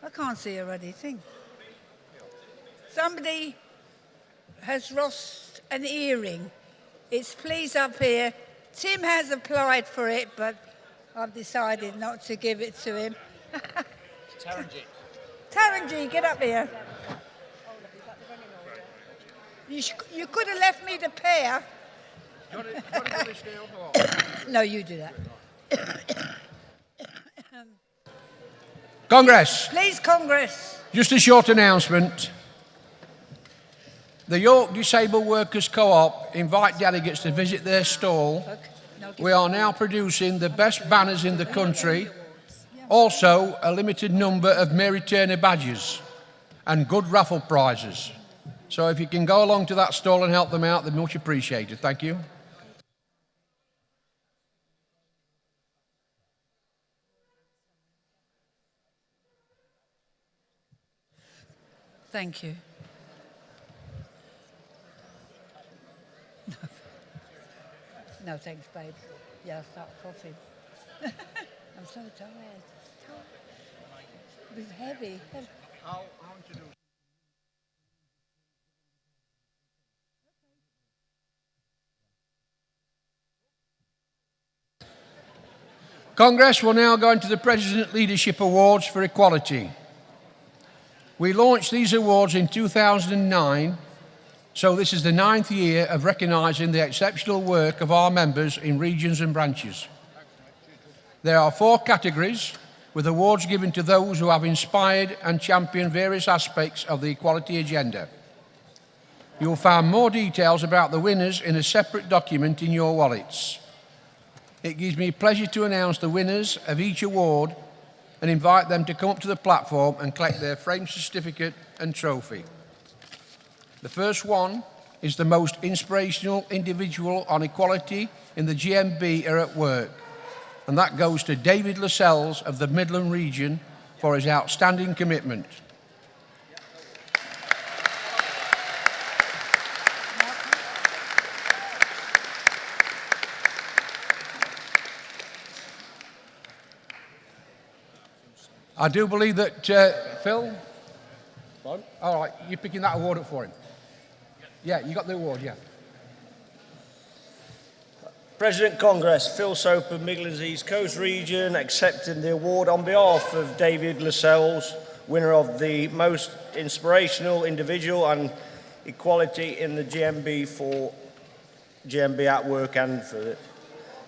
I can't see a ruddy thing. Somebody has lost an earring. It's please up here. Tim has applied for it, but I've decided not to give it to him. Taranji. Taranji, get up here. You could have left me the pair. You want to do this now? No, you do that. Congress. Please, Congress. Just a short announcement. The York Disabled Workers Co-op invite delegates to visit their stall. We are now producing the best banners in the country. Also, a limited number of Mary Turner badges and good raffle prizes. So if you can go along to that stall and help them out, they're much appreciated. Thank you. Thank you. No, thanks, babe. Yeah, I'll start coughing. I'm so tired. It was heavy. Congress will now go into the President Leadership Awards for Equality. We launched these awards in 2009, so this is the 9th year of recognising the exceptional work of our members in regions and branches. There are 4 categories, with awards given to those who have inspired and championed various aspects of the equality agenda. You will find more details about the winners in a separate document in your wallets. It gives me pleasure to announce the winners of each award and invite them to come up to the platform and collect their framed certificate and trophy. The first one is the most inspirational individual on equality in the GMB are at work, and that goes to David Lascelles of the Midland region for his outstanding commitment. I do believe that, Phil? All right, you're picking that award up for him. Yeah, you got the award, yeah. President Congress, Phil Soper, Midlands East Coast Region, accepting the award on behalf of David Lascelles, winner of the most inspirational individual and equality in the GMB for GMB at work and for it.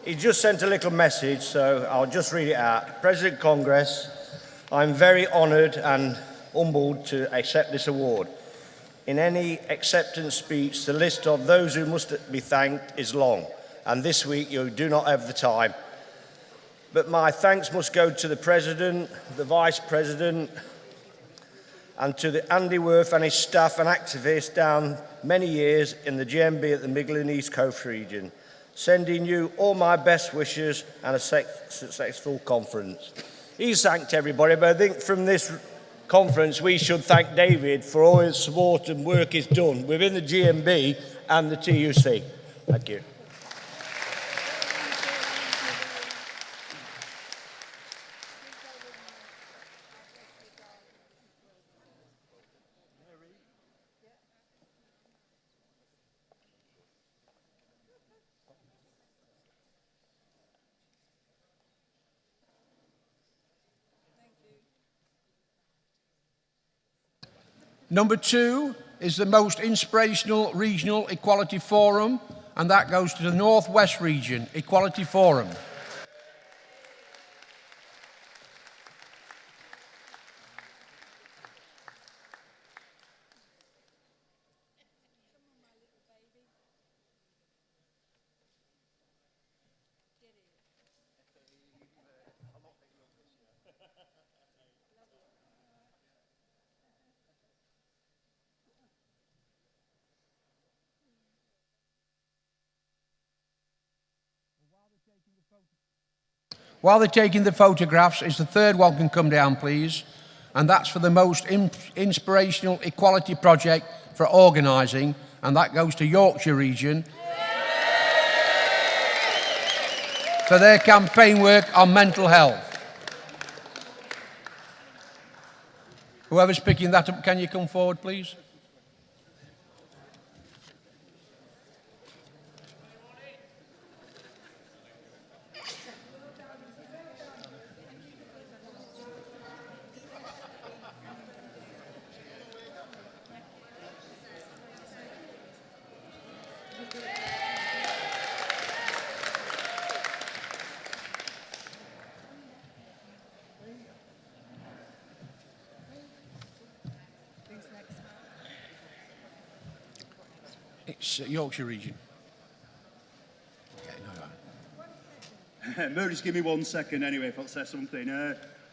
He just sent a little message, so I'll just read it out. President Congress, I'm very honoured and humbled to accept this award. In any acceptance speech, the list of those who must be thanked is long, and this week you do not have the time. But my thanks must go to the President, the Vice President, and to the Andy Worth and his staff and activists down many years in the GMB at the Midland East Coast region, sending you all my best wishes and a successful conference. He's thanked everybody, but I think from this conference we should thank David for all his support and work he's done within the GMB and the TUC. Thank you. Number 2 is the most inspirational regional equality forum, and that goes to the North West region Equality Forum. While they're taking the photographs, is the third one can come down, please. And that's for the most inspirational equality project for organising, and that goes to Yorkshire region for their campaign work on mental health. Whoever's picking that up, can you come forward, please? It's Yorkshire region. Just give me 1 second anyway if I'll say something.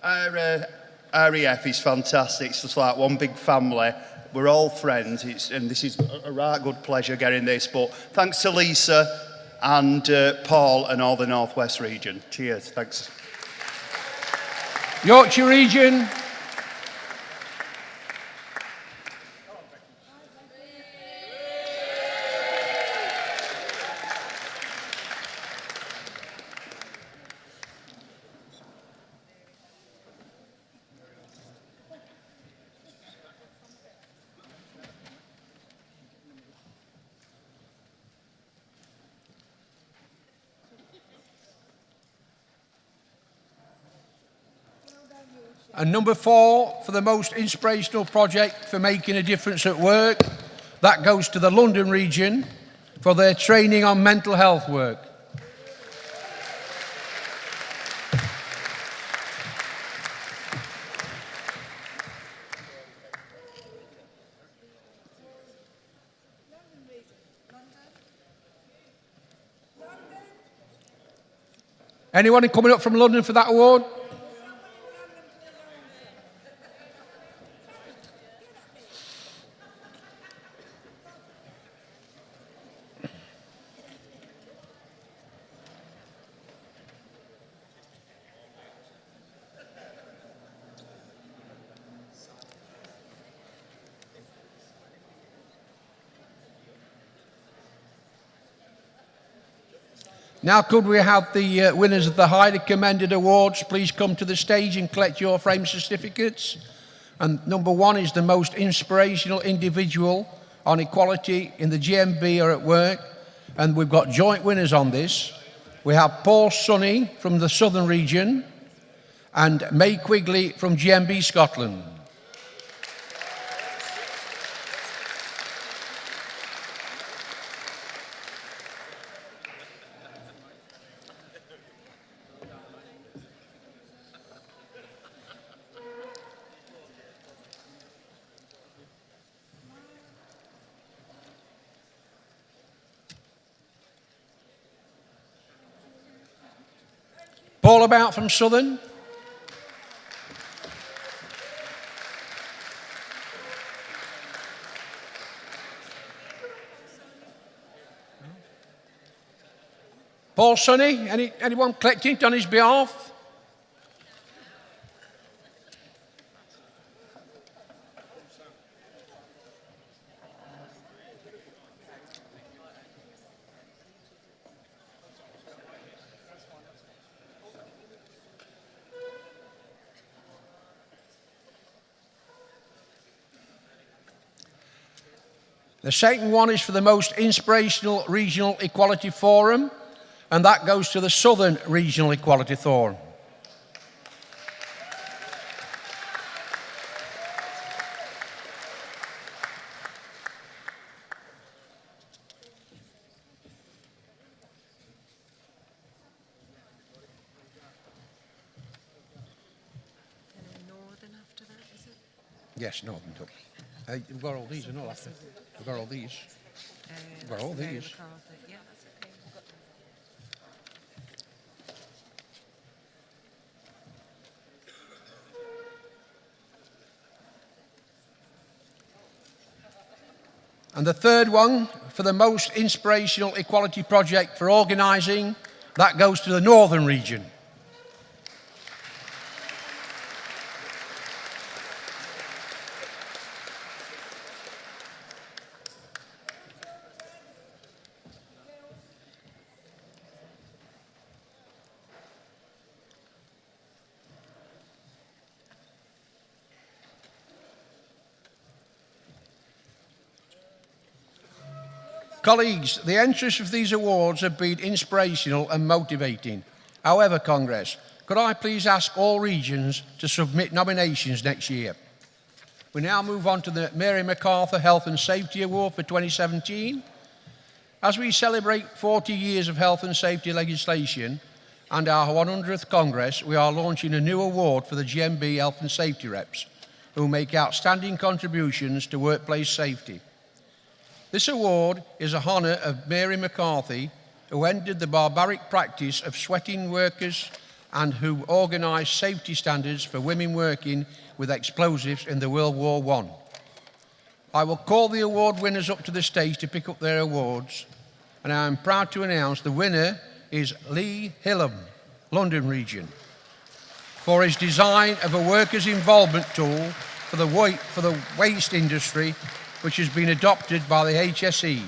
Our REF is fantastic. It's just like one big family. We're all friends, and this is a right good pleasure getting this. But thanks to Lisa and Paul and all the North West region. Cheers. Thanks. Yorkshire region. And number 4 for the most inspirational project for making a difference at work, that goes to the London region for their training on mental health work. Anyone coming up from London for that award? Now could we have the winners of the highly commended awards please come to the stage and collect your framed certificates. And number 1 is the most inspirational individual on equality in the GMB or at work. And we've got joint winners on this. We have Paul Sonny from the Southern region and May Quigley from GMB Scotland. Paul about from Southern. Paul Sonny, anyone collecting on his behalf? The second one is for the most inspirational regional equality forum, and that goes to the Southern Regional Equality Forum. Northern after that, is it? Yes, Northern too. We've got all these and all after. We've got all these. We've got all these. McArthur. Yeah, that's okay. We've got And the third one, for the most inspirational equality project for organising, that goes to the Northern region. Colleagues, the entries of these awards have been inspirational and motivating. However, Congress, could I please ask all regions to submit nominations next year? We now move on to the Mary McArthur Health and Safety Award for 2017. As we celebrate 40 years of health and safety legislation and our 100th Congress, we are launching a new award for the GMB Health and Safety Reps, who make outstanding contributions to workplace safety. This award is a honour of Mary McCarthy, who ended the barbaric practice of sweating workers and who organised safety standards for women working with explosives in the World War I. I will call the award winners up to the stage to pick up their awards, and I am proud to announce the winner is Lee Hillam, London Region, for his design of a workers' involvement tool for the waste industry, which has been adopted by the HSE.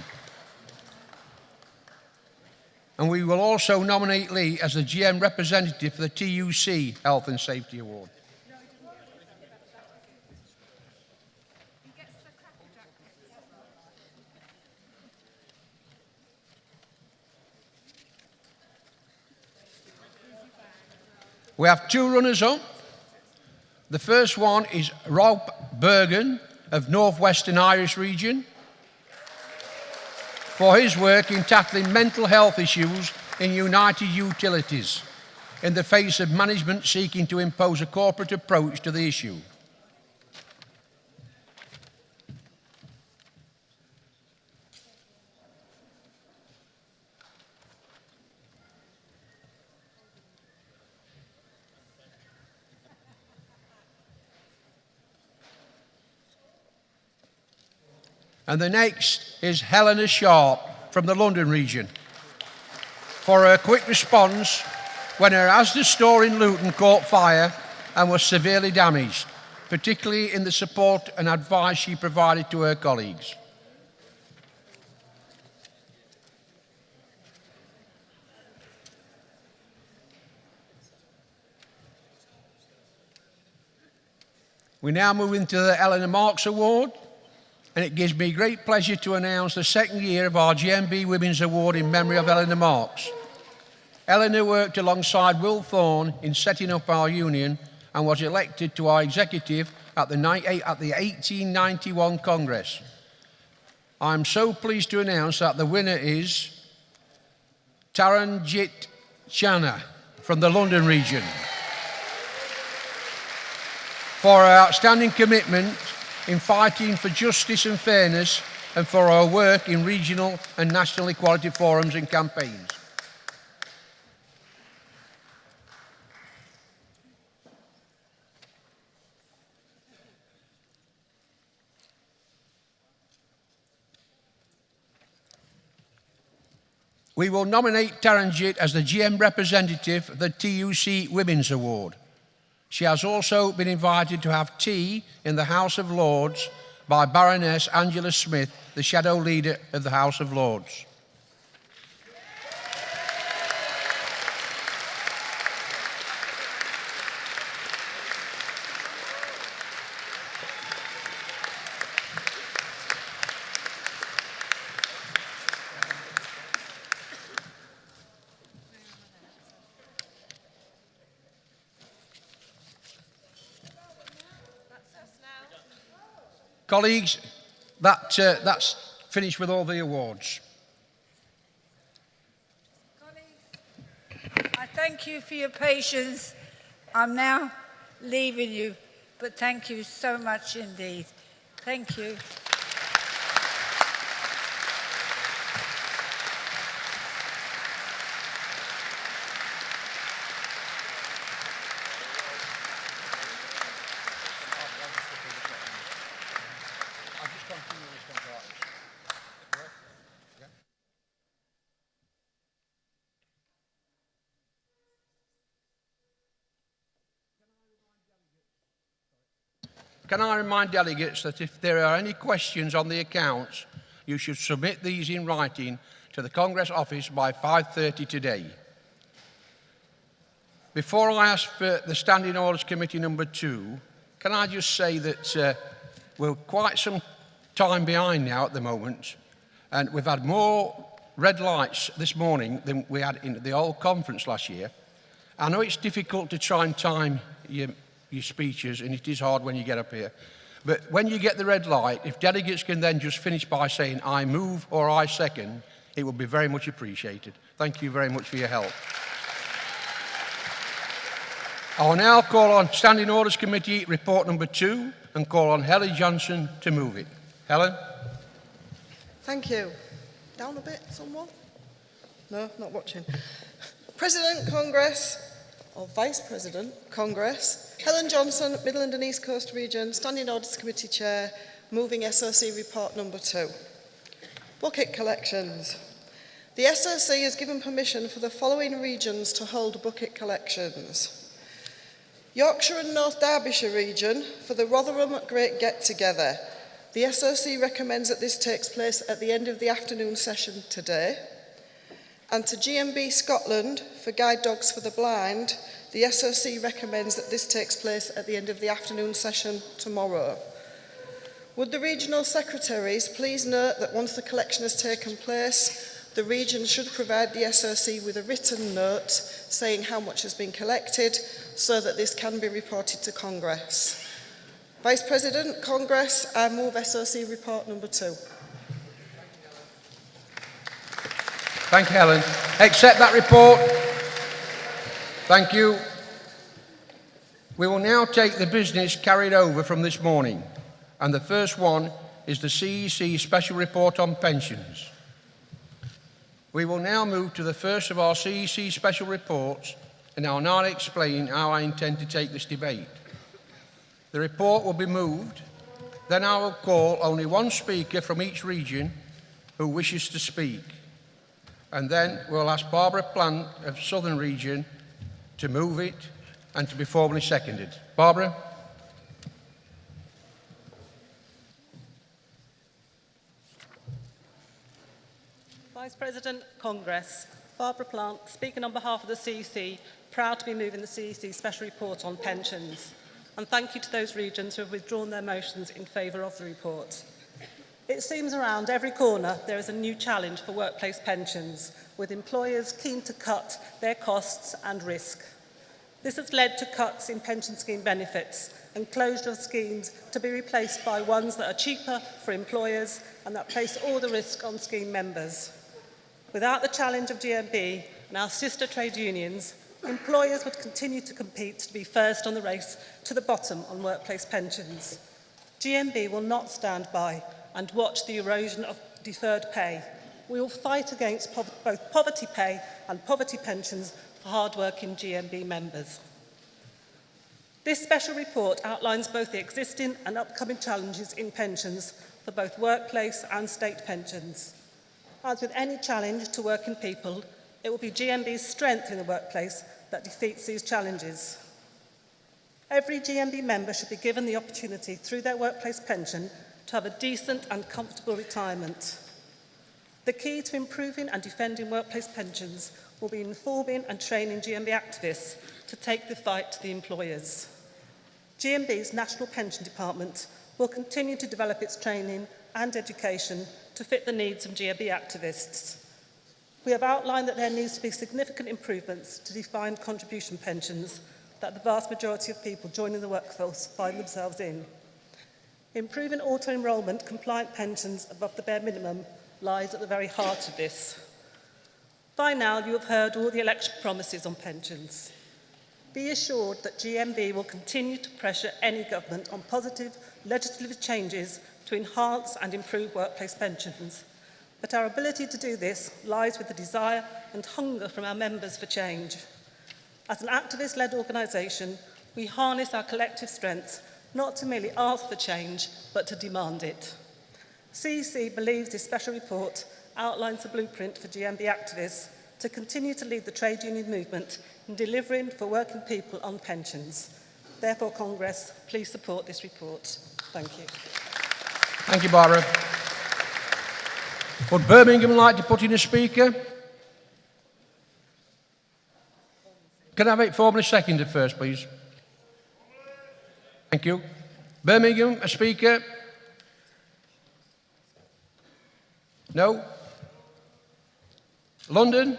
And we will also nominate Lee as the GM representative for the TUC Health and Safety Award. We have two runners-up. The first one is Rob Bergen of Northwestern Irish Region for his work in tackling mental health issues in United Utilities in the face of management seeking to impose a corporate approach to the issue. And the next is Eleanor Sharp from the London region for her quick response when her Asda store in Luton caught fire and was severely damaged, particularly in the support and advice she provided to her colleagues. We now move into the Eleanor Marx Award. And it gives me great pleasure to announce the second year of our GMB Women's Award in memory of Eleanor Marx. Eleanor worked alongside Will Thorne in setting up our union and was elected to our executive at the 1891 Congress. I'm so pleased to announce that the winner is Taranjit Chana from the London region for her outstanding commitment in fighting for justice and fairness and for our work in regional and national equality forums and campaigns. We will nominate Taranjit as the GM representative of the TUC Women's Award. She has also been invited to have tea in the House of Lords by Baroness Angela Smith, the shadow leader of the House of Lords. Colleagues, that's finished with all the awards. I thank you for your patience. I'm now leaving you, but thank you so much indeed. Thank you. Can I remind delegates that if there are any questions on the accounts, you should submit these in writing to the Congress office by 5:30 today. Before I ask for the Standing Orders Committee number 2, can I just say that we're quite some time behind now at the moment. And we've had more red lights this morning than we had in the whole conference last year. I know it's difficult to try and time your speeches, and it is hard when you get up here. But when you get the red light, if delegates can then just finish by saying, I move or I second, it will be very much appreciated. Thank you very much for your help. I will now call on Standing Orders Committee report number 2 and call on Helen Johnson to move it. Helen? Thank you. Down a bit, someone? No, not watching. President Congress, or Vice President Congress, Helen Johnson, Midland and East Coast Region, Standing Orders Committee Chair, moving SOC report number 2. Bucket collections. The SOC has given permission for the following regions to hold bucket collections. Yorkshire and North Derbyshire region for the Rotherham Great Get Together. The SOC recommends that this takes place at the end of the afternoon session today. And to GMB Scotland for Guide Dogs for the Blind, the SOC recommends that this takes place at the end of the afternoon session tomorrow. Would the regional secretaries please note that once the collection has taken place, the region should provide the SOC with a written note saying how much has been collected so that this can be reported to Congress. Vice President, Congress, I move SOC report number 2. Thank you, Helen. Accept that report. Thank you. We will now take the business carried over from this morning, and the first one is the CEC Special Report on Pensions. We will now move to the first of our CEC Special Reports, and I will now explain how I intend to take this debate. The report will be moved, then I will call only one speaker from each region who wishes to speak, and then we'll ask Barbara Plant of Southern Region to move it and to be formally seconded. Barbara? Vice President, Congress, Barbara Plant, speaking on behalf of the CEC, proud to be moving the CEC Special Report on Pensions. And thank you to those regions who have withdrawn their motions in favour of the report. It seems around every corner there is a new challenge for workplace pensions, with employers keen to cut their costs and risk. This has led to cuts in pension scheme benefits and closure of schemes to be replaced by ones that are cheaper for employers and that place all the risk on scheme members. Without the challenge of GMB and our sister trade unions, employers would continue to compete to be first on the race to the bottom on workplace pensions. GMB will not stand by and watch the erosion of deferred pay. We will fight against both poverty pay and poverty pensions for hard-working GMB members. This special report outlines both the existing and upcoming challenges in pensions for both workplace and state pensions. As with any challenge to working people, it will be GMB's strength in the workplace that defeats these challenges. Every GMB member should be given the opportunity through their workplace pension to have a decent and comfortable retirement. The key to improving and defending workplace pensions will be informing and training GMB activists to take the fight to the employers. GMB's National Pension Department will continue to develop its training and education to fit the needs of GMB activists. We have outlined that there needs to be significant improvements to defined contribution pensions that the vast majority of people joining the workforce find themselves in. Improving auto-enrolment compliant pensions above the bare minimum lies at the very heart of this. By now, you have heard all the election promises on pensions. Be assured that GMB will continue to pressure any government on positive legislative changes to enhance and improve workplace pensions. But our ability to do this lies with the desire and hunger from our members for change. As an activist-led organisation, we harness our collective strengths not to merely ask for change, but to demand it. CEC believes this special report outlines the blueprint for GMB activists to continue to lead the trade union movement in delivering for working people on pensions. Therefore, Congress, please support this report. Thank you. Thank you, Barbara. Would Birmingham like to put in a speaker? Can I have it formally seconded first, please? Thank you. Birmingham, a speaker? No? London?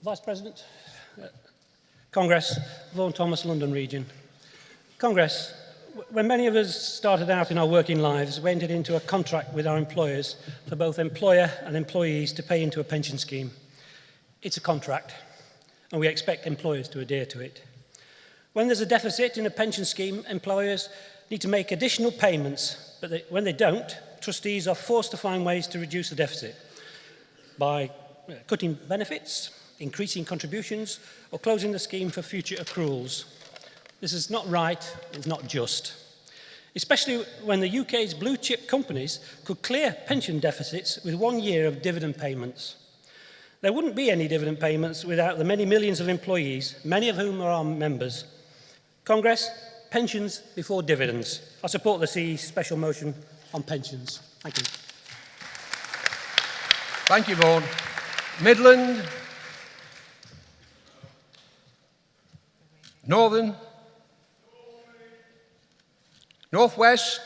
Vice President, Congress, Vaughan Thomas, London Region. Congress, when many of us started out in our working lives, we entered into a contract with our employers for both employer and employees to pay into a pension scheme. It's a contract, and we expect employers to adhere to it. When there's a deficit in a pension scheme, employers need to make additional payments, but when they don't, trustees are forced to find ways to reduce the deficit by cutting benefits, increasing contributions, or closing the scheme for future accruals. This is not right, it's not just. Especially when the UK's blue chip companies could clear pension deficits with 1 year of dividend payments. There wouldn't be any dividend payments without the many millions of employees, many of whom are our members. Congress, pensions before dividends. I support the CE special motion on pensions. Thank you. Thank you, Vaughan. Midland? Northern? Northwest?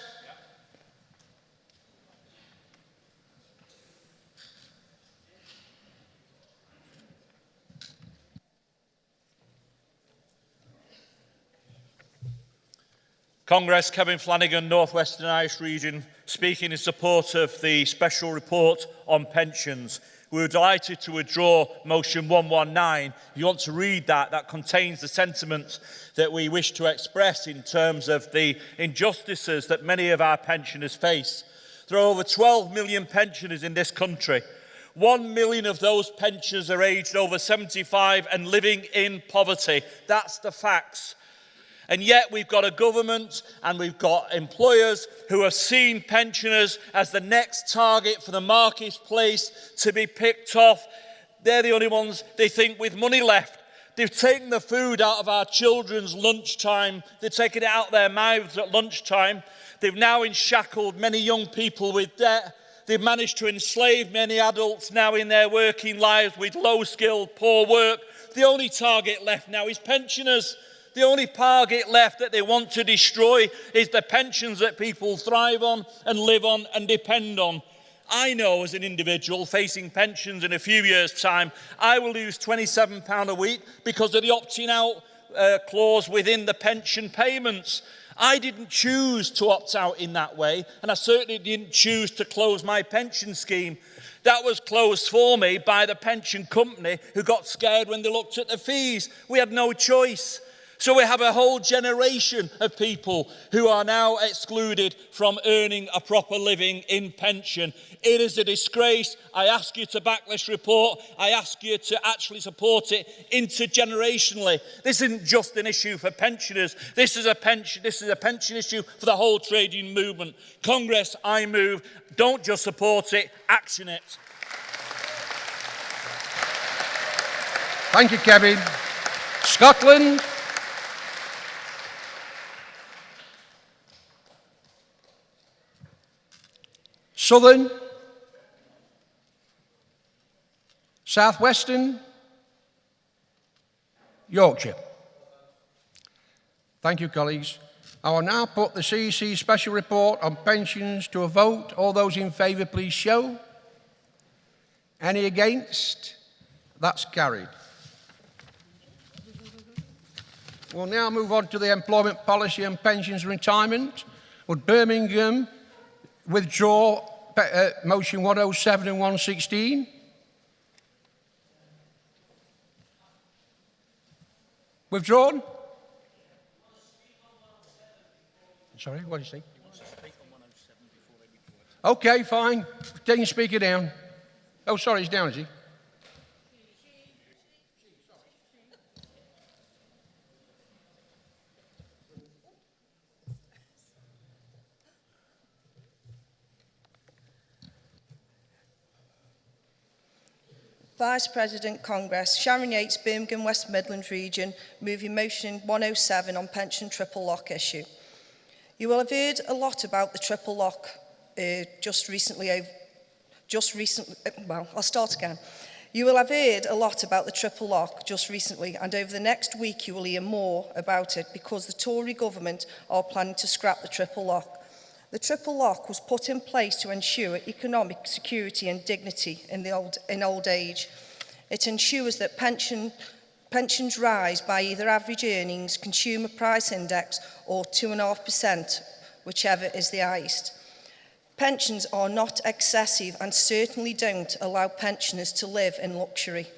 Congress, Kevin Flanagan, North Western Irish Region, speaking in support of the special report on pensions. We were delighted to withdraw motion 119. If you want to read that, that contains the sentiments that we wish to express in terms of the injustices that many of our pensioners face. There are over 12 million pensioners in this country. 1 million of those pensioners are aged over 75 and living in poverty. That's the facts. And yet we've got a government and we've got employers who have seen pensioners as the next target for the marketplace to be picked off. They're the only ones they think with money left. They've taken the food out of our children's lunchtime. They've taken it out their mouths at lunchtime. They've now enshackled many young people with debt. They've managed to enslave many adults now in their working lives with low-skilled, poor work. The only target left now is pensioners. The only target left that they want to destroy is the pensions that people thrive on and live on and depend on. I know as an individual facing pensions in a few years' time, I will lose £27 a week because of the opting out clause within the pension payments. I didn't choose to opt out in that way, and I certainly didn't choose to close my pension scheme. That was closed for me by the pension company who got scared when they looked at the fees. We had no choice. So we have a whole generation of people who are now excluded from earning a proper living in pension. It is a disgrace. I ask you to back this report. I ask you to actually support it intergenerationally. This isn't just an issue for pensioners. This is a pension issue for the whole trade union movement. Congress, I move. Don't just support it, action it. Thank you, Kevin. Scotland? Southern, Southwestern, Yorkshire. Thank you, colleagues. I will now put the CEC special report on pensions to a vote. All those in favour, please show. Any against? That's carried. We'll now move on to the employment policy and pensions retirement. Would Birmingham withdraw motion 107 and 116? Withdrawn? Sorry, what did you say? Okay, fine. Taking speaker down. Oh, sorry, he's down, is he? Vice President, Congress, Sharon Yates, Birmingham, West Midlands Region, moving motion 107 on pension triple lock issue. You will have heard a lot about the triple lock I'll start again. You will have heard a lot about the triple lock just recently, and over the next week you will hear more about it because the Tory government are planning to scrap the triple lock. The triple lock was put in place to ensure economic security and dignity in old age. It ensures that pensions rise by either average earnings, consumer price index, or 2.5%, whichever is the highest. Pensions are not excessive and certainly don't allow pensioners to live in luxury.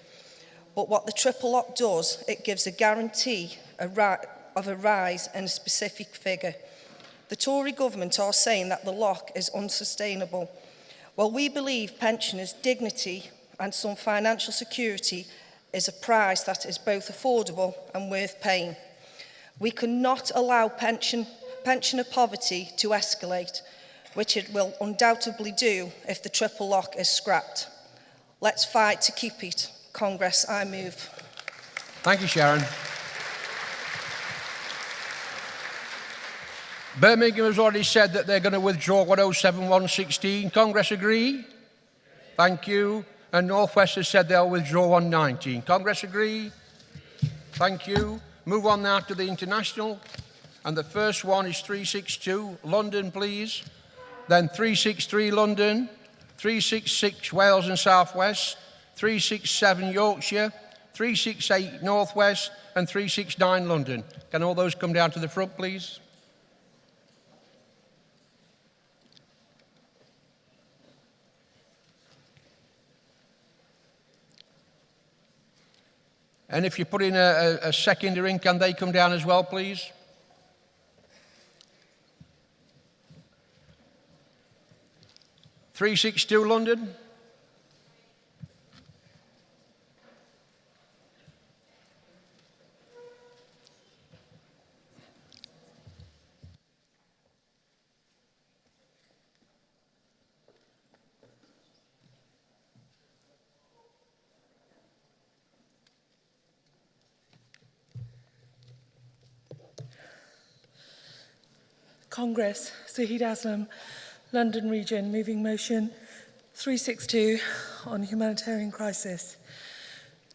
But what the triple lock does, it gives a guarantee of a rise in a specific figure. The Tory government are saying that the lock is unsustainable. Well, we believe pensioners' dignity and some financial security is a price that is both affordable and worth paying. We cannot allow pensioner poverty to escalate, which it will undoubtedly do if the triple lock is scrapped. Let's fight to keep it. Congress, I move. Thank you, Sharon. Birmingham has already said that they're going to withdraw 107116. Congress agree? Thank you. And North West has said they'll withdraw 119. Congress agree? Thank you. Move on now to the international. And the first one is 362. London, please. Then 363 London, 366 Wales and South West, 367 Yorkshire, 368 North West, and 369 London. Can all those come down to the front, please? And if you put in a seconder in, can they come down as well, please? (362 London). Congress, Zahid Aslam, London Region, moving motion 362 on humanitarian crisis.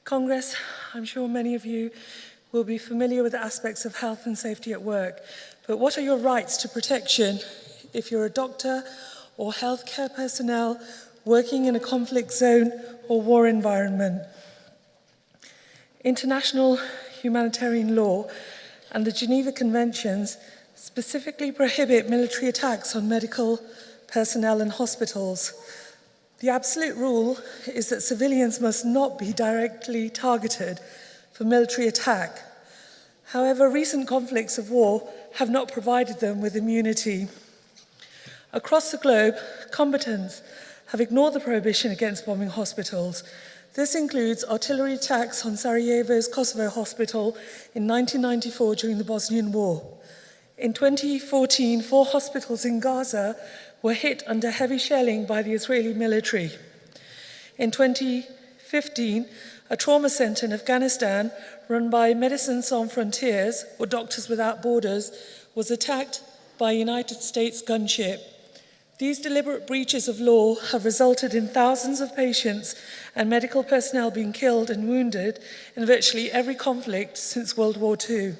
Congress, I'm sure many of you will be familiar with the aspects of health and safety at work, but what are your rights to protection if you're a doctor or healthcare personnel working in a conflict zone or war environment? International humanitarian law and the Geneva Conventions specifically prohibit military attacks on medical personnel and hospitals. The absolute rule is that civilians must not be directly targeted for military attack. However, recent conflicts of war have not provided them with immunity. Across the globe, combatants have ignored the prohibition against bombing hospitals. This includes artillery attacks on Sarajevo's Kosovo hospital in 1994 during the Bosnian War. In 2014, 4 hospitals in Gaza were hit under heavy shelling by the Israeli military. In 2015, a trauma center in Afghanistan run by Médecins Sans Frontières, or Doctors Without Borders, was attacked by a United States gunship. These deliberate breaches of law have resulted in thousands of patients and medical personnel being killed and wounded in virtually every conflict since World War II.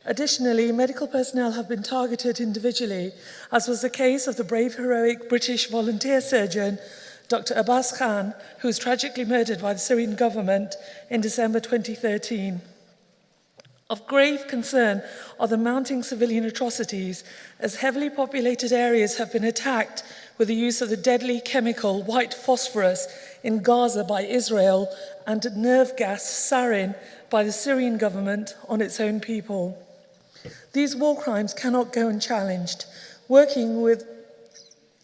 Additionally, medical personnel have been targeted individually, as was the case of the brave, heroic British volunteer surgeon, Dr. Abbas Khan, who was tragically murdered by the Syrian government in December 2013. Of grave concern are the mounting civilian atrocities, as heavily populated areas have been attacked with the use of the deadly chemical white phosphorus in Gaza by Israel and nerve gas sarin by the Syrian government on its own people. These war crimes cannot go unchallenged. Working with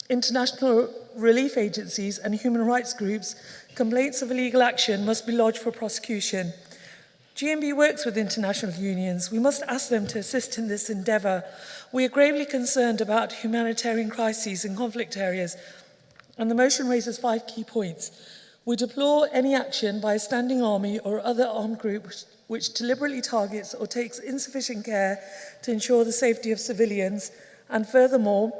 international relief agencies and human rights groups, complaints of illegal action must be lodged for prosecution. GMB works with international unions. We must ask them to assist in this endeavour. We are gravely concerned about humanitarian crises in conflict areas, and the motion raises 5 key points. We deplore any action by a standing army or other armed group which deliberately targets or takes insufficient care to ensure the safety of civilians, and furthermore,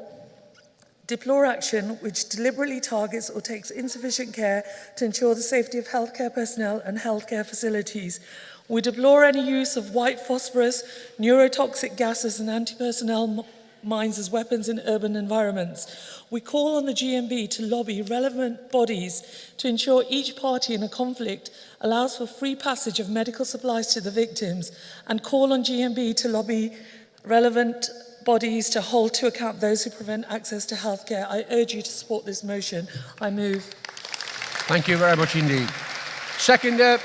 deplore action which deliberately targets or takes insufficient care to ensure the safety of healthcare personnel and healthcare facilities. We deplore any use of white phosphorus, neurotoxic gases and anti-personnel mines as weapons in urban environments. We call on the GMB to lobby relevant bodies to ensure each party in a conflict allows for free passage of medical supplies to the victims, and call on GMB to lobby relevant bodies to hold to account those who prevent access to healthcare. I urge you to support this motion. I move. Thank you very much indeed. Seconder.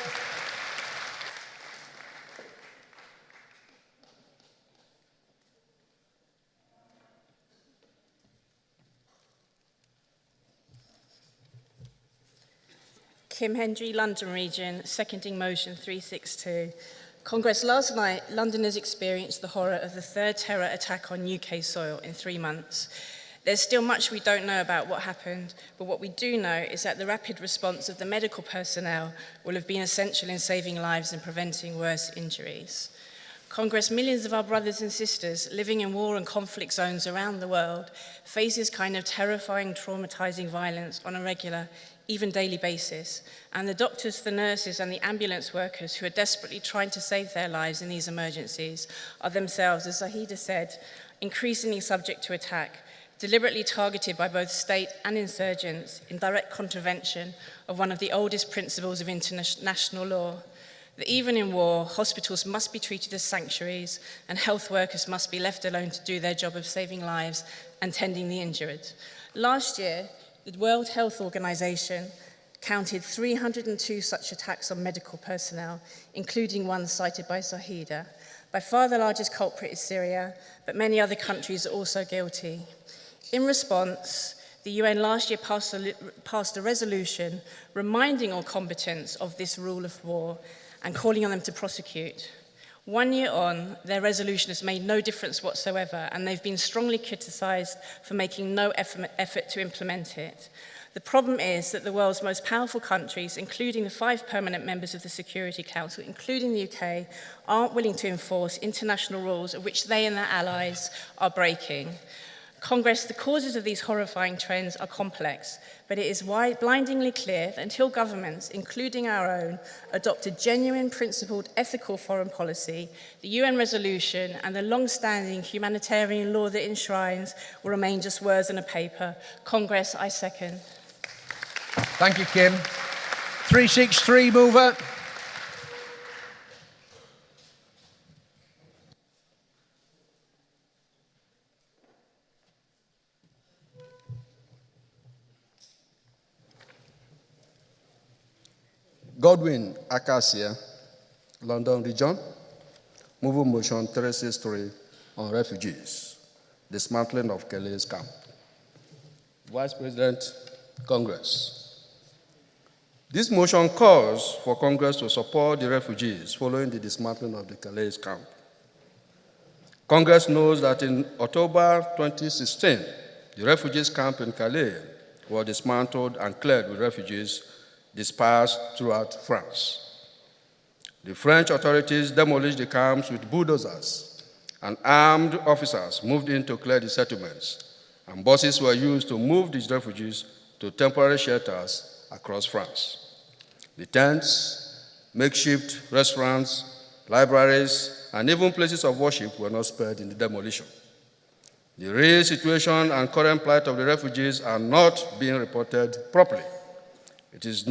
Kim Hendry, London Region, seconding motion 362. Congress, last night, Londoners experienced the horror of the third terror attack on UK soil in 3 months. There's still much we don't know about what happened, but what we do know is that the rapid response of the medical personnel will have been essential in saving lives and preventing worse injuries. Congress, millions of our brothers and sisters living in war and conflict zones around the world face this kind of terrifying, traumatizing violence on a regular, even daily basis, and the doctors, the nurses and the ambulance workers who are desperately trying to save their lives in these emergencies are themselves, as Zahida said, increasingly subject to attack, deliberately targeted by both state and insurgents in direct contravention of one of the oldest principles of international law, that even in war, hospitals must be treated as sanctuaries and health workers must be left alone to do their job of saving lives and tending the injured. Last year, the World Health Organization counted 302 such attacks on medical personnel, including one cited by Zahida. By far the largest culprit is Syria, but many other countries are also guilty. In response, the UN last year passed a resolution reminding all combatants of this rule of war and calling on them to prosecute. 1 year on, their resolution has made no difference whatsoever, and they've been strongly criticised for making no effort to implement it. The problem is that the world's most powerful countries, including the 5 permanent members of the Security Council, including the UK, aren't willing to enforce international rules of which they and their allies are breaking. Congress, the causes of these horrifying trends are complex, but it is blindingly clear that until governments, including our own, adopt a genuine, principled, ethical foreign policy, the UN resolution and the long-standing humanitarian law that enshrines will remain just words on a paper. Congress, I second. Thank you, Kim. 363, mover. Godwin Acacia, London Region, moving motion 363 on refugees, dismantling of Calais camp. Vice President, Congress. This motion calls for Congress to support the refugees following the dismantling of the Calais camp. Congress knows that in October 2016, the refugees camp in Calais was dismantled and cleared with refugees dispersed throughout France. The French authorities demolished the camps with bulldozers, and armed officers moved in to clear the settlements, and buses were used to move these refugees to temporary shelters across France. The tents, makeshift restaurants, libraries, and even places of worship were not spared in the demolition. The real situation and current plight of the refugees are not being reported properly. It's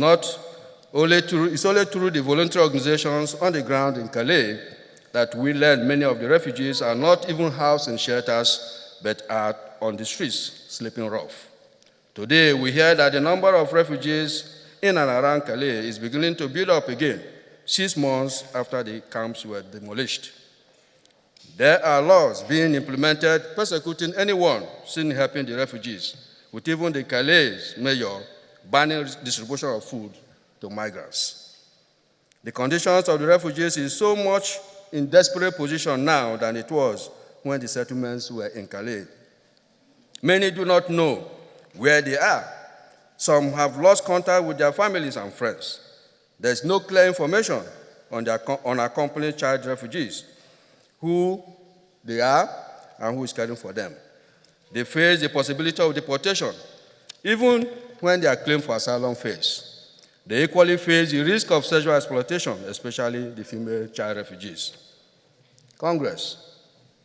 only through the voluntary organizations on the ground in Calais that we learn many of the refugees are not even housed in shelters, but are on the streets, sleeping rough. Today, we hear that the number of refugees in and around Calais is beginning to build up again, 6 months after the camps were demolished. There are laws being implemented persecuting anyone seen helping the refugees, with even the Calais mayor banning distribution of food to migrants. The conditions of the refugees is so much in desperate position now than it was when the settlements were in Calais. Many do not know where they are. Some have lost contact with their families and friends. There's no clear information on the unaccompanied child refugees, who they are and who is caring for them. They face the possibility of deportation, even when their claim for asylum fails. They equally face the risk of sexual exploitation, especially the female child refugees. Congress,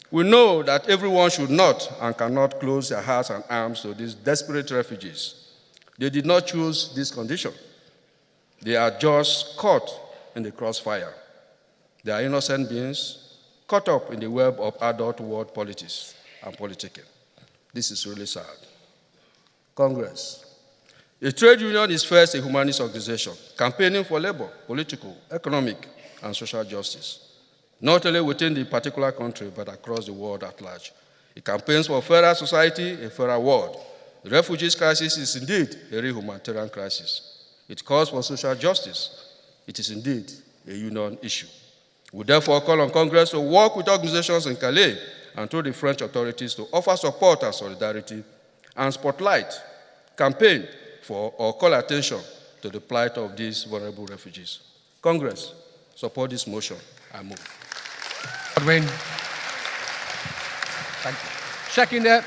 we know that everyone should not and cannot close their hearts and arms to these desperate refugees. They did not choose this condition. They are just caught in the crossfire. They are innocent beings caught up in the web of adult world politics and politicking. This is really sad. Congress, a trade union is first a humanist organization campaigning for labor, political, economic, and social justice, not only within the particular country, but across the world at large. It campaigns for a fairer society, a fairer world. The refugees crisis is indeed a real humanitarian crisis. It calls for social justice. It is indeed a union issue. We therefore call on Congress to work with organizations in Calais and through the French authorities to offer support and solidarity and spotlight, campaign for or call attention to the plight of these vulnerable refugees. Congress, support this motion. I move. Godwin. Thank you. Seconder.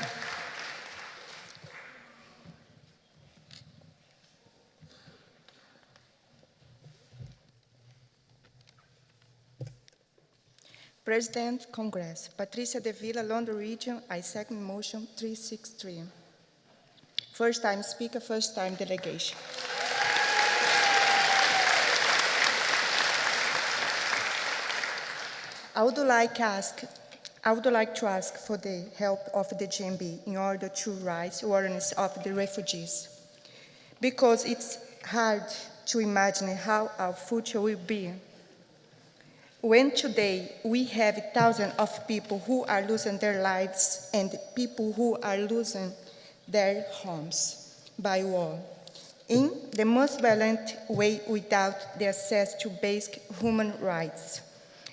President, Congress, Patricia de Villa, London Region, I second motion 363. First time speaker, first time delegation. I would like to ask for the help of the GMB in order to raise awareness of the refugees, because it's hard to imagine how our future will be when today we have thousands of people who are losing their lives and people who are losing their homes by war in the most violent way, without the access to basic human rights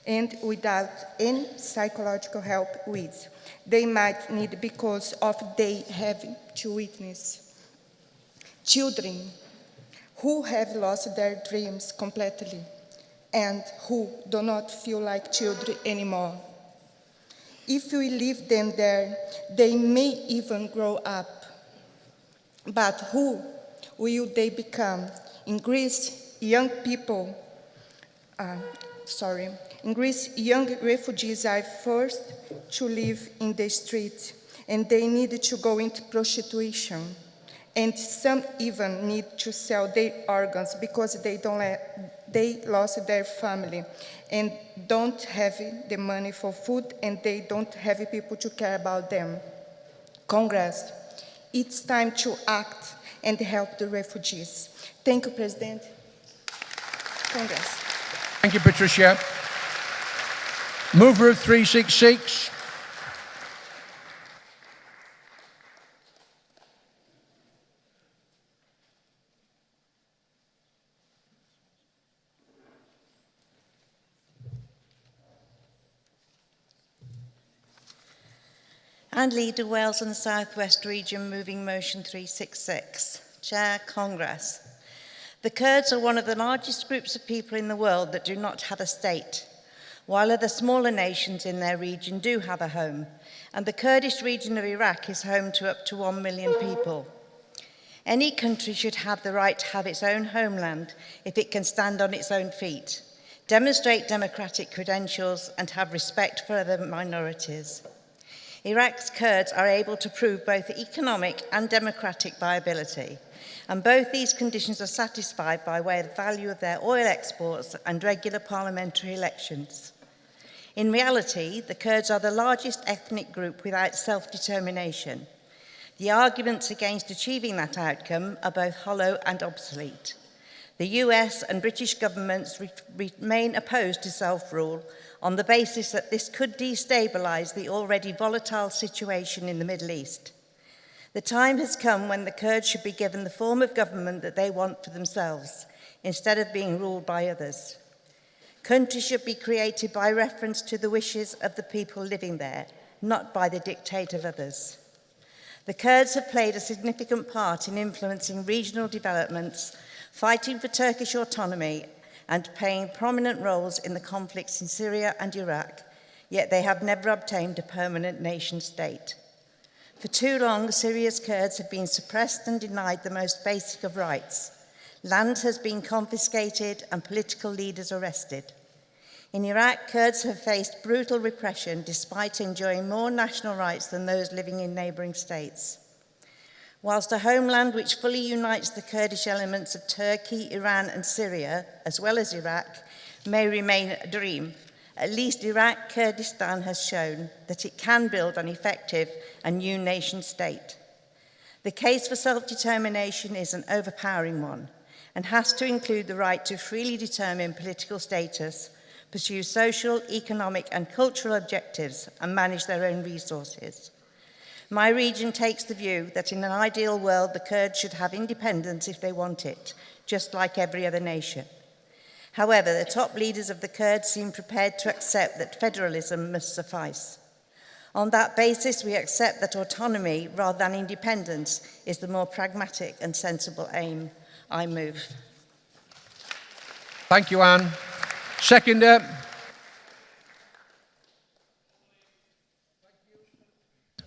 and without any psychological help which they might need because of they have to witness. Children who have lost their dreams completely and who do not feel like children anymore. If we leave them there, they may even grow up. But who will they become? In Greece, young refugees are forced to live in the streets, and they need to go into prostitution. And some even need to sell their organs because they lost their family and don't have the money for food, and they don't have people to care about them. Congress, it's time to act and help the refugees. Thank you, President. Congress. Thank you, Patricia. Mover of 366. And Leader Wales and the South West Region, moving motion 366. Chair, Congress. The Kurds are one of the largest groups of people in the world that do not have a state, while other smaller nations in their region do have a home, and the Kurdish region of Iraq is home to up to 1 million people. Any country should have the right to have its own homeland if it can stand on its own feet, demonstrate democratic credentials, and have respect for other minorities. Iraq's Kurds are able to prove both economic and democratic viability, and both these conditions are satisfied by way of the value of their oil exports and regular parliamentary elections. In reality, the Kurds are the largest ethnic group without self-determination. The arguments against achieving that outcome are both hollow and obsolete. The US and British governments remain opposed to self-rule on the basis that this could destabilise the already volatile situation in the Middle East. The time has come when the Kurds should be given the form of government that they want for themselves, instead of being ruled by others. Countries should be created by reference to the wishes of the people living there, not by the dictate of others. The Kurds have played a significant part in influencing regional developments, fighting for Turkish autonomy, and playing prominent roles in the conflicts in Syria and Iraq, yet they have never obtained a permanent nation state. For too long, Syria's Kurds have been suppressed and denied the most basic of rights. Land has been confiscated and political leaders arrested. In Iraq, Kurds have faced brutal repression despite enjoying more national rights than those living in neighbouring states. Whilst a homeland which fully unites the Kurdish elements of Turkey, Iran and Syria, as well as Iraq, may remain a dream, at least Iraq Kurdistan has shown that it can build an effective and new nation state. The case for self-determination is an overpowering one and has to include the right to freely determine political status, pursue social, economic and cultural objectives and manage their own resources. My region takes the view that in an ideal world the Kurds should have independence if they want it, just like every other nation. However, the top leaders of the Kurds seem prepared to accept that federalism must suffice. On that basis, we accept that autonomy rather than independence is the more pragmatic and sensible aim. I move. Thank you, Anne. Seconder.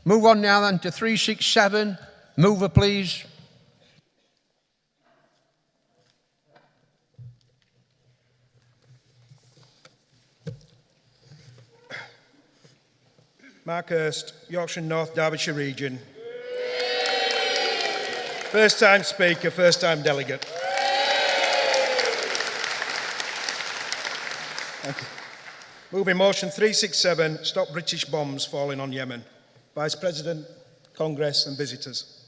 Move on now then to 367. Mover, please. McArthur, Yorkshire and North Derbyshire region. First time speaker, first time delegate. Thank you. Moving motion 367, stop British bombs falling on Yemen. Vice President, Congress and visitors.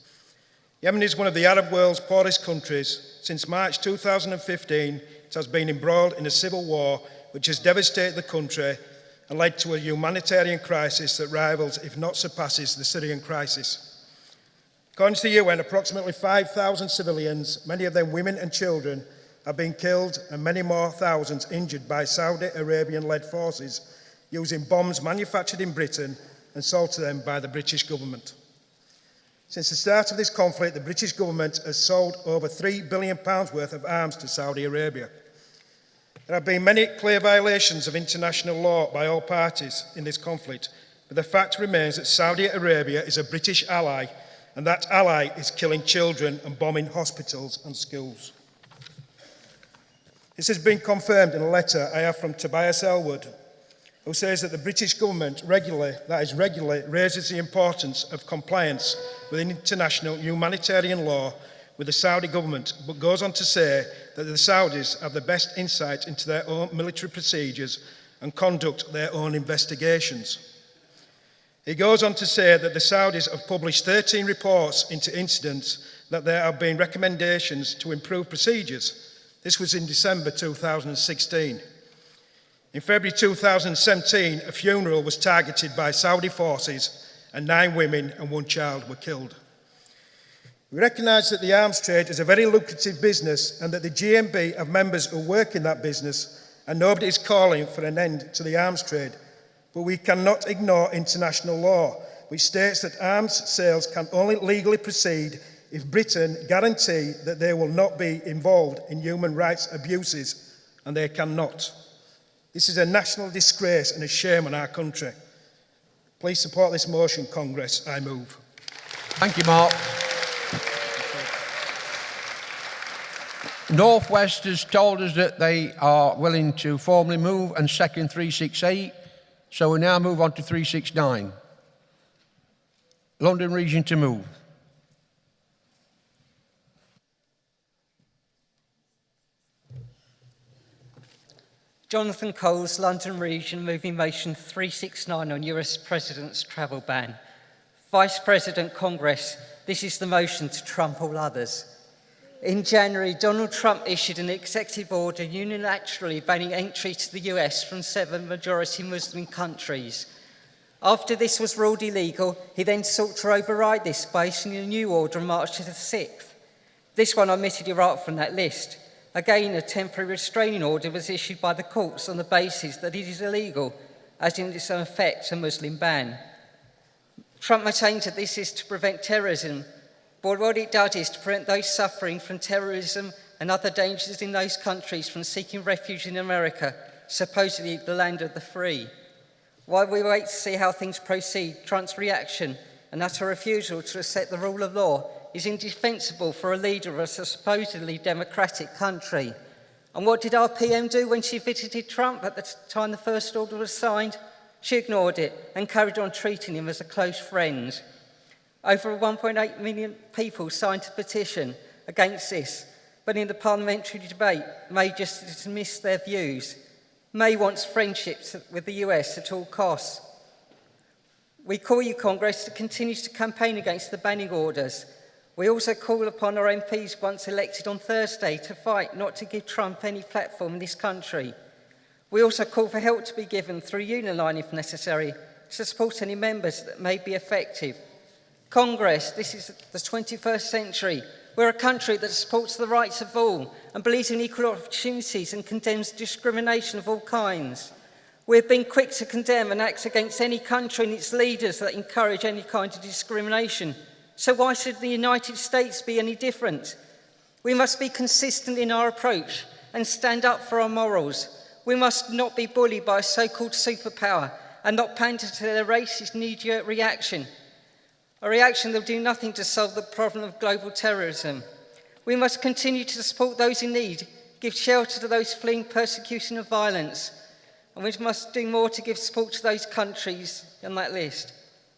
Yemen is one of the Arab world's poorest countries. Since March 2015, it has been embroiled in a civil war which has devastated the country and led to a humanitarian crisis that rivals, if not surpasses, the Syrian crisis. According to the UN, approximately 5,000 civilians, many of them women and children, have been killed and many more thousands injured by Saudi Arabian-led forces using bombs manufactured in Britain and sold to them by the British government. Since the start of this conflict, the British government has sold over £3 billion worth of arms to Saudi Arabia. There have been many clear violations of international law by all parties in this conflict, but the fact remains that Saudi Arabia is a British ally, and that ally is killing children and bombing hospitals and schools. This has been confirmed in a letter I have from Tobias Elwood, who says that the British government regularly raises the importance of compliance with international humanitarian law with the Saudi government, but goes on to say that the Saudis have the best insight into their own military procedures and conduct their own investigations. He goes on to say that the Saudis have published 13 reports into incidents, that there have been recommendations to improve procedures. This was in December 2016. In February 2017, a funeral was targeted by Saudi forces and 9 women and 1 child were killed. We recognise that the arms trade is a very lucrative business and that the GMB have members who work in that business, and nobody is calling for an end to the arms trade. But we cannot ignore international law, which states that arms sales can only legally proceed if Britain guarantee that they will not be involved in human rights abuses, and they cannot. This is a national disgrace and a shame on our country. Please support this motion, Congress. I move. Thank you, Mark. North West has told us that they are willing to formally move and second 368, so we now move on to 369. London region to move. Jonathan Coles, London region, moving motion 369 on US President's travel ban. Vice President, Congress, this is the motion to trump all others. In January, Donald Trump issued an executive order unilaterally banning entry to the US from 7 majority Muslim countries. After this was ruled illegal, he then sought to override this by issuing a new order on March the 6th. This one omitted Iraq from that list. Again, a temporary restraining order was issued by the courts on the basis that it is illegal, as in its effect a Muslim ban. Trump maintains that this is to prevent terrorism, but what it does is to prevent those suffering from terrorism and other dangers in those countries from seeking refuge in America, supposedly the land of the free. While we wait to see how things proceed, Trump's reaction and utter refusal to accept the rule of law is indefensible for a leader of a supposedly democratic country. And what did our PM do when she visited Trump at the time the first order was signed? She ignored it and carried on treating him as a close friend. Over 1.8 million people signed a petition against this, but in the parliamentary debate, May just dismissed their views. May wants friendships with the US at all costs. We call you, Congress, to continue to campaign against the banning orders. We also call upon our MPs, once elected on Thursday, to fight not to give Trump any platform in this country. We also call for help to be given through Union Line, if necessary, to support any members that may be effective. Congress, this is the 21st century. We're a country that supports the rights of all and believes in equal opportunities and condemns discrimination of all kinds. We've been quick to condemn and act against any country and its leaders that encourage any kind of discrimination. So why should the United States be any different? We must be consistent in our approach and stand up for our morals. We must not be bullied by a so-called superpower and not pander to their racist knee-jerk reaction. A reaction that will do nothing to solve the problem of global terrorism. We must continue to support those in need, give shelter to those fleeing persecution and violence, and we must do more to give support to those countries on that list.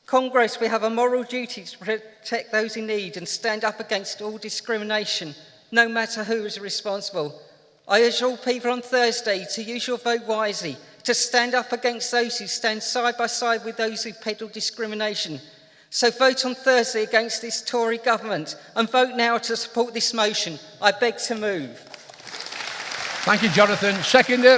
Congress, we have a moral duty to protect those in need and stand up against all discrimination, no matter who is responsible. I urge all people on Thursday to use your vote wisely, to stand up against those who stand side by side with those who peddle discrimination. So vote on Thursday against this Tory government and vote now to support this motion. I beg to move. Thank you, Jonathan. Seconder.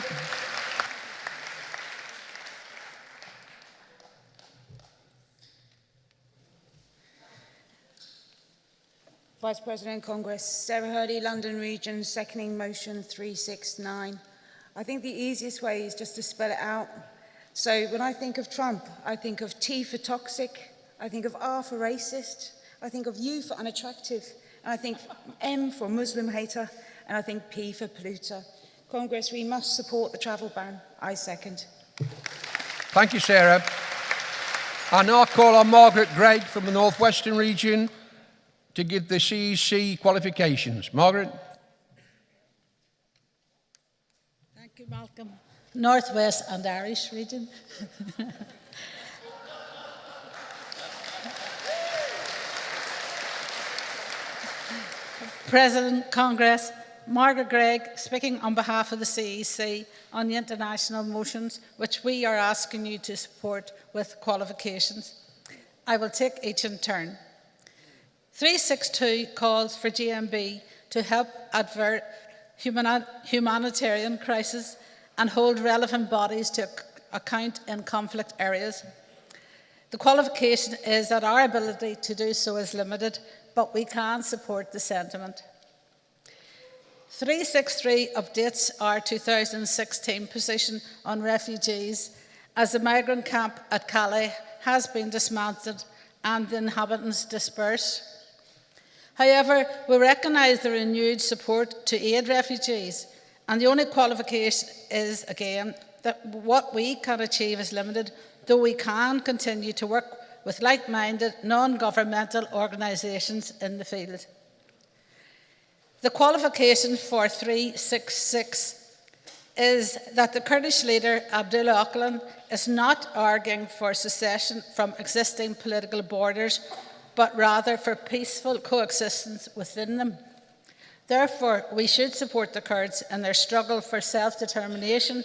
Vice President Congress, Sarah Hurdy, London Region, seconding motion 369. I think the easiest way is just to spell it out. So when I think of Trump, I think of T for toxic, I think of R for racist, I think of U for unattractive, and I think M for Muslim hater, and I think P for polluter. Congress, we must support the travel ban. I second. Thank you, Sarah. I now call on Margaret Gregg from the North Western region to give the CEC qualifications. Margaret. Thank you, Malcolm. North West and Irish region. President, Congress, Margaret Gregg, speaking on behalf of the CEC on the international motions, which we are asking you to support with qualifications. I will take each in turn. 362 calls for GMB to help avert humanitarian crisis and hold relevant bodies to account in conflict areas. The qualification is that our ability to do so is limited, but we can support the sentiment. 363 updates our 2016 position on refugees as the migrant camp at Calais has been dismantled and the inhabitants dispersed. However, we recognise the renewed support to aid refugees, and the only qualification is, again, that what we can achieve is limited, though we can continue to work with like-minded, non-governmental organisations in the field. The qualification for 366 is that the Kurdish leader, Abdullah Öcalan, is not arguing for secession from existing political borders, but rather for peaceful coexistence within them. Therefore, we should support the Kurds in their struggle for self-determination,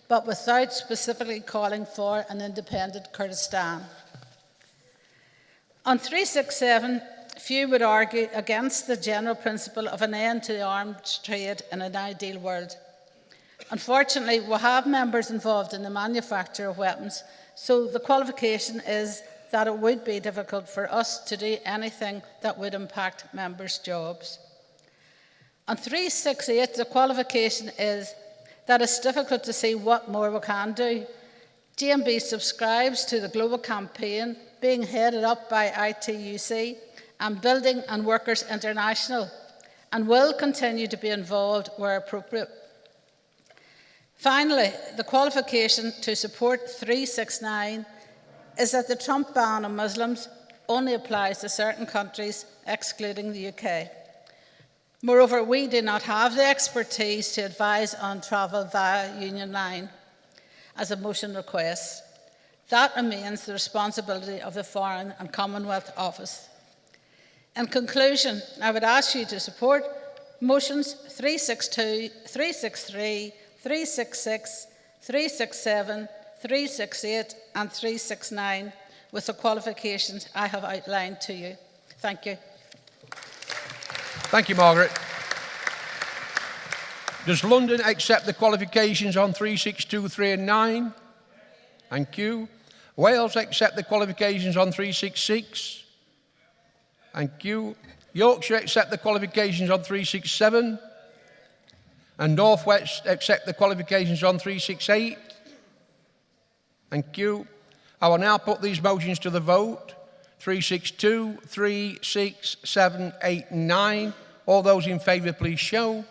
but without specifically calling for an independent Kurdistan. On 367, few would argue against the general principle of an end to the arms trade in an ideal world. Unfortunately, we have members involved in the manufacture of weapons, so the qualification is that it would be difficult for us to do anything that would impact members' jobs. On 368, the qualification is that it's difficult to see what more we can do. GMB subscribes to the global campaign being headed up by ITUC and Building and Workers International, and will continue to be involved where appropriate. Finally, the qualification to support 369 is that the Trump ban on Muslims only applies to certain countries, excluding the UK. Moreover, we do not have the expertise to advise on travel via Union Line, as the motion requests. That remains the responsibility of the Foreign and Commonwealth Office. In conclusion, I would ask you to support motions 362, 363, 366, 367, 368 and 369 with the qualifications I have outlined to you. Thank you. Thank you, Margaret. Does London accept the qualifications on 362, 3 and 9? Thank you. Wales accept the qualifications on 366? Thank you. Yorkshire accept the qualifications on 367? And North West accept the qualifications on 368? Thank you. I will now put these motions to the vote. 362, 3, 6, 7, 8 and 9. All those in favour, please show.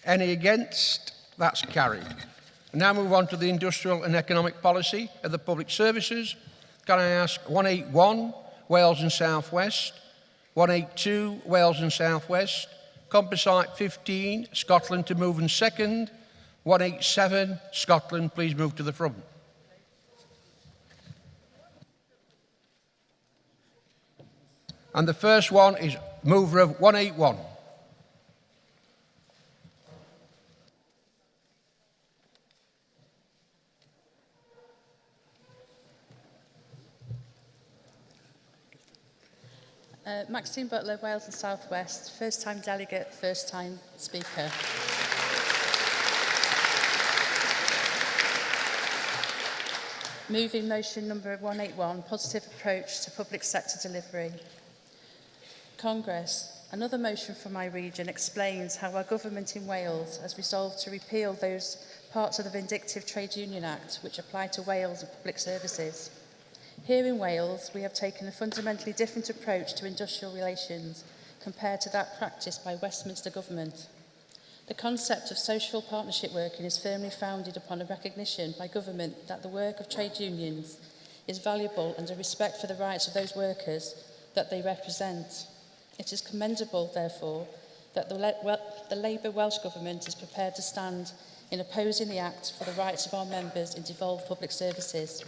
Any against? That's carried. We now move on to the industrial and economic policy of the public services. Can I ask 181, Wales and South West, 182, Wales and South West, Composite 15, Scotland to move in second, 187, Scotland, please move to the front. And the first one is mover of 181. Maxine Butler, Wales and South West, first time delegate, first time speaker. Moving motion number 181, positive approach to public sector delivery. Congress, another motion from my region explains how our government in Wales has resolved to repeal those parts of the Vindictive Trade Union Act which apply to Wales and public services. Here in Wales, we have taken a fundamentally different approach to industrial relations compared to that practiced by Westminster Government. The concept of social partnership working is firmly founded upon a recognition by government that the work of trade unions is valuable and a respect for the rights of those workers that they represent. It is commendable, therefore, that the Labour Welsh Government is prepared to stand in opposing the Act for the rights of our members in devolved public services.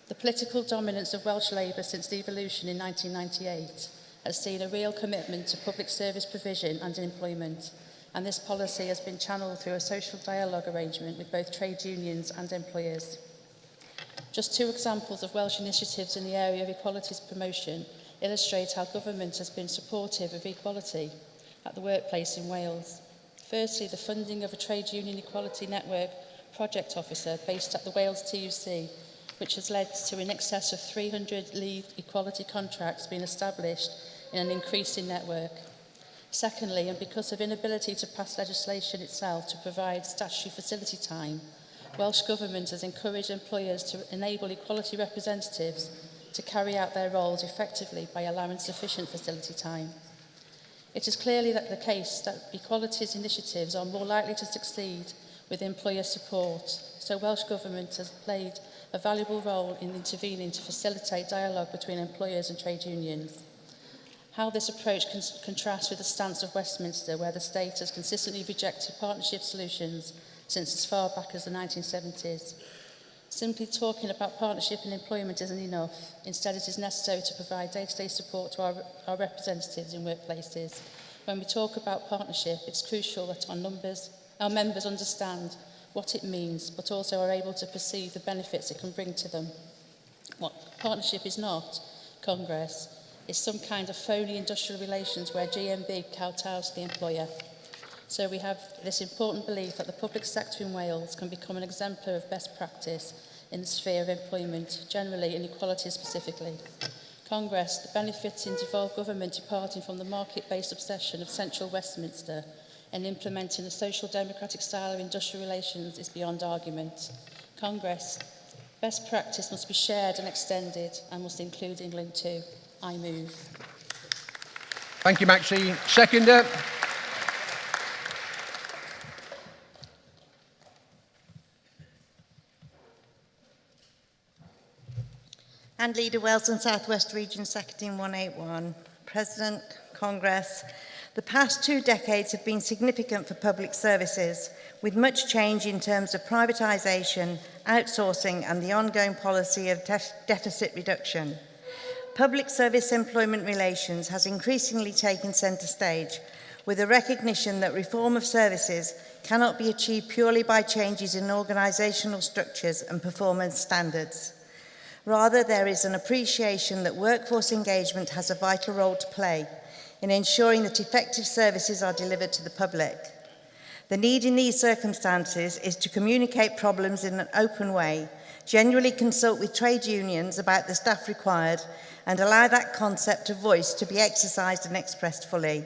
The political dominance of Welsh Labour since devolution in 1998 has seen a real commitment to public service provision and employment, and this policy has been channelled through a social dialogue arrangement with both trade unions and employers. Just two examples of Welsh initiatives in the area of equalities promotion illustrate how government has been supportive of equality at the workplace in Wales. Firstly, the funding of a trade union equality network project officer based at the Wales TUC, which has led to in excess of 300 leave equality contracts being established in an increasing network. Secondly, and because of inability to pass legislation itself to provide statutory facility time, Welsh Government has encouraged employers to enable equality representatives to carry out their roles effectively by allowing sufficient facility time. It is clearly the case that equalities initiatives are more likely to succeed with employer support, so Welsh Government has played a valuable role in intervening to facilitate dialogue between employers and trade unions. How this approach contrasts with the stance of Westminster, where the state has consistently rejected partnership solutions since as far back as the 1970s. Simply talking about partnership and employment isn't enough. Instead, it is necessary to provide day-to-day support to our representatives in workplaces. When we talk about partnership, it's crucial that our members understand what it means, but also are able to perceive the benefits it can bring to them. What partnership is not, Congress, is some kind of phony industrial relations where GMB kowtows to the employer. So we have this important belief that the public sector in Wales can become an exemplar of best practice in the sphere of employment, generally and equality specifically. Congress, the benefits in devolved government departing from the market-based obsession of central Westminster and implementing a social democratic style of industrial relations is beyond argument. Congress, Best practice must be shared and extended and must include England too. I move. Thank you, Maxine. Seconder. And Leader Wales and South West Region, seconding 181. President, Congress, the past 2 decades have been significant for public services, with much change in terms of privatisation, outsourcing and the ongoing policy of deficit reduction. Public service employment relations has increasingly taken centre stage, with a recognition that reform of services cannot be achieved purely by changes in organisational structures and performance standards. Rather, there is an appreciation that workforce engagement has a vital role to play in ensuring that effective services are delivered to the public. The need in these circumstances is to communicate problems in an open way, generally consult with trade unions about the staff required, and allow that concept of voice to be exercised and expressed fully.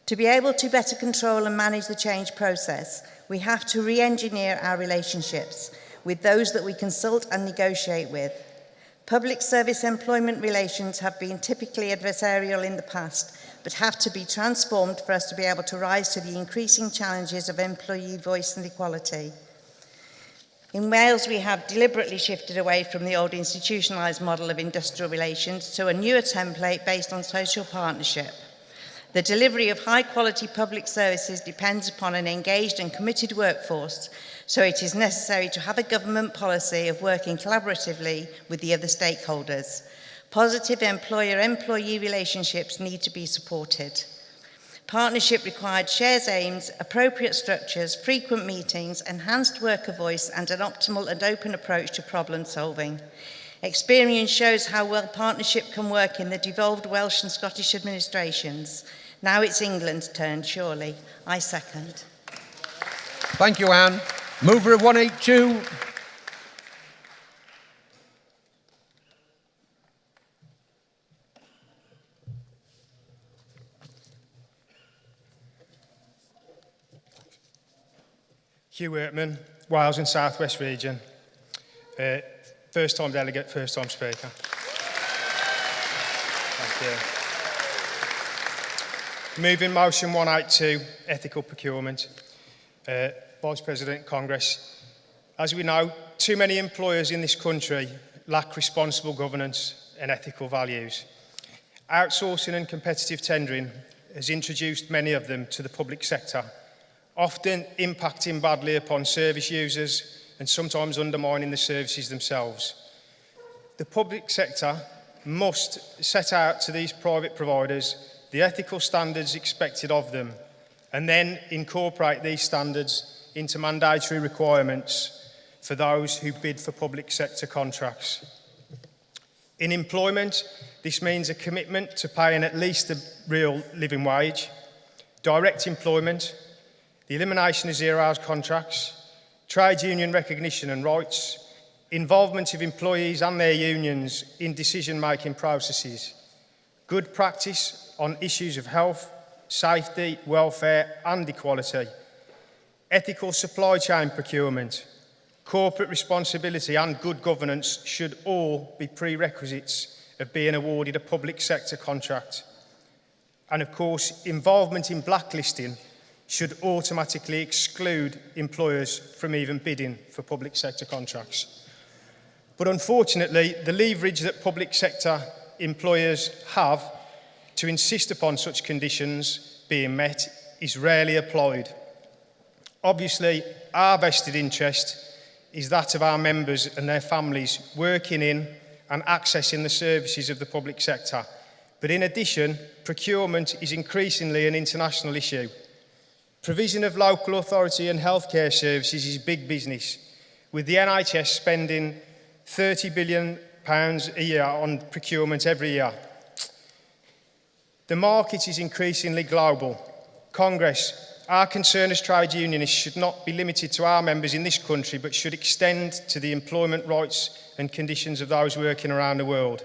To be able to better control and manage the change process, we have to re-engineer our relationships with those that we consult and negotiate with. Public service employment relations have been typically adversarial in the past, but have to be transformed for us to be able to rise to the increasing challenges of employee voice and equality. In Wales, we have deliberately shifted away from the old institutionalised model of industrial relations to a newer template based on social partnership. The delivery of high-quality public services depends upon an engaged and committed workforce, so it is necessary to have a government policy of working collaboratively with the other stakeholders. Positive employer-employee relationships need to be supported. Partnership required shares aims, appropriate structures, frequent meetings, enhanced worker voice, and an optimal and open approach to problem solving. Experience shows how well partnership can work in the devolved Welsh and Scottish administrations. Now it's England's turn, surely. I second. Thank you, Anne. Mover of 182. Hugh Workman, Wales and South West Region. First time delegate, first time speaker. Thank you. Moving motion 182, ethical procurement. Vice President, Congress. As we know, too many employers in this country lack responsible governance and ethical values. Outsourcing and competitive tendering has introduced many of them to the public sector, often impacting badly upon service users and sometimes undermining the services themselves. The public sector must set out to these private providers the ethical standards expected of them, and then incorporate these standards into mandatory requirements for those who bid for public sector contracts. In employment, this means a commitment to paying at least a real living wage, direct employment, the elimination of zero-hours contracts, trade union recognition and rights, involvement of employees and their unions in decision-making processes, good practice on issues of health, safety, welfare and equality, ethical supply chain procurement, corporate responsibility and good governance should all be prerequisites of being awarded a public sector contract. And of course, involvement in blacklisting should automatically exclude employers from even bidding for public sector contracts. But unfortunately, the leverage that public sector employers have to insist upon such conditions being met is rarely applied. Obviously, our vested interest is that of our members and their families working in and accessing the services of the public sector. But in addition, procurement is increasingly an international issue. Provision of local authority and healthcare services is big business, with the NHS spending £30 billion a year on procurement every year. The market is increasingly global. Congress, our concern as trade unionists should not be limited to our members in this country, but should extend to the employment rights and conditions of those working around the world.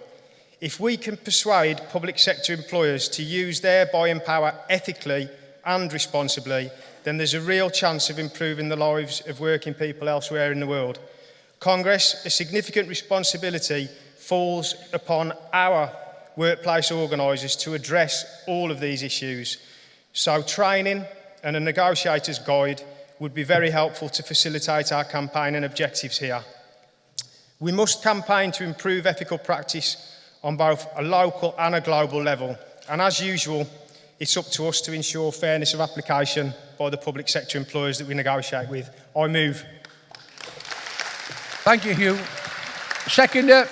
If we can persuade public sector employers to use their buying power ethically and responsibly, then there's a real chance of improving the lives of working people elsewhere in the world. Congress, a significant responsibility falls upon our workplace organisers to address all of these issues. So training and a negotiator's guide would be very helpful to facilitate our campaign and objectives here. We must campaign to improve ethical practice on both a local and a global level. And as usual, it's up to us to ensure fairness of application by the public sector employers that we negotiate with. I move. Thank you, Hugh. Seconder.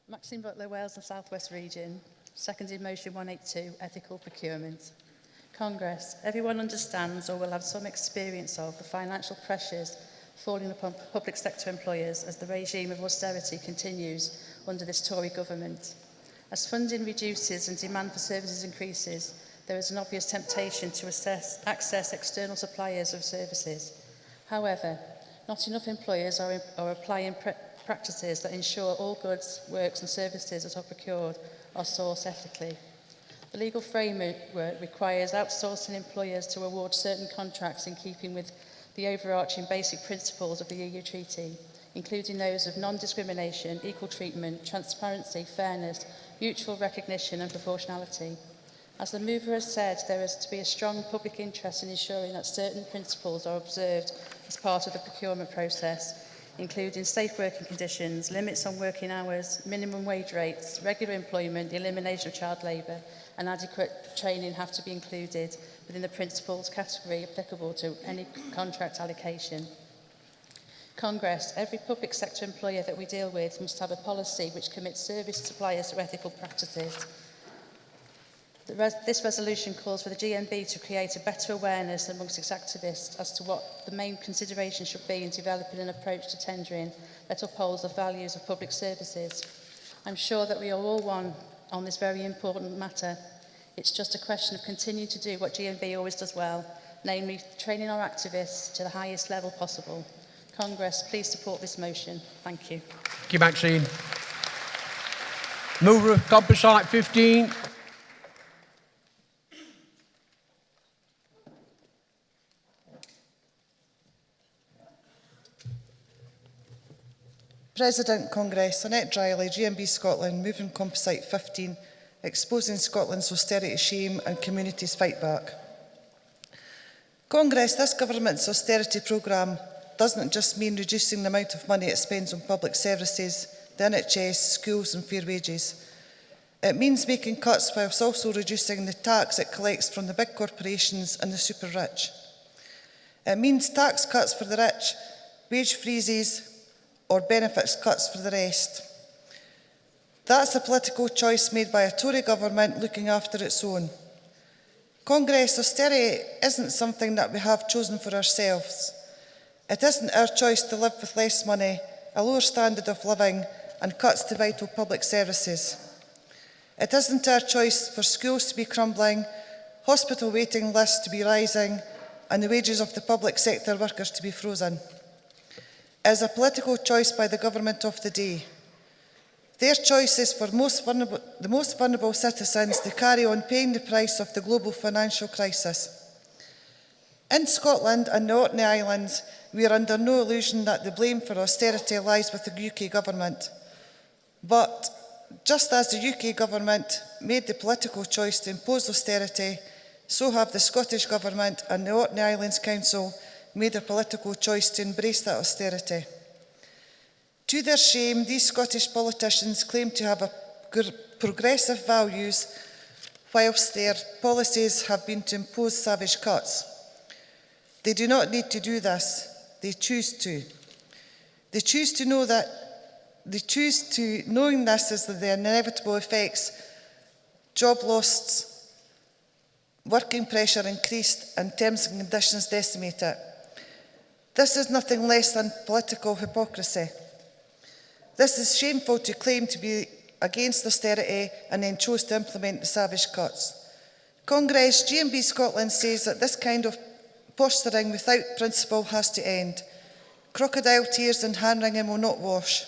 Maxine Butler, Wales and South West Region. Seconded motion 182, ethical procurement. Congress, everyone understands or will have some experience of the financial pressures falling upon public sector employers as the regime of austerity continues under this Tory government. As funding reduces and demand for services increases, there is an obvious temptation to access external suppliers of services. However, not enough employers are applying practices that ensure all goods, works and services that are procured are sourced ethically. The legal framework requires outsourcing employers to award certain contracts in keeping with the overarching basic principles of the EU Treaty, including those of non-discrimination, equal treatment, transparency, fairness, mutual recognition and proportionality. As the mover has said, there is to be a strong public interest in ensuring that certain principles are observed as part of the procurement process, including safe working conditions, limits on working hours, minimum wage rates, regular employment, the elimination of child labour, and adequate training have to be included within the principles category applicable to any contract allocation. Congress, every public sector employer that we deal with must have a policy which commits service suppliers to ethical practices. This resolution calls for the GMB to create a better awareness amongst its activists as to what the main consideration should be in developing an approach to tendering that upholds the values of public services. I'm sure that we are all one on this very important matter. It's just a question of continuing to do what GMB always does well, namely training our activists to the highest level possible. Congress, please support this motion. Thank you. Thank you, Maxine. Mover of Composite 15. President, Congress, Annette Riley, GMB Scotland, moving Composite 15, exposing Scotland's austerity shame and communities fight back. Congress, this government's austerity programme doesn't just mean reducing the amount of money it spends on public services, the NHS, schools and fair wages. It means making cuts whilst also reducing the tax it collects from the big corporations and the super rich. It means tax cuts for the rich, wage freezes, or benefits cuts for the rest. That's a political choice made by a Tory government looking after its own. Congress, austerity isn't something that we have chosen for ourselves. It isn't our choice to live with less money, a lower standard of living and cuts to vital public services. It isn't our choice for schools to be crumbling, hospital waiting lists to be rising and the wages of the public sector workers to be frozen. It is a political choice by the government of the day. Their choice is for the most vulnerable citizens to carry on paying the price of the global financial crisis. In Scotland and the Orkney Islands, we are under no illusion that the blame for austerity lies with the UK government. But just as the UK government made the political choice to impose austerity, so have the Scottish Government and the Orkney Islands Council made a political choice to embrace that austerity. To their shame, these Scottish politicians claim to have progressive values, whilst their policies have been to impose savage cuts. They do not need to do this, they choose to. They choose to know that, knowing this is the inevitable effects, job loss, working pressure increased and terms and conditions decimated. This is nothing less than political hypocrisy. This is shameful to claim to be against austerity and then chose to implement the savage cuts. Congress, GMB Scotland says that this kind of posturing without principle has to end. Crocodile tears and hand-wringing will not wash.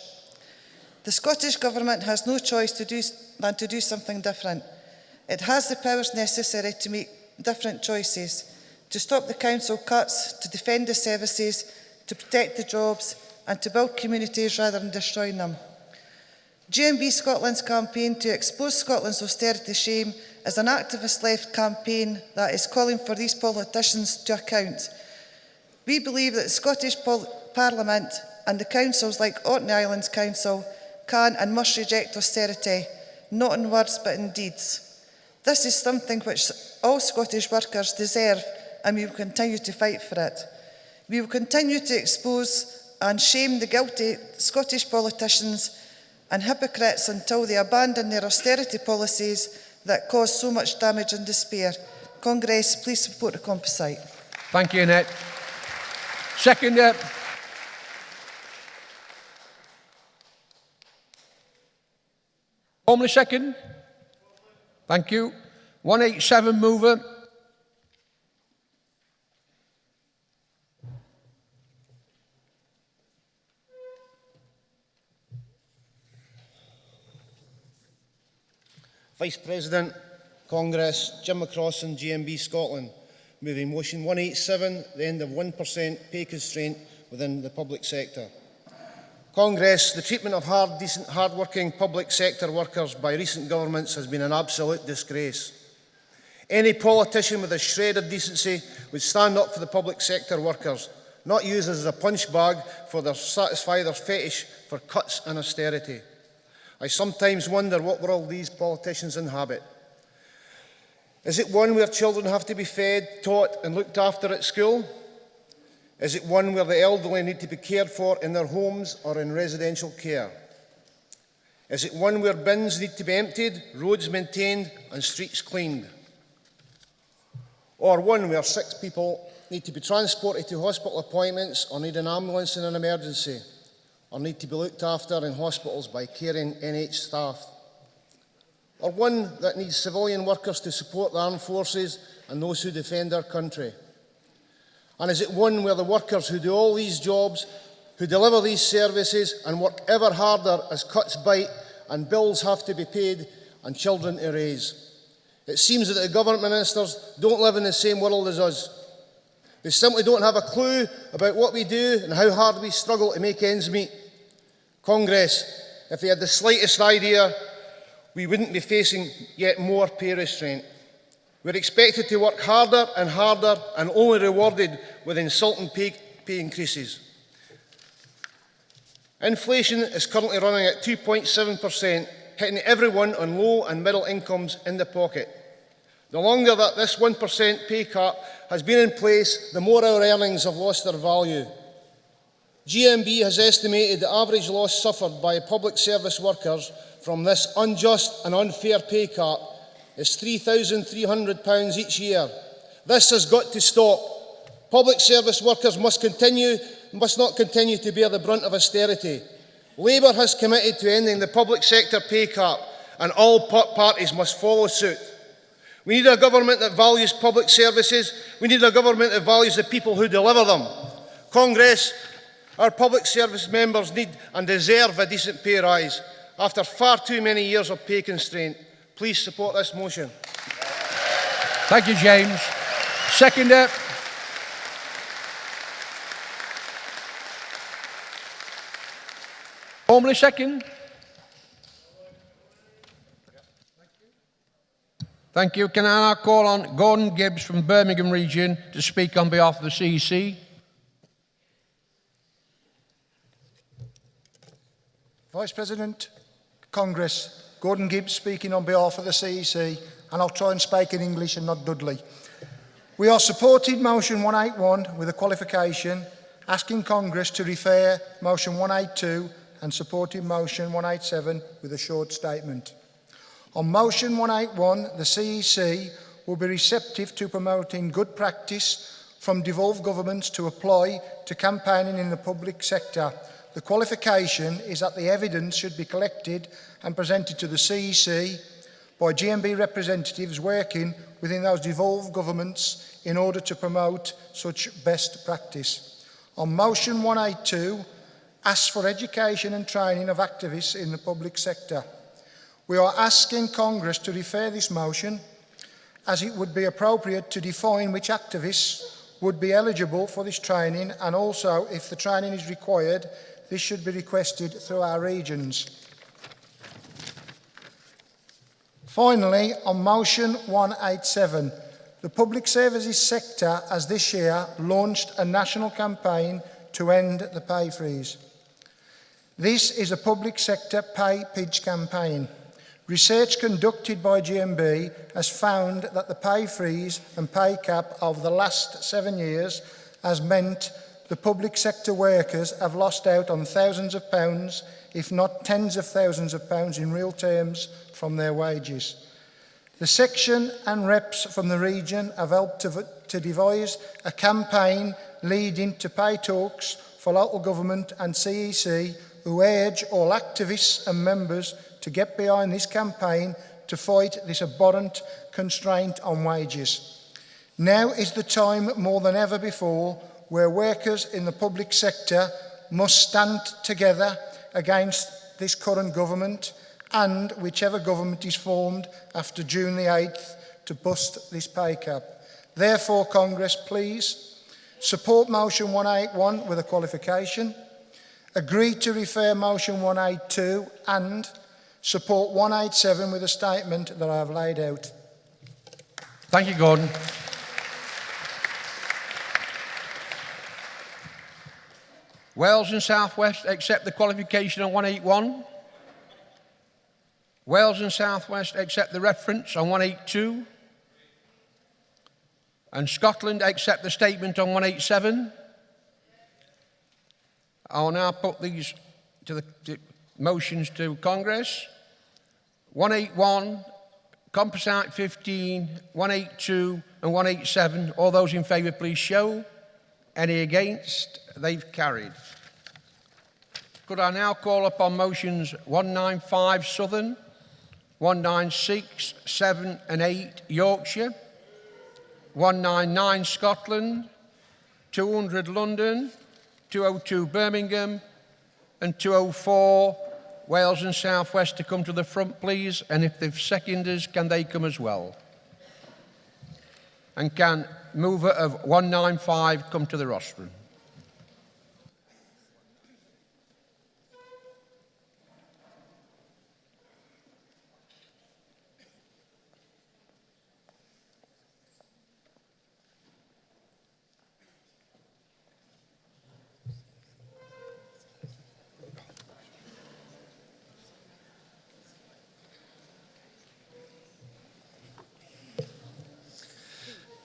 The Scottish Government has no choice than to do something different. It has the powers necessary to make different choices, to stop the council cuts, to defend the services, to protect the jobs and to build communities rather than destroying them. GMB Scotland's campaign to expose Scotland's austerity shame is an activist left campaign that is calling for these politicians to account. We believe that the Scottish Parliament and the councils like Orkney Islands Council can and must reject austerity, not in words but in deeds. This is something which all Scottish workers deserve, and we will continue to fight for it. We will continue to expose and shame the guilty Scottish politicians and hypocrites until they abandon their austerity policies that cause so much damage and despair. Congress, please support the composite. Thank you, Annette. Seconder. Formally second. Thank you. 187 mover. Vice President, Congress, Jim McArthur, GMB Scotland, moving motion 187, the end of 1% pay constraint within the public sector. Congress, the treatment of hard-working public sector workers by recent governments has been an absolute disgrace. Any politician with a shred of decency would stand up for the public sector workers, not use it as a punch bag to satisfy their fetish for cuts and austerity. I sometimes wonder what world these politicians inhabit. Is it one where children have to be fed, taught and looked after at school? Is it one where the elderly need to be cared for in their homes or in residential care? Is it one where bins need to be emptied, roads maintained and streets cleaned? Or one where sick people need to be transported to hospital appointments or need an ambulance in an emergency, or need to be looked after in hospitals by caring NH staff? Or one that needs civilian workers to support the armed forces and those who defend our country? And is it one where the workers who do all these jobs, who deliver these services and work ever harder as cuts bite and bills have to be paid and children to raise? It seems that the government ministers don't live in the same world as us. They simply don't have a clue about what we do and how hard we struggle to make ends meet. Congress, if they had the slightest idea, we wouldn't be facing yet more pay restraint. We're expected to work harder and harder and only rewarded with insulting pay increases. Inflation is currently running at 2.7%, hitting everyone on low and middle incomes in the pocket. The longer that this 1% pay cut has been in place, the more our earnings have lost their value. GMB has estimated the average loss suffered by public service workers from this unjust and unfair pay cut is £3,300 each year. This has got to stop. Public service workers must not continue to bear the brunt of austerity. Labour has committed to ending the public sector pay cap, and all parties must follow suit. We need a government that values public services. We need a government that values the people who deliver them. Congress, our public service members need and deserve a decent pay rise after far too many years of pay constraint. Please support this motion. Thank you, James. Seconder. Formally second. Thank you. Can I now call on Gordon Gibbs from Birmingham region to speak on behalf of the CEC? Vice President, Congress, Gordon Gibbs speaking on behalf of the CEC, and I'll try and speak in English and not Dudley. We are supporting motion 181 with a qualification, asking Congress to refer motion 182 and supporting motion 187 with a short statement. On motion 181, the CEC will be receptive to promoting good practice from devolved governments to apply to campaigning in the public sector. The qualification is that the evidence should be collected and presented to the CEC by GMB representatives working within those devolved governments in order to promote such best practice. On motion 182, asks for education and training of activists in the public sector. We are asking Congress to refer this motion, as it would be appropriate to define which activists would be eligible for this training, and also, if the training is required, this should be requested through our regions. Finally, on motion 187, the public services sector has this year launched a national campaign to end the pay freeze. This is a public sector pay pitch campaign. Research conducted by GMB has found that the pay freeze and pay cap over the last 7 years has meant the public sector workers have lost out on thousands of pounds, if not tens of thousands of pounds in real terms, from their wages. The section and reps from the region have helped to devise a campaign leading to pay talks for local government and CEC, who urge all activists and members to get behind this campaign to fight this abhorrent constraint on wages. Now is the time more than ever before where workers in the public sector must stand together against this current government and whichever government is formed after June the 8th to bust this pay cap. Therefore, Congress, please support motion 181 with a qualification, agree to refer motion 182 and support 187 with a statement that I have laid out. Thank you, Gordon. Wales and South West accept the qualification on 181. Wales and South West accept the reference on 182. And Scotland accept the statement on 187. I'll now put these to the motions to Congress. 181, Composite 15, 182 and 187. All those in favour, please show. Any against? They've carried. Could I now call upon motions 195 Southern, 196, 7 and 8 Yorkshire, 199 Scotland, 200 London, 202 Birmingham and 204 Wales and South West to come to the front, please. And if they've seconders, can they come as well? And can mover of 195 come to the rostrum?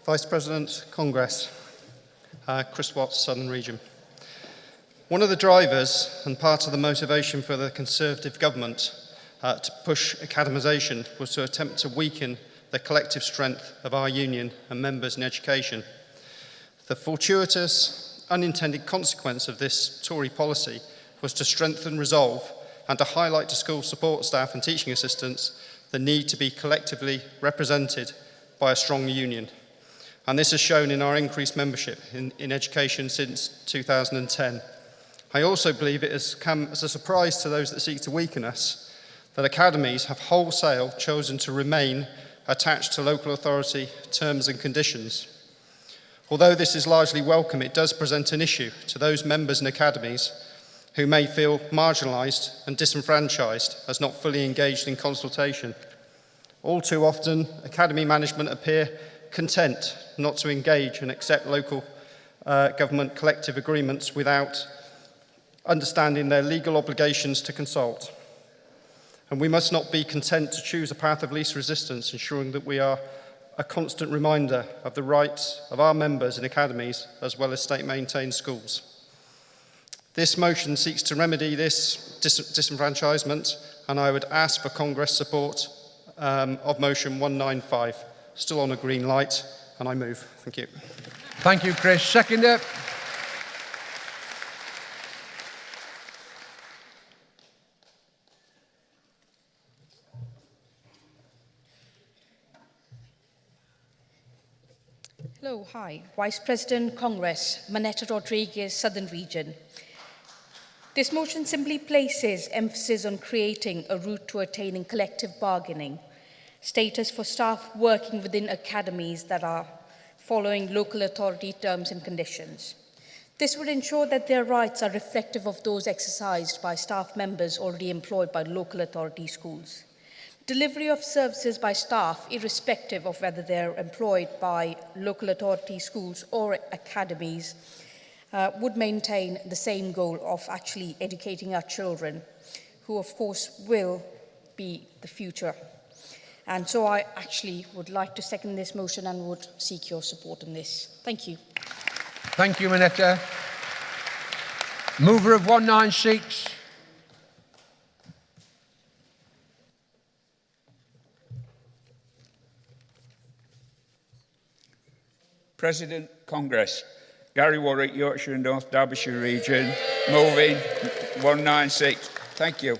Vice President, Congress, Chris Watts, Southern Region. One of the drivers and part of the motivation for the Conservative government to push academisation was to attempt to weaken the collective strength of our union and members in education. The fortuitous, unintended consequence of this Tory policy was to strengthen resolve and to highlight to school support staff and teaching assistants the need to be collectively represented by a strong union. And this is shown in our increased membership in education since 2010. I also believe it has come as a surprise to those that seek to weaken us that academies have wholesale chosen to remain attached to local authority terms and conditions. Although this is largely welcome, it does present an issue to those members in academies who may feel marginalised and disenfranchised as not fully engaged in consultation. All too often, academy management appear content not to engage and accept local government collective agreements without understanding their legal obligations to consult. And we must not be content to choose a path of least resistance, ensuring that we are a constant reminder of the rights of our members in academies as well as state-maintained schools. This motion seeks to remedy this disenfranchisement, and I would ask for Congress support of motion 195. Still on a green light, and I move. Thank you. Thank you, Chris. Seconder. Hello, hi. Vice President, Congress, Manetta Rodriguez, Southern Region. This motion simply places emphasis on creating a route to attaining collective bargaining status for staff working within academies that are following local authority terms and conditions. This would ensure that their rights are reflective of those exercised by staff members already employed by local authority schools. Delivery of services by staff, irrespective of whether they're employed by local authority schools or academies, would maintain the same goal of actually educating our children, who of course will be the future. And so I actually would like to second this motion and would seek your support on this. Thank you. Thank you, Minetta. Mover of 196. President, Congress, Gary Warwick, Yorkshire and North Derbyshire region, moving 196. Thank you.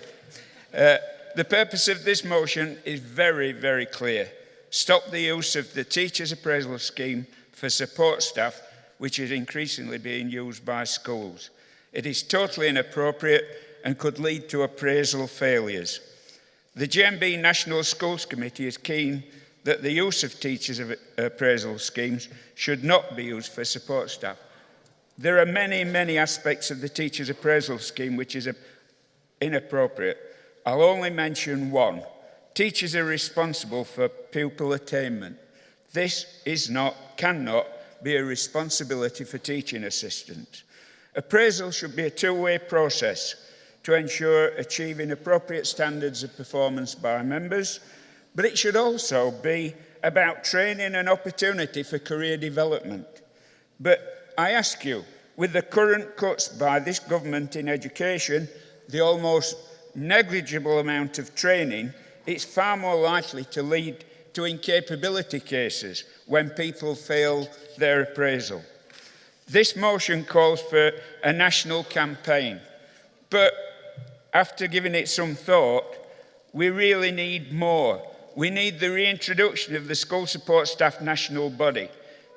The purpose of this motion is very, very clear. Stop the use of the Teachers' Appraisal Scheme for support staff, which is increasingly being used by schools. It is totally inappropriate and could lead to appraisal failures. The GMB National Schools Committee is keen that the use of teachers' appraisal schemes should not be used for support staff. There are many, many aspects of the teachers' appraisal scheme which is inappropriate. I'll only mention one. Teachers are responsible for pupil attainment. This cannot be a responsibility for teaching assistants. Appraisal should be a two-way process to ensure achieving appropriate standards of performance by members, but it should also be about training and opportunity for career development. But I ask you, with the current cuts by this government in education, the almost negligible amount of training, it's far more likely to lead to incapability cases when people fail their appraisal. This motion calls for a national campaign, but after giving it some thought, we really need more. We need the reintroduction of the School Support Staff National Body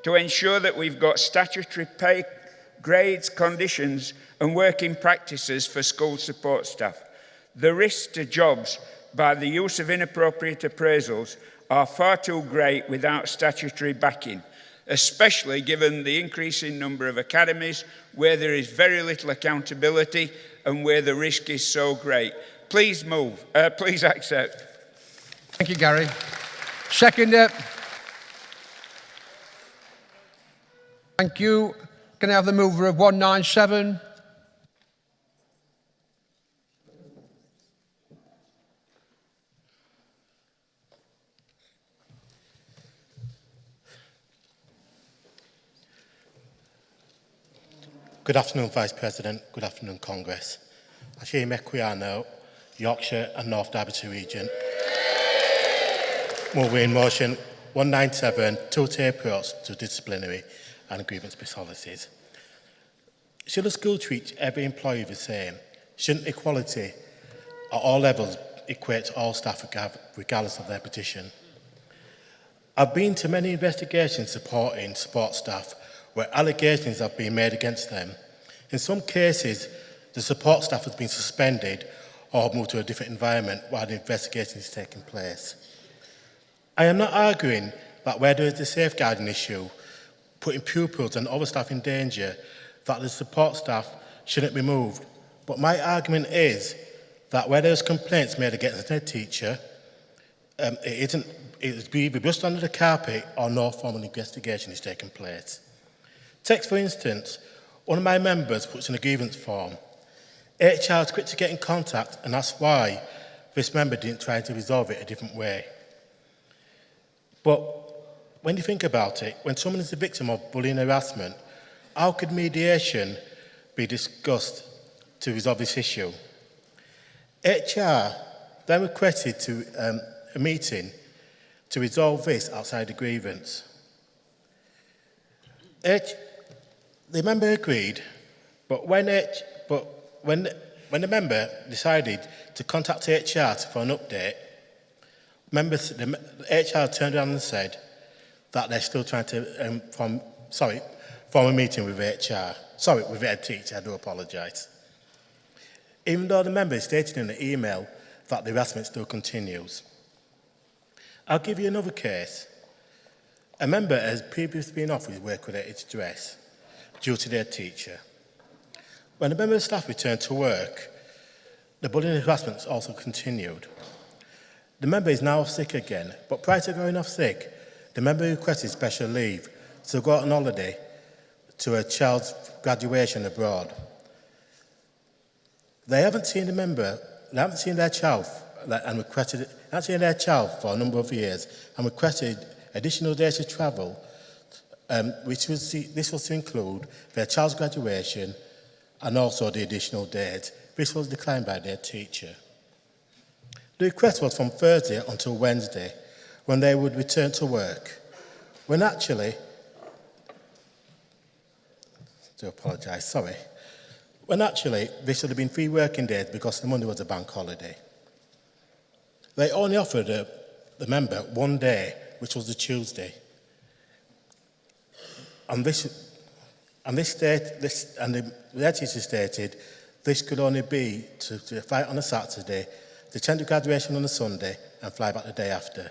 to ensure that we've got statutory pay, grades, conditions and working practices for school support staff. The risks to jobs by the use of inappropriate appraisals are far too great without statutory backing, especially given the increasing number of academies where there is very little accountability and where the risk is so great. Please please accept. Thank you, Gary. Seconder. Thank you. Can I have the mover of 197? Good afternoon, Vice President. Good afternoon, Congress. McArthur, Yorkshire and North Derbyshire region. Moving motion 197, two-tier approach to disciplinary and grievance policies. Should a school treat every employee the same? Shouldn't equality at all levels equate to all staff regardless of their position? I've been to many investigations supporting support staff where allegations have been made against them. In some cases, the support staff has been suspended or moved to a different environment while the investigation is taking place. I am not arguing that where there is a safeguarding issue, putting pupils and other staff in danger, that the support staff shouldn't be moved. But my argument is that where there's complaints made against a head teacher, it's either brushed under the carpet or no formal investigation is taking place. Take, for instance, one of my members puts in a grievance form. HR is quick to get in contact, and that's why this member didn't try to resolve it a different way. But when you think about it, when someone is a victim of bullying and harassment, how could mediation be discussed to resolve this issue? HR then requested a meeting to resolve this outside the grievance. The member agreed, but when the member decided to contact HR for an update, the HR turned around and said that they're still trying to form a meeting with HR. Sorry, with head teacher, I do apologise. even though the member stated in the email that the harassment still continues. I'll give you another case. A member has previously been off with work-related stress due to their teacher. When a member of staff returned to work, the bullying and harassment also continued. The member is now off sick again, but prior to going off sick, the member requested special leave to go out on holiday to a child's graduation abroad. They haven't seen their child for a number of years and requested additional days to travel, this was to include their child's graduation and also the additional dates. This was declined by their teacher. The request was from Thursday until Wednesday, when they would return to work, when actually, this should have been 3 working days because the Monday was a bank holiday. They only offered the member 1 day, which was the Tuesday. And their teacher stated this could only be to fight on a Saturday, to attend the graduation on a Sunday, and fly back the day after.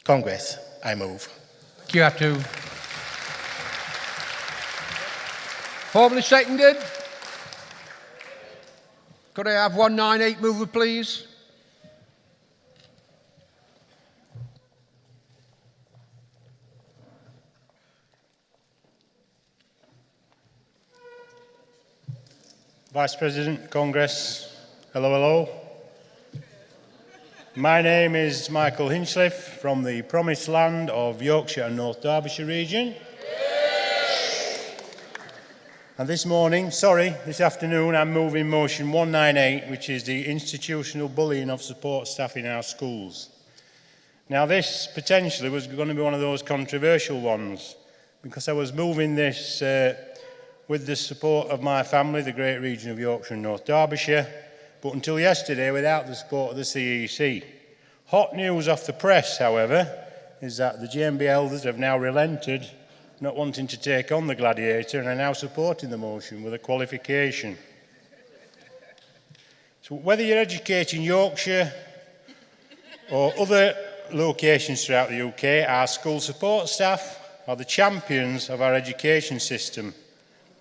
Congress, I move. Thank you, Atu. Formally seconded. Could I have 198 mover, please? Vice President, Congress, hello, hello. My name is Michael Hinchliffe from the promised land of Yorkshire and North Derbyshire region. And this afternoon, I'm moving motion 198, which is the institutional bullying of support staff in our schools. Now, this potentially was going to be one of those controversial ones, because I was moving this with the support of my family, the great region of Yorkshire and North Derbyshire, but until yesterday without the support of the CEC. Hot news off the press, however, is that the GMB elders have now relented, not wanting to take on the gladiator, and are now supporting the motion with a qualification. So whether you're educating Yorkshire or other locations throughout the UK, our school support staff are the champions of our education system,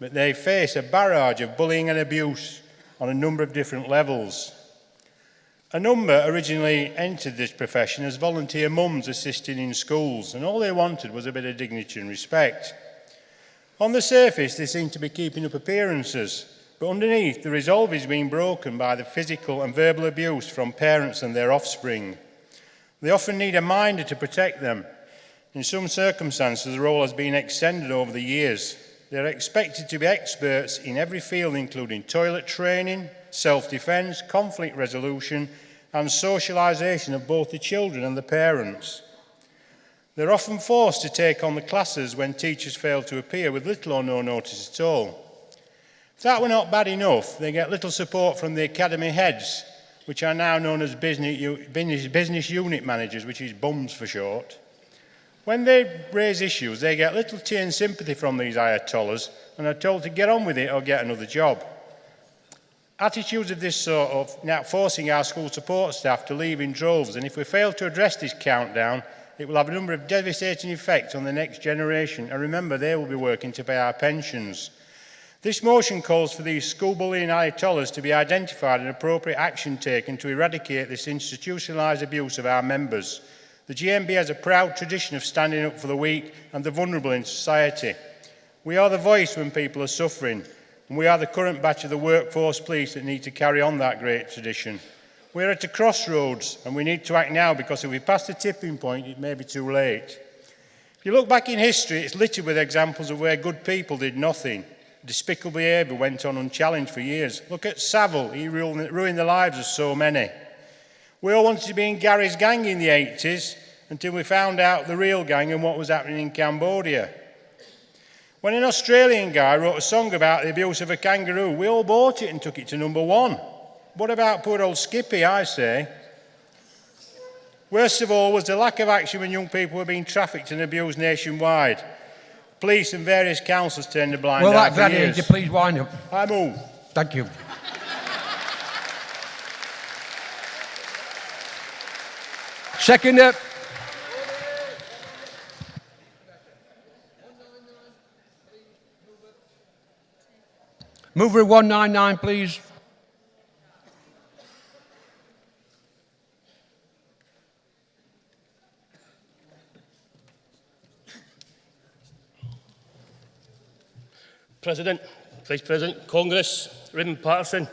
but they face a barrage of bullying and abuse on a number of different levels. A number originally entered this profession as volunteer mums assisting in schools, and all they wanted was a bit of dignity and respect. On the surface, they seem to be keeping up appearances, but underneath, the resolve is being broken by the physical and verbal abuse from parents and their offspring. They often need a minder to protect them. In some circumstances, the role has been extended over the years. They're expected to be experts in every field, including toilet training, self-defence, conflict resolution, and socialisation of both the children and the parents. They're often forced to take on the classes when teachers fail to appear with little or no notice at all. If that were not bad enough, they get little support from the academy heads, which are now known as business unit managers, which is BUMS for short. When they raise issues, they get little tea and sympathy from these ayatollahs and are told to get on with it or get another job. Attitudes of this sort of now forcing our school support staff to leave in droves, and if we fail to address this countdown, it will have a number of devastating effects on the next generation, and remember, they will be working to pay our pensions. This motion calls for these school bullying ayatollahs to be identified and appropriate action taken to eradicate this institutionalised abuse of our members. The GMB has a proud tradition of standing up for the weak and the vulnerable in society. We are the voice when people are suffering, and we are the current batch of the workforce police that need to carry on that great tradition. We're at a crossroads, and we need to act now, because if we pass the tipping point, it may be too late. If you look back in history, it's littered with examples of where good people did nothing. Despicable behaviour went on unchallenged for years. Look at Savile, he ruined the lives of so many. We all wanted to be in Gary's gang in the 80s until we found out the real gang and what was happening in Cambodia. When an Australian guy wrote a song about the abuse of a kangaroo, we all bought it and took it to number 1. What about poor old Skippy, I say? Worst of all was the lack of action when young people were being trafficked and abused nationwide. Police and various councils turned a blind eye for years. Gladiator, please wind up. I move. Thank you. Seconder. Mover 199, please. President, Vice President, Congress, Raymond Patterson,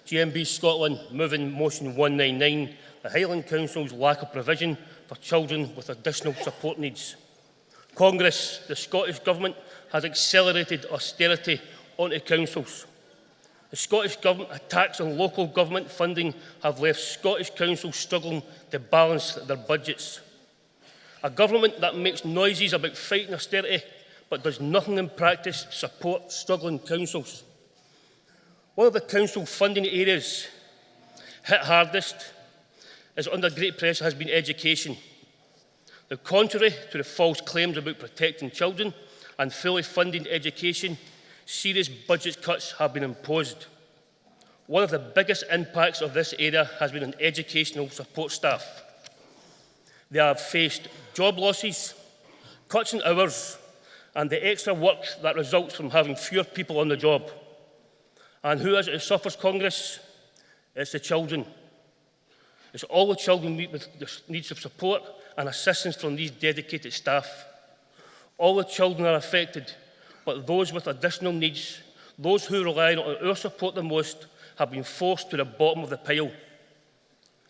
GMB Scotland, moving motion 199, the Highland Council's lack of provision for children with additional support needs. Congress, the Scottish Government has accelerated austerity onto councils. The Scottish Government attacks on local government funding have left Scottish councils struggling to balance their budgets. A government that makes noises about fighting austerity but does nothing in practice to support struggling councils. One of the council funding areas hit hardest is under great pressure has been education. The contrary to the false claims about protecting children and fully funding education, serious budget cuts have been imposed. One of the biggest impacts of this area has been on educational support staff. They have faced job losses, cuts in hours, and the extra work that results from having fewer people on the job. And who is it who suffers, Congress? It's the children. It's all the children with needs of support and assistance from these dedicated staff. All the children are affected, but those with additional needs, those who rely on our support the most, have been forced to the bottom of the pile.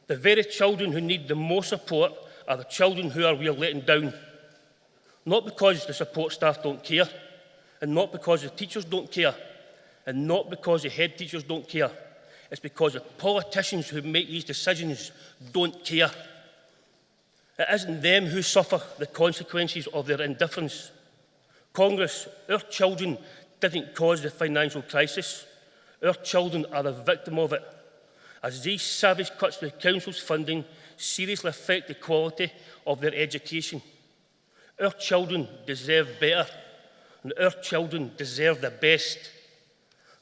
The very children who need the most support are the children who we are letting down. Not because the support staff don't care, and not because the teachers don't care, and not because the head teachers don't care. It's because the politicians who make these decisions don't care. It isn't them who suffer the consequences of their indifference. Congress, our children didn't cause the financial crisis. Our children are the victim of it. As these savage cuts to the council's funding seriously affect the quality of their education. Our children deserve better, and our children deserve the best.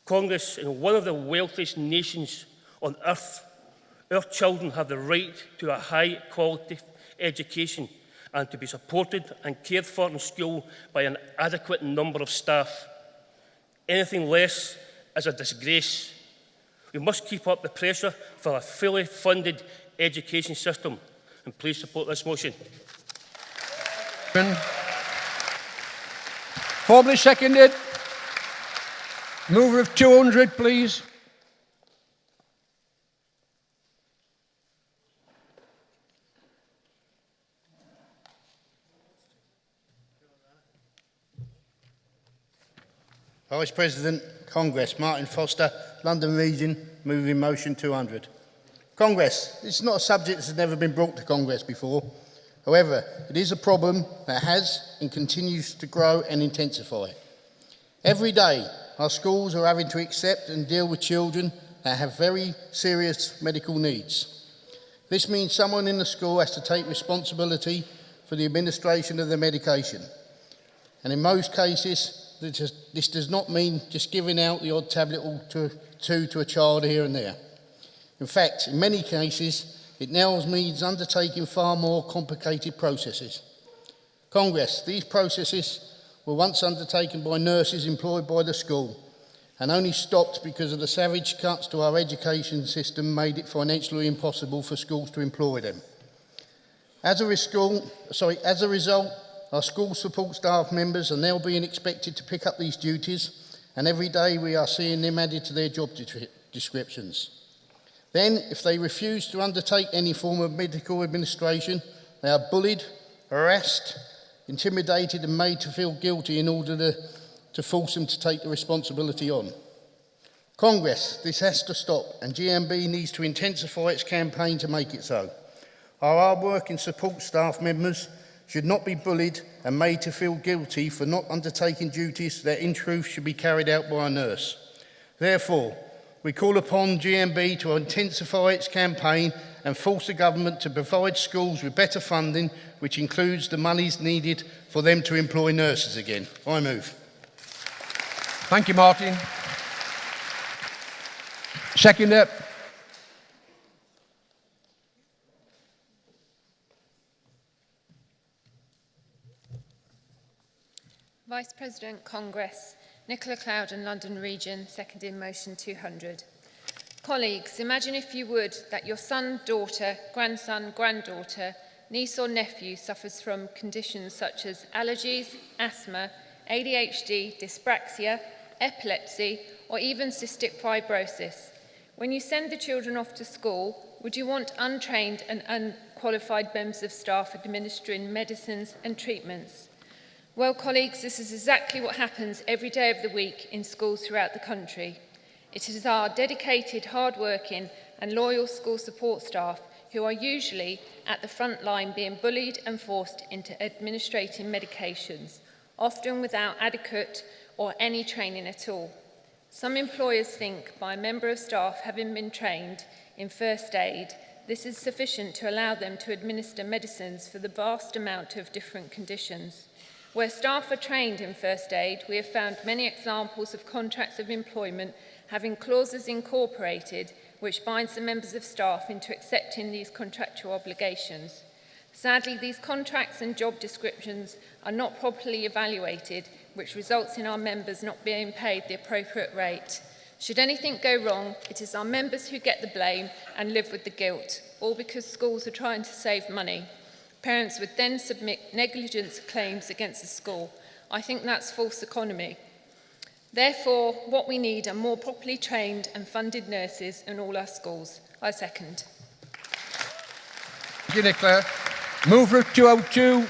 Congress, in one of the wealthiest nations on earth, our children have the right to a high-quality education and to be supported and cared for in school by an adequate number of staff. Anything less is a disgrace. We must keep up the pressure for a fully funded education system. And please support this motion. Formally seconded. Mover of 200, please. Vice President, Congress, Martin Foster, London Region, moving motion 200. Congress, this is not a subject that has never been brought to Congress before. However, it is a problem that has and continues to grow and intensify. Every day, our schools are having to accept and deal with children that have very serious medical needs. This means someone in the school has to take responsibility for the administration of the medication. And in most cases, this does not mean just giving out the odd tablet or two to a child here and there. In fact, in many cases, it now means undertaking far more complicated processes. Congress, these processes were once undertaken by nurses employed by the school and only stopped because of the savage cuts to our education system made it financially impossible for schools to employ them. As a result, our school support staff members are now being expected to pick up these duties, and every day we are seeing them added to their job descriptions. Then, if they refuse to undertake any form of medical administration, they are bullied, harassed, intimidated and made to feel guilty in order to force them to take the responsibility on. Congress, this has to stop, and GMB needs to intensify its campaign to make it so. Our hard-working support staff members should not be bullied and made to feel guilty for not undertaking duties that in truth should be carried out by a nurse. Therefore, we call upon GMB to intensify its campaign and force the government to provide schools with better funding, which includes the monies needed for them to employ nurses again. I move. Thank you, Martin. Seconder. Vice President, Congress, Nicola Clouden, London Region, seconding motion 200. Colleagues, imagine if you would that your son, daughter, grandson, granddaughter, niece or nephew suffers from conditions such as allergies, asthma, ADHD, dyspraxia, epilepsy, or even cystic fibrosis. When you send the children off to school, would you want untrained and unqualified members of staff administering medicines and treatments? Well, colleagues, this is exactly what happens every day of the week in schools throughout the country. It is our dedicated, hard-working and loyal school support staff who are usually at the front line being bullied and forced into administrating medications, often without adequate or any training at all. Some employers think by a member of staff having been trained in first aid, this is sufficient to allow them to administer medicines for the vast amount of different conditions. Where staff are trained in first aid, we have found many examples of contracts of employment having clauses incorporated which binds the members of staff into accepting these contractual obligations. Sadly, these contracts and job descriptions are not properly evaluated, which results in our members not being paid the appropriate rate. Should anything go wrong, it is our members who get the blame and live with the guilt, all because schools are trying to save money. Parents would then submit negligence claims against the school. I think that's false economy. Therefore, what we need are more properly trained and funded nurses in all our schools. I second. Thank you, Nicola. Mover 202.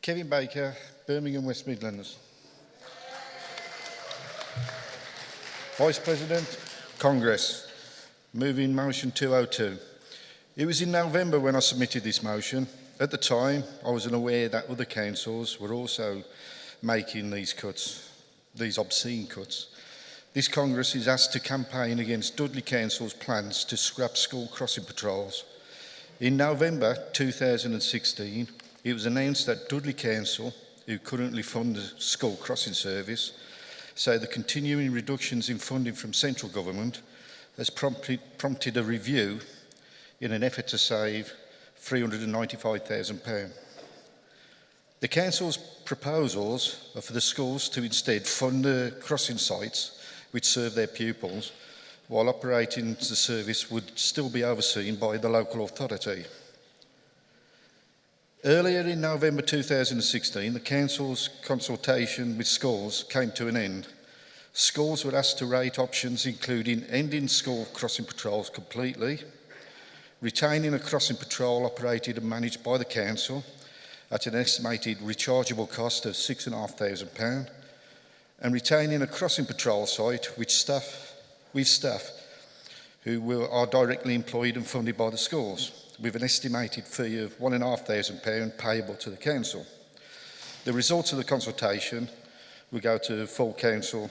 Kevin Baker, Birmingham, West Midlands. Vice President, Congress, moving motion 202. It was in November when I submitted this motion. At the time, I was unaware that other councils were also making these cuts, these obscene cuts. This Congress is asked to campaign against Dudley Council's plans to scrap school crossing patrols. In November 2016, it was announced that Dudley Council, who currently fund the school crossing service, say the continuing reductions in funding from central government has prompted a review in an effort to save £395,000. The Council's proposals are for the schools to instead fund the crossing sites which serve their pupils, while operating the service would still be overseen by the local authority. Earlier in November 2016, the Council's consultation with schools came to an end. Schools were asked to rate options including ending school crossing patrols completely, retaining a crossing patrol operated and managed by the Council at an estimated rechargeable cost of £6,500, and retaining a crossing patrol site with staff who are directly employed and funded by the schools, with an estimated fee of £1,500 payable to the Council. The results of the consultation will go to full Council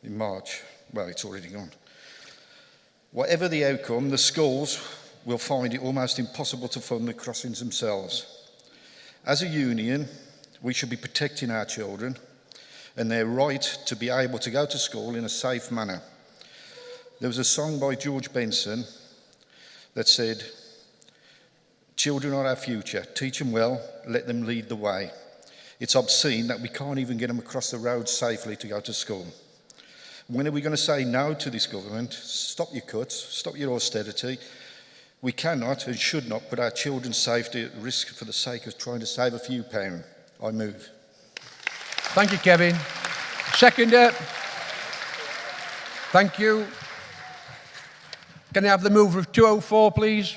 in March. Well, it's already gone. Whatever the outcome, the schools will find it almost impossible to fund the crossings themselves. As a union, we should be protecting our children and their right to be able to go to school in a safe manner. There was a song by George Benson that said, "Children are our future. Teach them well, let them lead the way." It's obscene that we can't even get them across the road safely to go to school. When are we going to say no to this government? Stop your cuts, stop your austerity. We cannot and should not put our children's safety at risk for the sake of trying to save a few pounds. I move. Thank you, Kevin. Seconder. Thank you. Can I have the mover of 204, please?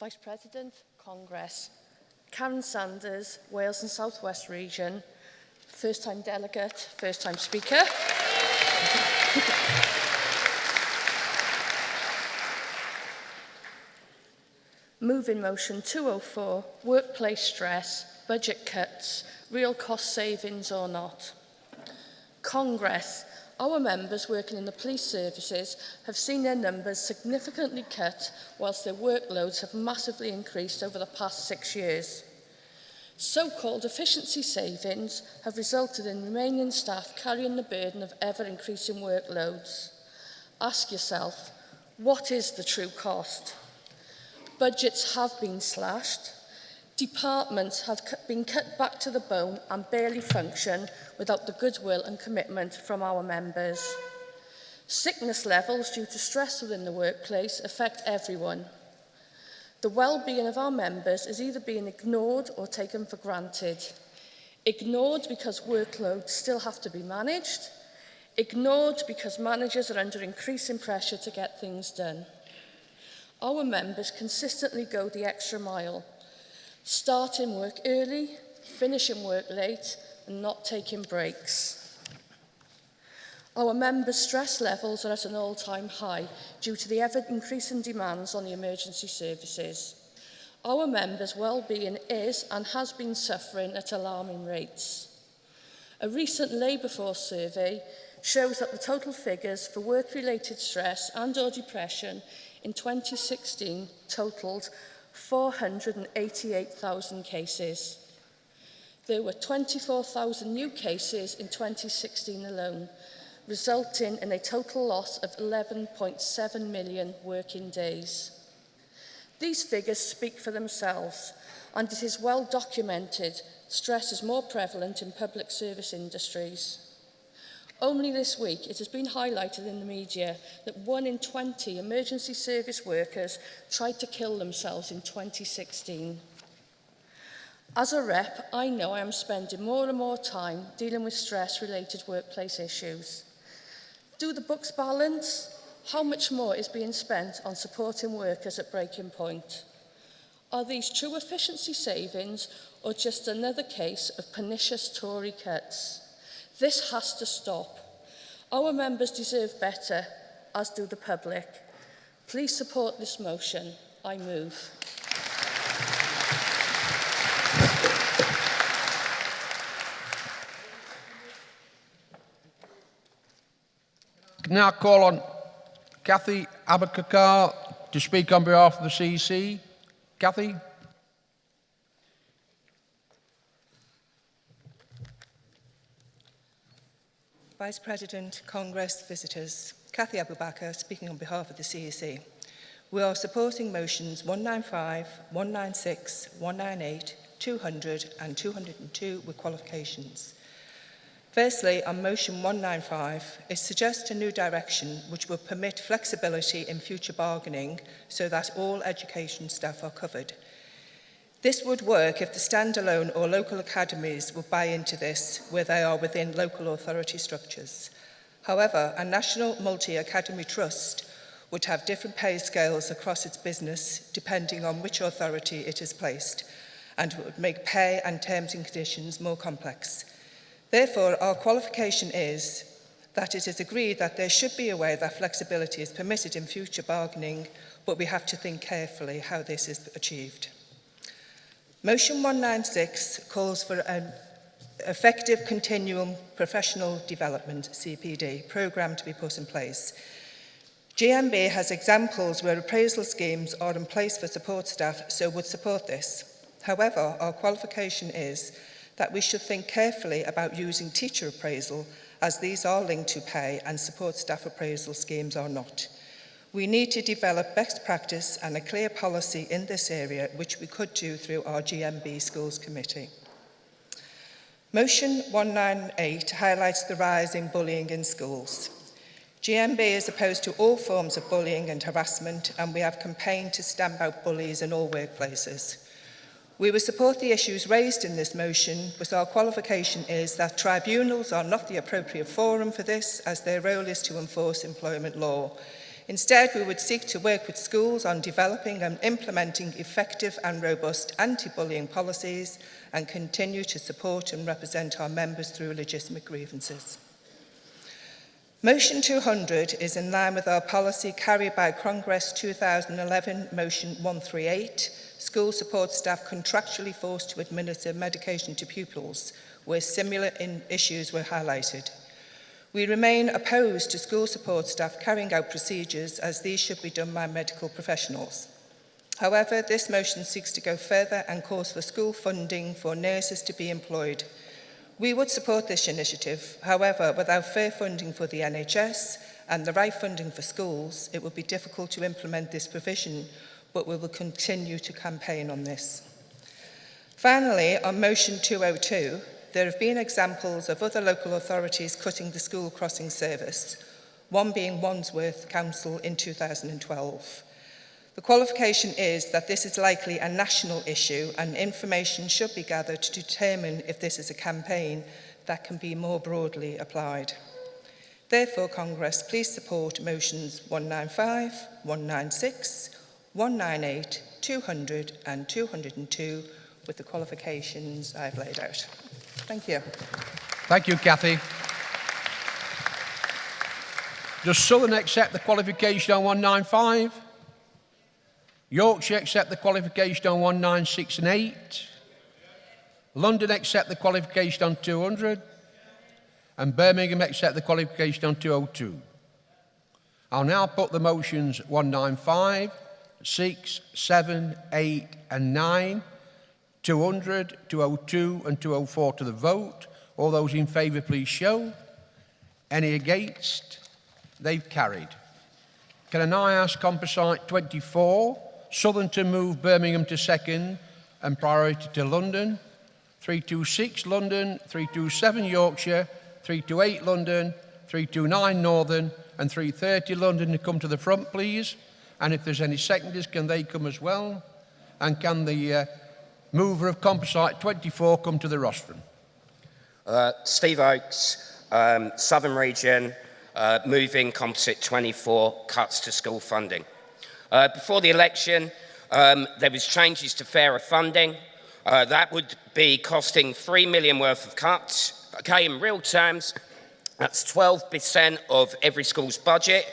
Vice President, Congress, Karen Sanders, Wales and South West Region, first-time delegate, first-time speaker. Moving motion 204, workplace stress, budget cuts, real cost savings or not. Congress, Our members working in the police services have seen their numbers significantly cut whilst their workloads have massively increased over the past 6 years. So-called efficiency savings have resulted in Romanian staff carrying the burden of ever-increasing workloads. Ask yourself, what is the true cost? Budgets have been slashed. Departments have been cut back to the bone and barely function without the goodwill and commitment from our members. Sickness levels due to stress within the workplace affect everyone. The well-being of our members is either being ignored or taken for granted. Ignored because workloads still have to be managed. Ignored because managers are under increasing pressure to get things done. Our members consistently go the extra mile, starting work early, finishing work late, and not taking breaks. Our members' stress levels are at an all-time high due to the ever-increasing demands on the emergency services. Our members' well-being is and has been suffering at alarming rates. A recent labour force survey shows that the total figures for work-related stress and/or depression in 2016 totalled 488,000 cases. There were 24,000 new cases in 2016 alone, resulting in a total loss of 11.7 million working days. These figures speak for themselves, and it is well documented stress is more prevalent in public service industries. Only this week, it has been highlighted in the media that 1 in 20 emergency service workers tried to kill themselves in 2016. As a rep, I know I am spending more and more time dealing with stress-related workplace issues. Do the books balance? How much more is being spent on supporting workers at breaking point? Are these true efficiency savings or just another case of pernicious Tory cuts? This has to stop. Our members deserve better, as do the public. Please support this motion. I move. Now call on Kathy Abakar to speak on behalf of the CEC. Kathy. Vice President, Congress, visitors. Kathy Abubakar speaking on behalf of the CEC. We are supporting motions 195, 196, 198, 200 and 202 with qualifications. Firstly, on motion 195, it suggests a new direction which will permit flexibility in future bargaining so that all education staff are covered. This would work if the standalone or local academies would buy into this where they are within local authority structures. However, a national multi-academy trust would have different pay scales across its business depending on which authority it is placed, and would make pay and terms and conditions more complex. Therefore, our qualification is that it is agreed that there should be a way that flexibility is permitted in future bargaining, but we have to think carefully how this is achieved. Motion 196 calls for an effective continuum professional development CPD programme to be put in place. GMB has examples where appraisal schemes are in place for support staff, so would support this. However, our qualification is that we should think carefully about using teacher appraisal, as these are linked to pay and support staff appraisal schemes are not. We need to develop best practice and a clear policy in this area, which we could do through our GMB Schools Committee. Motion 198 highlights the rise in bullying in schools. GMB is opposed to all forms of bullying and harassment, and we have campaigned to stamp out bullies in all workplaces. We will support the issues raised in this motion, but our qualification is that tribunals are not the appropriate forum for this, as their role is to enforce employment law. Instead, we would seek to work with schools on developing and implementing effective and robust anti-bullying policies and continue to support and represent our members through legitimate grievances. Motion 200 is in line with our policy carried by Congress 2011 Motion 138, school support staff contractually forced to administer medication to pupils, where similar issues were highlighted. We remain opposed to school support staff carrying out procedures, as these should be done by medical professionals. However, this motion seeks to go further and calls for school funding for nurses to be employed. We would support this initiative. However, without fair funding for the NHS and the right funding for schools, it would be difficult to implement this provision, but we will continue to campaign on this. Finally, on motion 202, there have been examples of other local authorities cutting the school crossing service, one being Wandsworth Council in 2012. The qualification is that this is likely a national issue, and information should be gathered to determine if this is a campaign that can be more broadly applied. Therefore, Congress, please support motions 195, 196, 198, 200 and 202 with the qualifications I've laid out. Thank you. Thank you, Cathy. Does Southern accept the qualification on 195? Yorkshire accept the qualification on 196 and 8. London accept the qualification on 200. And Birmingham accept the qualification on 202. I'll now put the motions 195, 6, 7, 8 and 9, 200, 202 and 204 to the vote. All those in favour, please show. Any against? They've carried. Can I now ask Composite 24, Southern to move Birmingham to second and priority to London, 326 London, 327 Yorkshire, 328 London, 329 Northern and 330 London to come to the front, please. And if there's any seconders, can they come as well? And can the mover of Composite 24 come to the rostrum? Steve Oakes, Southern Region, moving Composite 24, cuts to school funding. Before the election, there was changes to fairer funding. That would be costing $3 million worth of cuts. Okay, in real terms, that's 12% of every school's budget.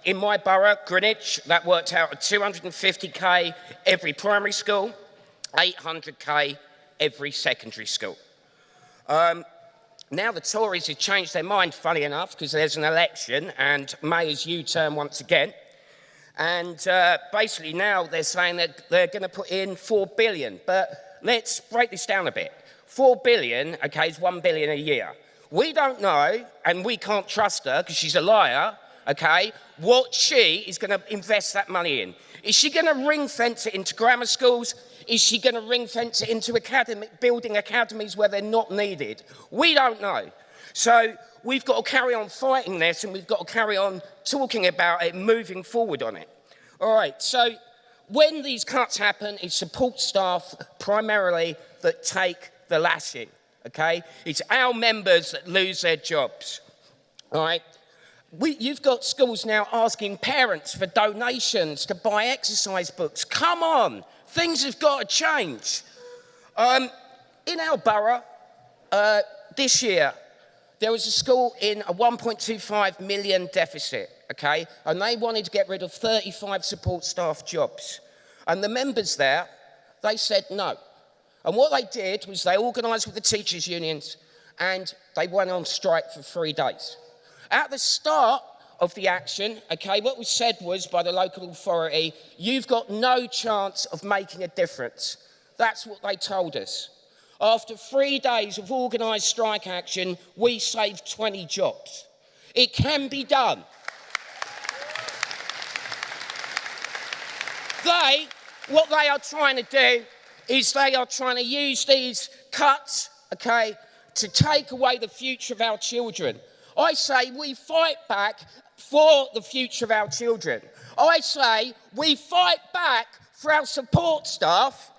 In my borough, Greenwich, that worked out at $250k every primary school, $800k every secondary school. Now the Tories have changed their mind, funny enough, because there's an election and May's U-turn once again. And basically now they're saying that they're going to put in $4 billion. But let's break this down a bit. $4 billion, okay, is $1 billion a year. We don't know, and we can't trust her because she's a liar, okay, what she is going to invest that money in. Is she going to ring fence it into grammar schools? Is she going to ring fence it into building academies where they're not needed? We don't know. So we've got to carry on fighting this, and we've got to carry on talking about it, moving forward on it. All right, so when these cuts happen, it's support staff primarily that take the lashing, okay? It's our members that lose their jobs, all right? You've got schools now asking parents for donations to buy exercise books. Come on, things have got to change. In our borough, this year, there was a school in a 1.25 million deficit, okay? And they wanted to get rid of 35 support staff jobs. And the members there, they said no. And what they did was they organised with the teachers' unions and they went on strike for 3 days. At the start of the action, okay, what was said was by the local authority, you've got no chance of making a difference. That's what they told us. After 3 days of organised strike action, we saved 20 jobs. It can be done. What they are trying to do is they are trying to use these cuts, okay, to take away the future of our children. I say we fight back for the future of our children. I say we fight back for our support staff.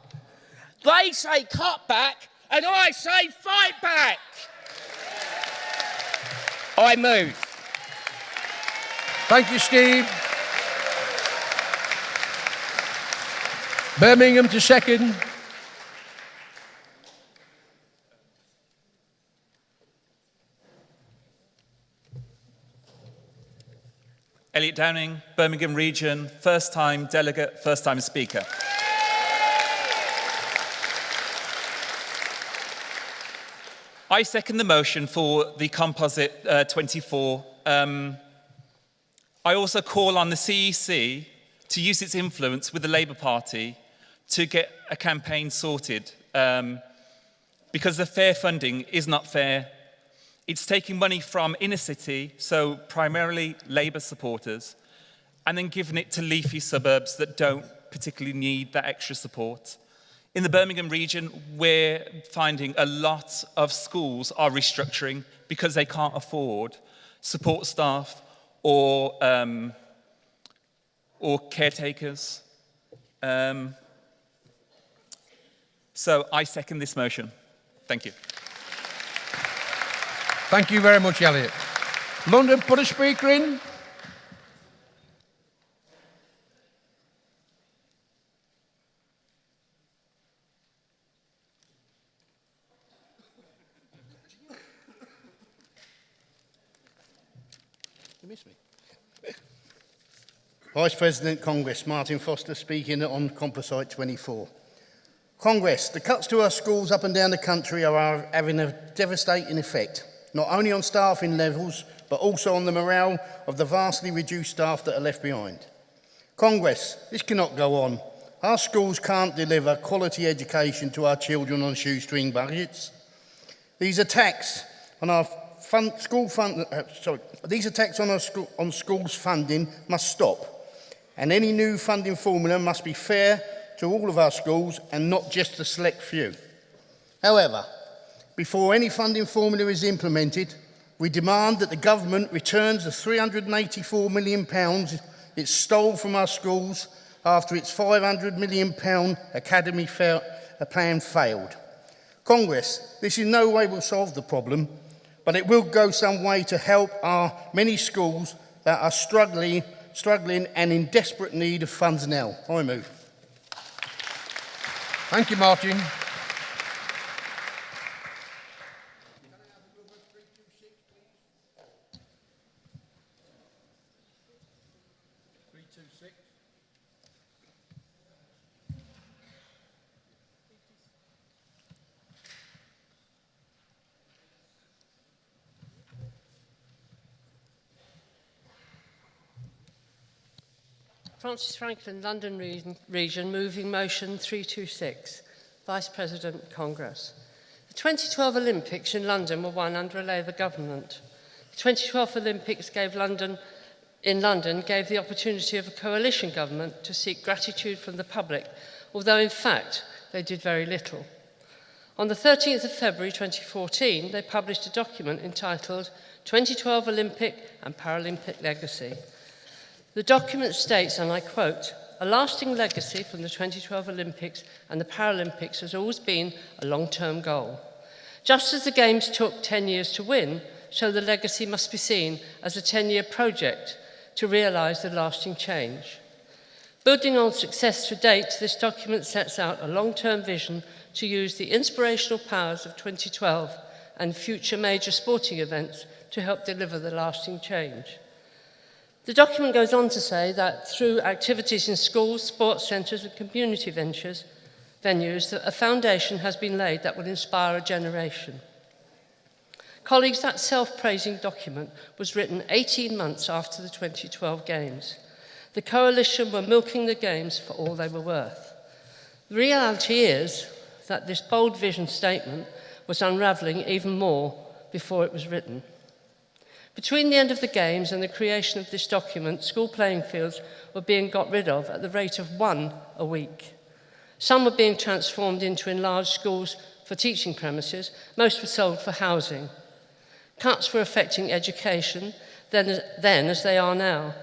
They say cut back, and I say fight back. I move. Thank you, Steve. Birmingham to second. Elliot Downing, Birmingham Region, first time delegate, first time speaker. I second the motion for the composite 24. I also call on the CEC to use its influence with the Labour Party to get a campaign sorted, because the fair funding is not fair. It's taking money from inner city, so primarily Labour supporters, and then giving it to leafy suburbs that don't particularly need that extra support. In the Birmingham region, we're finding a lot of schools are restructuring because they can't afford support staff or caretakers. So I second this motion. Thank you. Thank you very much, Elliot. London, put a speaker in. You miss me. Vice President Congress, Martin Foster speaking on Composite 24. Congress, the cuts to our schools up and down the country are having a devastating effect, not only on staffing levels, but also on the morale of the vastly reduced staff that are left behind. Congress, this cannot go on. Our schools can't deliver quality education to our children on shoestring budgets. These attacks on our schools' funding must stop, and any new funding formula must be fair to all of our schools and not just a select few. However, before any funding formula is implemented, we demand that the government returns the £384 million it stole from our schools after its £500 million academy plan failed. Congress, this in no way will solve the problem, but it will go some way to help our many schools that are struggling and in desperate need of funds now. I move. Thank you, Martin. Francis Franklin, London region, moving motion 326. Vice President, Congress. The 2012 Olympics in London were won under a Labour government. The 2012 Olympics in London gave the opportunity of a coalition government to seek gratitude from the public, although in fact they did very little. On the 13th of February 2014, they published a document entitled 2012 Olympic and Paralympic Legacy. The document states, and I quote, "A lasting legacy from the 2012 Olympics and the Paralympics has always been a long-term goal. Just as the Games took 10 years to win, so the legacy must be seen as a 10-year project to realise the lasting change. Building on success to date, this document sets out a long-term vision to use the inspirational powers of 2012 and future major sporting events to help deliver the lasting change." The document goes on to say that through activities in schools, sports centres and community venues, that a foundation has been laid that will inspire a generation. Colleagues, that self-praising document was written 18 months after the 2012 Games. The coalition were milking the Games for all they were worth. The reality is that this bold vision statement was unravelling even more before it was written. Between the end of the Games and the creation of this document, school playing fields were being got rid of at the rate of 1 a week. Some were being transformed into enlarged schools for teaching premises, most were sold for housing. Cuts were affecting education then as they are now.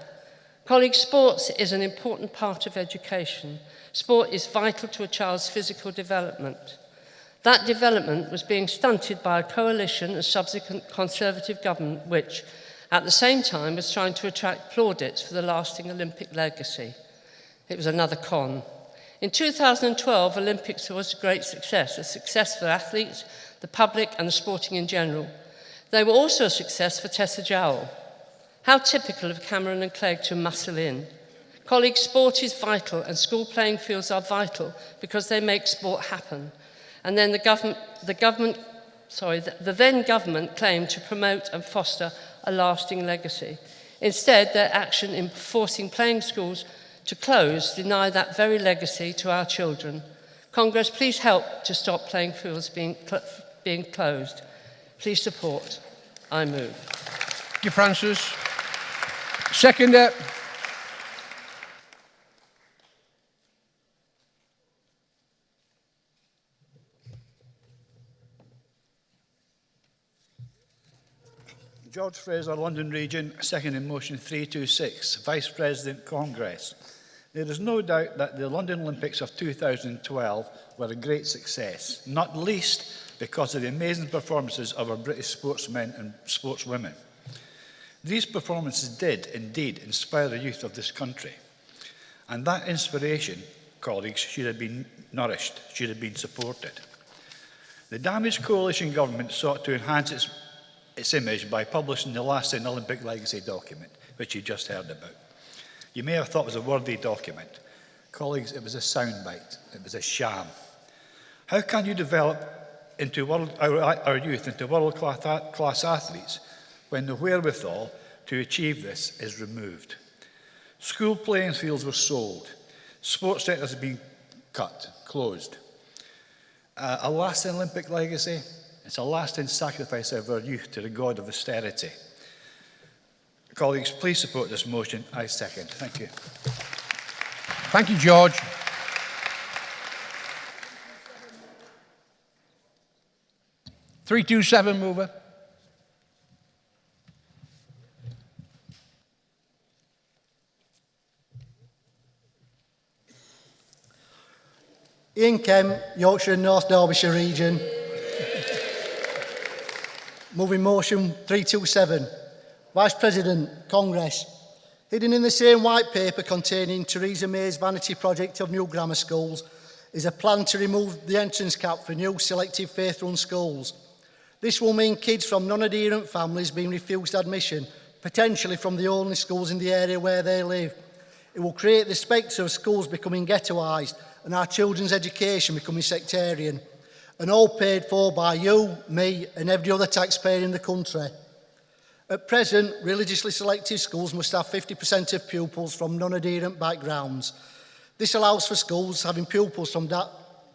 Colleagues, sports is an important part of education. Sport is vital to a child's physical development. That development was being stunted by a coalition and subsequent Conservative government which, at the same time, was trying to attract plaudits for the lasting Olympic legacy. It was another con. In 2012, Olympics was a great success for athletes, the public and the sporting in general. They were also a success for Tessa Jowell. How typical of Cameron and Clegg to muscle in. Colleagues, sport is vital and school playing fields are vital because they make sport happen. And then the government the then government claimed to promote and foster a lasting legacy. Instead, their action in forcing playing schools to close denied that very legacy to our children. Congress, please help to stop playing fields being closed. Please support. I move. Thank you, Francis. Seconder. George Fraser, London Region, second in motion 326, Vice President Congress. There is no doubt that the London Olympics of 2012 were a great success, not least because of the amazing performances of our British sportsmen and sportswomen. These performances did indeed inspire the youth of this country. And that inspiration, colleagues, should have been nourished, should have been supported. The damaged coalition government sought to enhance its image by publishing the lasting Olympic legacy document, which you just heard about. You may have thought it was a worthy document. Colleagues, it was a soundbite. It was a sham. How can you develop our youth into world-class athletes when the wherewithal to achieve this is removed? School playing fields were sold. Sports centres have been closed. A lasting Olympic legacy? It's a lasting sacrifice of our youth to the god of austerity. Colleagues, please support this motion. I second. Thank you. Thank you, George. (327) mover. Ian Kemp, Yorkshire and North Derbyshire region. Moving motion 327. Vice President, Congress. Hidden in the same white paper containing Theresa May's vanity project of new grammar schools is a plan to remove the entrance cap for new selective faith-run schools. This will mean kids from non-adherent families being refused admission, potentially from the only schools in the area where they live. It will create the spectre of schools becoming ghettoised and our children's education becoming sectarian, and all paid for by you, me and every other taxpayer in the country. At present, religiously selective schools must have 50% of pupils from non-adherent backgrounds. This allows for schools having pupils from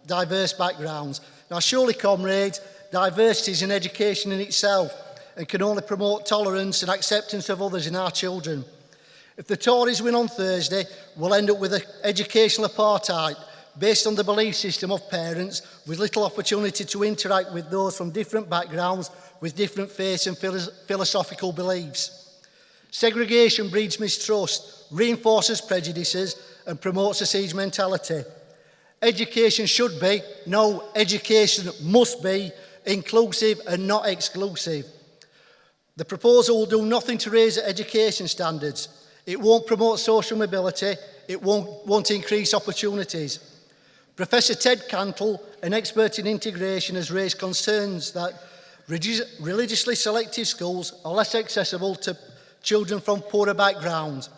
diverse backgrounds. Now, surely, comrades, diversity is an education in itself and can only promote tolerance and acceptance of others in our children. If the Tories win on Thursday, we'll end up with an educational apartheid based on the belief system of parents with little opportunity to interact with those from different backgrounds with different faiths and philosophical beliefs. Segregation breeds mistrust, reinforces prejudices and promotes a siege mentality. Education should be, no, education must be inclusive and not exclusive. The proposal will do nothing to raise education standards. It won't promote social mobility. It won't increase opportunities. Professor Ted Cantle, an expert in integration, has raised concerns that religiously selective schools are less accessible to children from poorer backgrounds.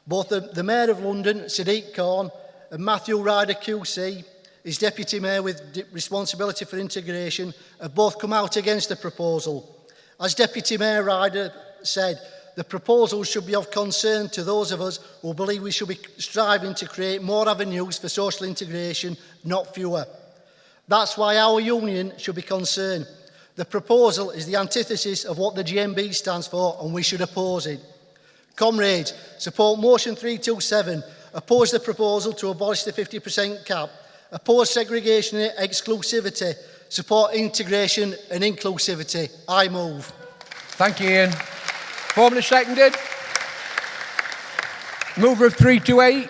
Both the Mayor of London, Sadiq Khan, and Matthew Ryder QC, his Deputy Mayor with responsibility for integration, have both come out against the proposal. As Deputy Mayor Ryder said, the proposal should be of concern to those of us who believe we should be striving to create more avenues for social integration, not fewer. That's why our union should be concerned. The proposal is the antithesis of what the GMB stands for, and we should oppose it. Comrades, support motion 327, oppose the proposal to abolish the 50% cap, oppose segregation and exclusivity, support integration and inclusivity. I move. Thank you, Ian. Formally seconded. Mover of 328.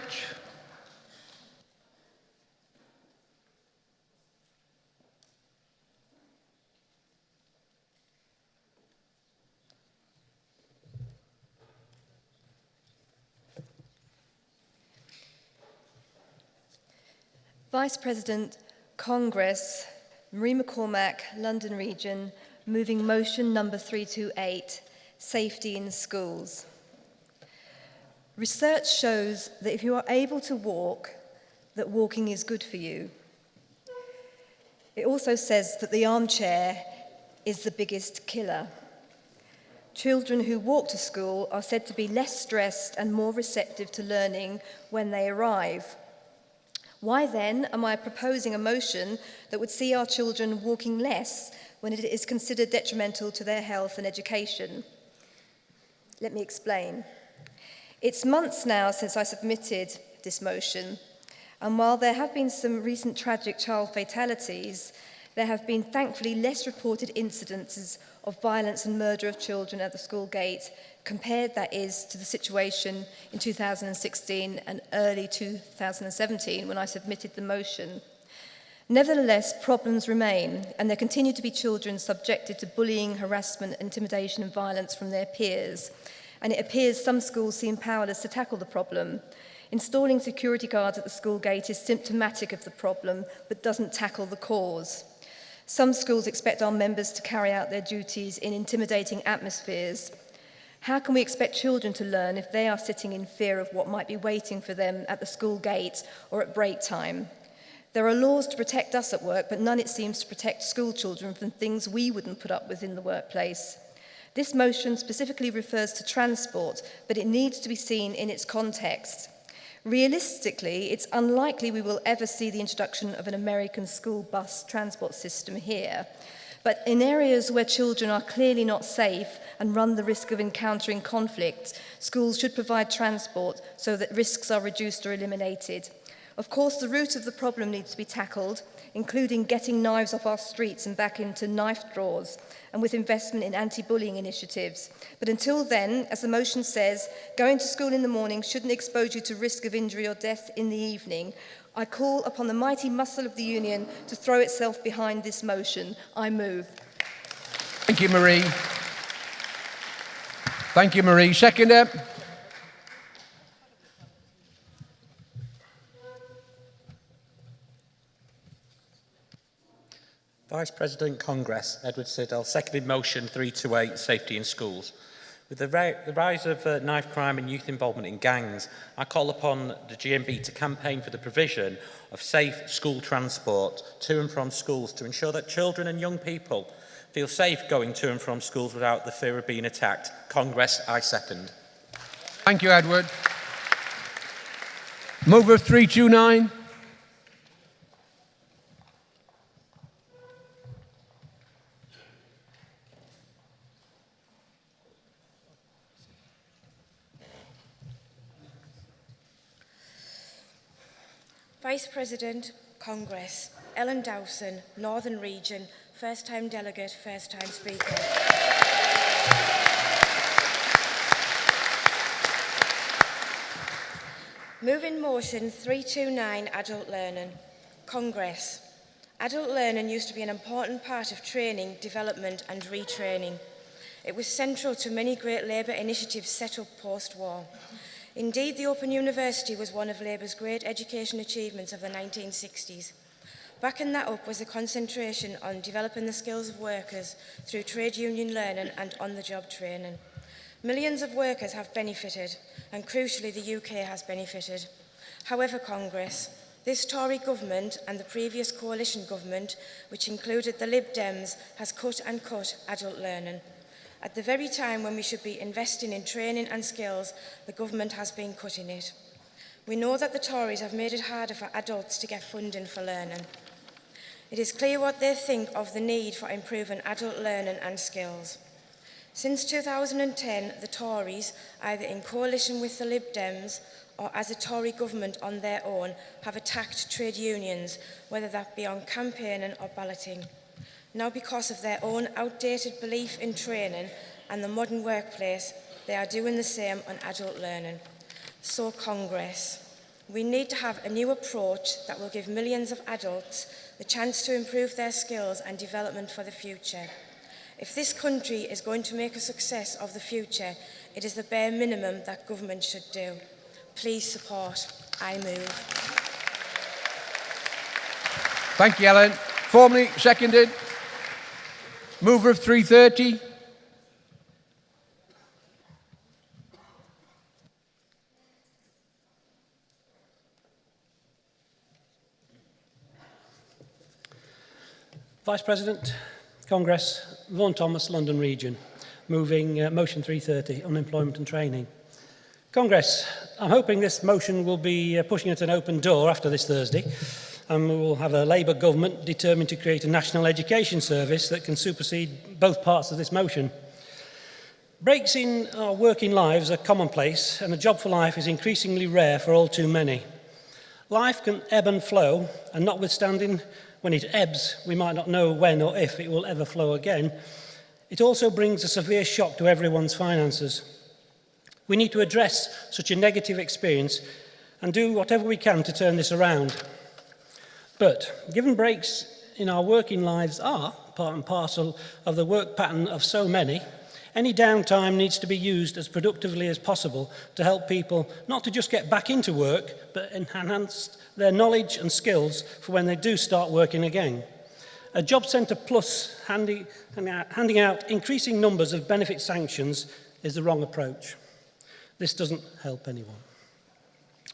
Vice President, Congress, Marie McCormack, London Region, moving motion number 328. Safety in schools. Research shows that if you are able to walk, that walking is good for you. It also says that the armchair is the biggest killer. Children who walk to school are said to be less stressed and more receptive to learning when they arrive. Why then am I proposing a motion that would see our children walking less when it is considered detrimental to their health and education? Let me explain. It's months now since I submitted this motion, and while there have been some recent tragic child fatalities, there have been thankfully less reported incidences of violence and murder of children at the school gate, compared, that is, to the situation in 2016 and early 2017 when I submitted the motion. Nevertheless, problems remain, and there continue to be children subjected to bullying, harassment, intimidation and violence from their peers. And it appears some schools seem powerless to tackle the problem. Installing security guards at the school gate is symptomatic of the problem, but doesn't tackle the cause. Some schools expect our members to carry out their duties in intimidating atmospheres. How can we expect children to learn if they are sitting in fear of what might be waiting for them at the school gate or at break time? There are laws to protect us at work, but none, it seems, to protect school children from things we wouldn't put up with in the workplace. This motion specifically refers to transport, but it needs to be seen in its context. Realistically, it's unlikely we will ever see the introduction of an American school bus transport system here. But in areas where children are clearly not safe and run the risk of encountering conflict, schools should provide transport so that risks are reduced or eliminated. Of course, the root of the problem needs to be tackled, including getting knives off our streets and back into knife drawers, and with investment in anti-bullying initiatives. But until then, as the motion says, going to school in the morning shouldn't expose you to risk of injury or death in the evening. I call upon the mighty muscle of the Union to throw itself behind this motion. I move. Thank you, Marie. Thank you, Marie. Seconder. Vice President Congress, Edward Siddle, seconded motion 328, safety in schools. With the rise of knife crime and youth involvement in gangs, I call upon the GMB to campaign for the provision of safe school transport to and from schools to ensure that children and young people feel safe going to and from schools without the fear of being attacked. Congress, I second. Thank you, Edward. Mover 329. Vice President, Congress, Ellen Dowson, Northern Region, first-time delegate, first-time speaker. Moving motion 329, adult learning. Congress. Adult learning used to be an important part of training, development and retraining. It was central to many great Labour initiatives set up post-war. Indeed, the Open University was one of Labour's great education achievements of the 1960s. Backing that up was a concentration on developing the skills of workers through trade union learning and on-the-job training. Millions of workers have benefited, and crucially the UK has benefited. However, Congress, this Tory government and the previous coalition government, which included the Lib Dems, has cut and cut adult learning. At the very time when we should be investing in training and skills, the government has been cutting it. We know that the Tories have made it harder for adults to get funding for learning. It is clear what they think of the need for improving adult learning and skills. Since 2010, the Tories, either in coalition with the Lib Dems or as a Tory government on their own, have attacked trade unions, whether that be on campaigning or balloting. Now, because of their own outdated belief in training and the modern workplace, they are doing the same on adult learning. So, Congress, we need to have a new approach that will give millions of adults the chance to improve their skills and development for the future. If this country is going to make a success of the future, it is the bare minimum that government should do. Please support. I move. Thank you, Ellen. Formally seconded. Mover of 330. Vice President, Congress, Vaughan Thomas, London Region, moving motion 330, unemployment and training. Congress, I'm hoping this motion will be pushing at an open door after this Thursday, and we will have a Labour government determined to create a national education service that can supersede both parts of this motion. Breaks in our working lives are commonplace, and a job for life is increasingly rare for all too many. Life can ebb and flow, and notwithstanding when it ebbs, we might not know when or if it will ever flow again. It also brings a severe shock to everyone's finances. We need to address such a negative experience and do whatever we can to turn this around. But given breaks in our working lives are part and parcel of the work pattern of so many, any downtime needs to be used as productively as possible to help people not to just get back into work, but enhance their knowledge and skills for when they do start working again. A Job Centre Plus handing out increasing numbers of benefit sanctions is the wrong approach. This doesn't help anyone.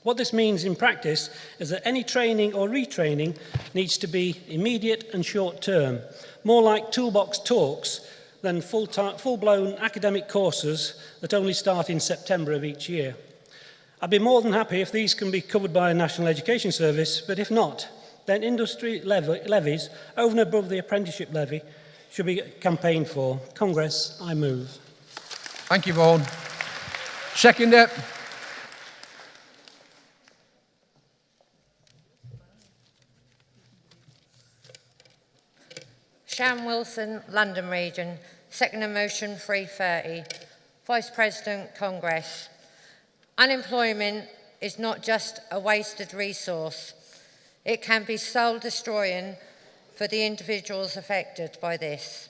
What this means in practice is that any training or retraining needs to be immediate and short term, more like toolbox talks than full-blown academic courses that only start in September of each year. I'd be more than happy if these can be covered by a National Education Service, but if not, then industry levies over and above the apprenticeship levy should be campaigned for. Congress, I move. Thank you, Vaughan. Seconder. Shan Wilson, London Region, second motion 330. Vice President, Congress. Unemployment is not just a wasted resource. It can be soul-destroying for the individuals affected by this.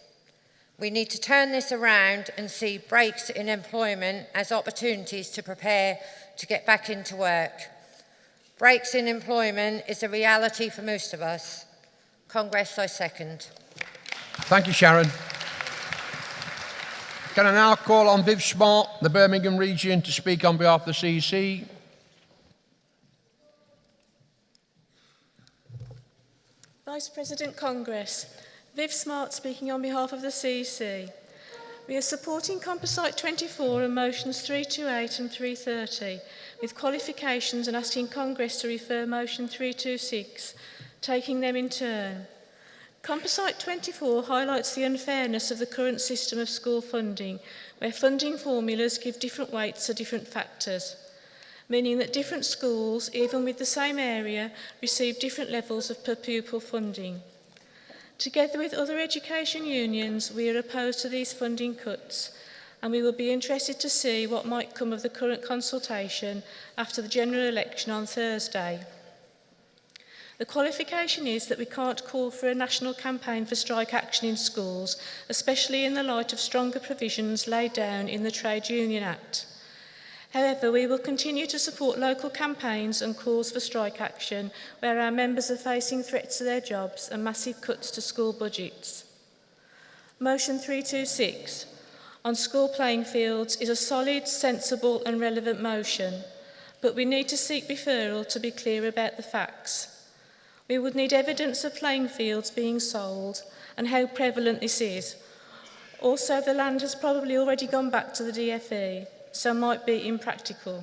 We need to turn this around and see breaks in employment as opportunities to prepare to get back into work. Breaks in employment is a reality for most of us. Congress, I second. Thank you, Sharon. Can I now call on Viv Smart, the Birmingham region, to speak on behalf of the CEC? Vice President, Congress. Viv Smart speaking on behalf of the CEC. We are supporting Composite 24 and motions 328 and 330 with qualifications and asking Congress to refer motion 326, taking them in turn. Composite 24 highlights the unfairness of the current system of school funding, where funding formulas give different weights to different factors, meaning that different schools, even with the same area, receive different levels of per pupil funding. Together with other education unions, we are opposed to these funding cuts, and we will be interested to see what might come of the current consultation after the general election on Thursday. The qualification is that we can't call for a national campaign for strike action in schools, especially in the light of stronger provisions laid down in the Trade Union Act. However, we will continue to support local campaigns and calls for strike action where our members are facing threats to their jobs and massive cuts to school budgets. Motion 326 on school playing fields is a solid, sensible and relevant motion, but we need to seek referral to be clear about the facts. We would need evidence of playing fields being sold and how prevalent this is. Also, the land has probably already gone back to the DFE, so might be impractical.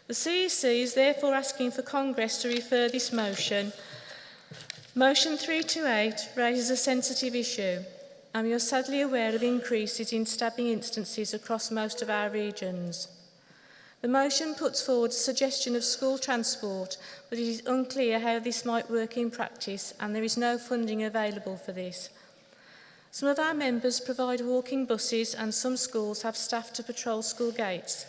The CEC is therefore asking for Congress to refer this motion. Motion 328 raises a sensitive issue, and we are sadly aware of increases in stabbing instances across most of our regions. The motion puts forward a suggestion of school transport, but it is unclear how this might work in practice, and there is no funding available for this. Some of our members provide walking buses, and some schools have staff to patrol school gates,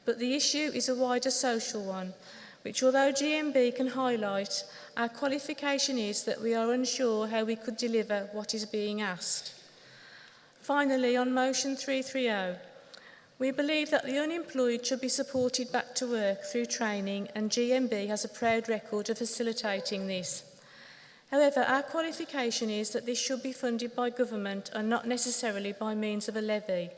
but the issue is a wider social one, which although GMB can highlight, our qualification is that we are unsure how we could deliver what is being asked. Finally, on motion 330, we believe that the unemployed should be supported back to work through training, and GMB has a proud record of facilitating this. However, our qualification is that this should be funded by government and not necessarily by means of a levy.